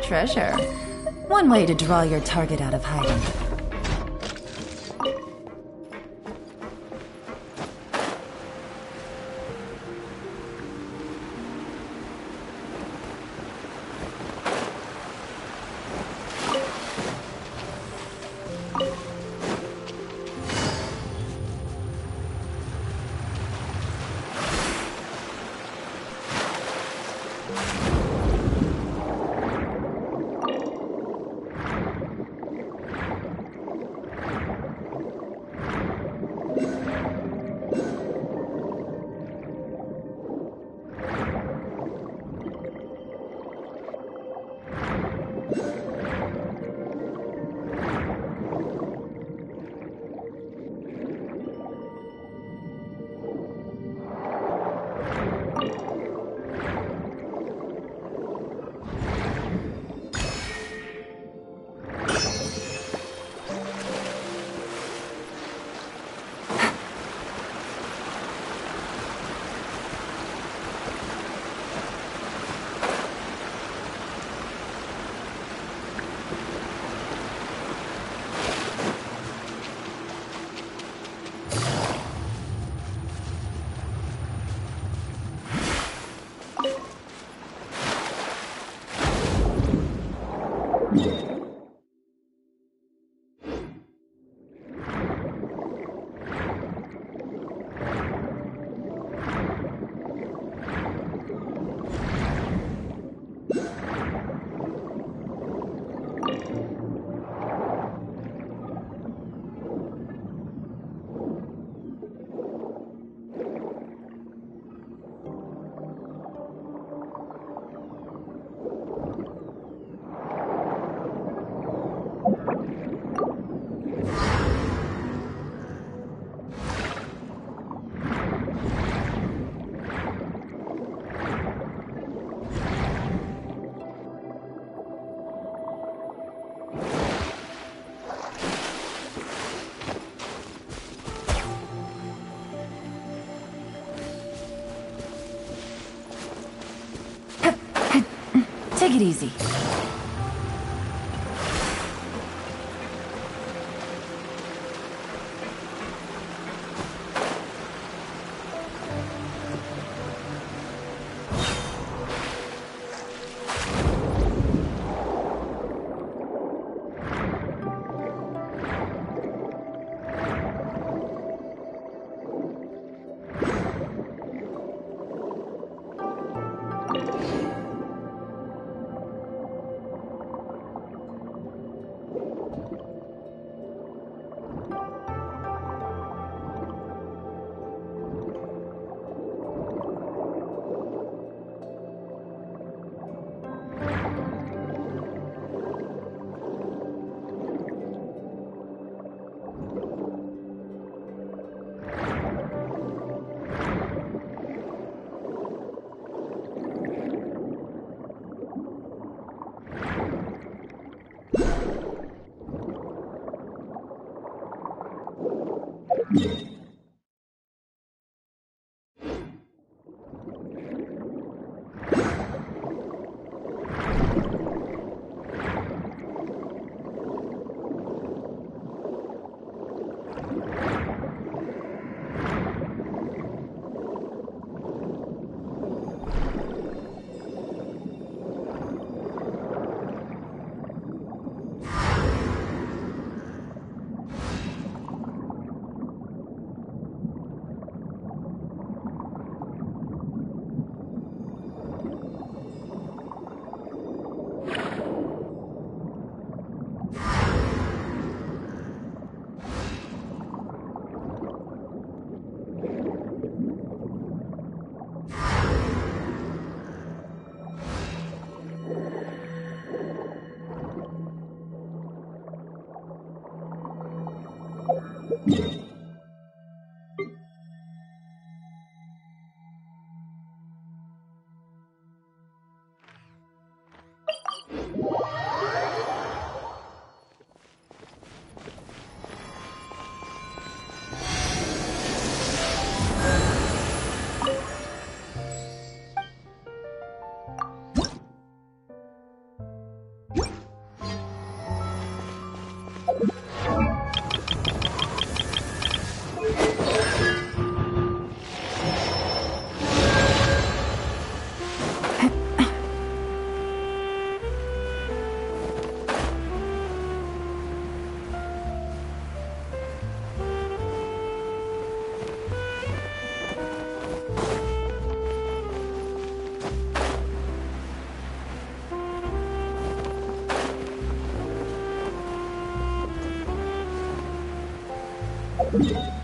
Treasure. One way to draw your target out of hiding. Take it easy. you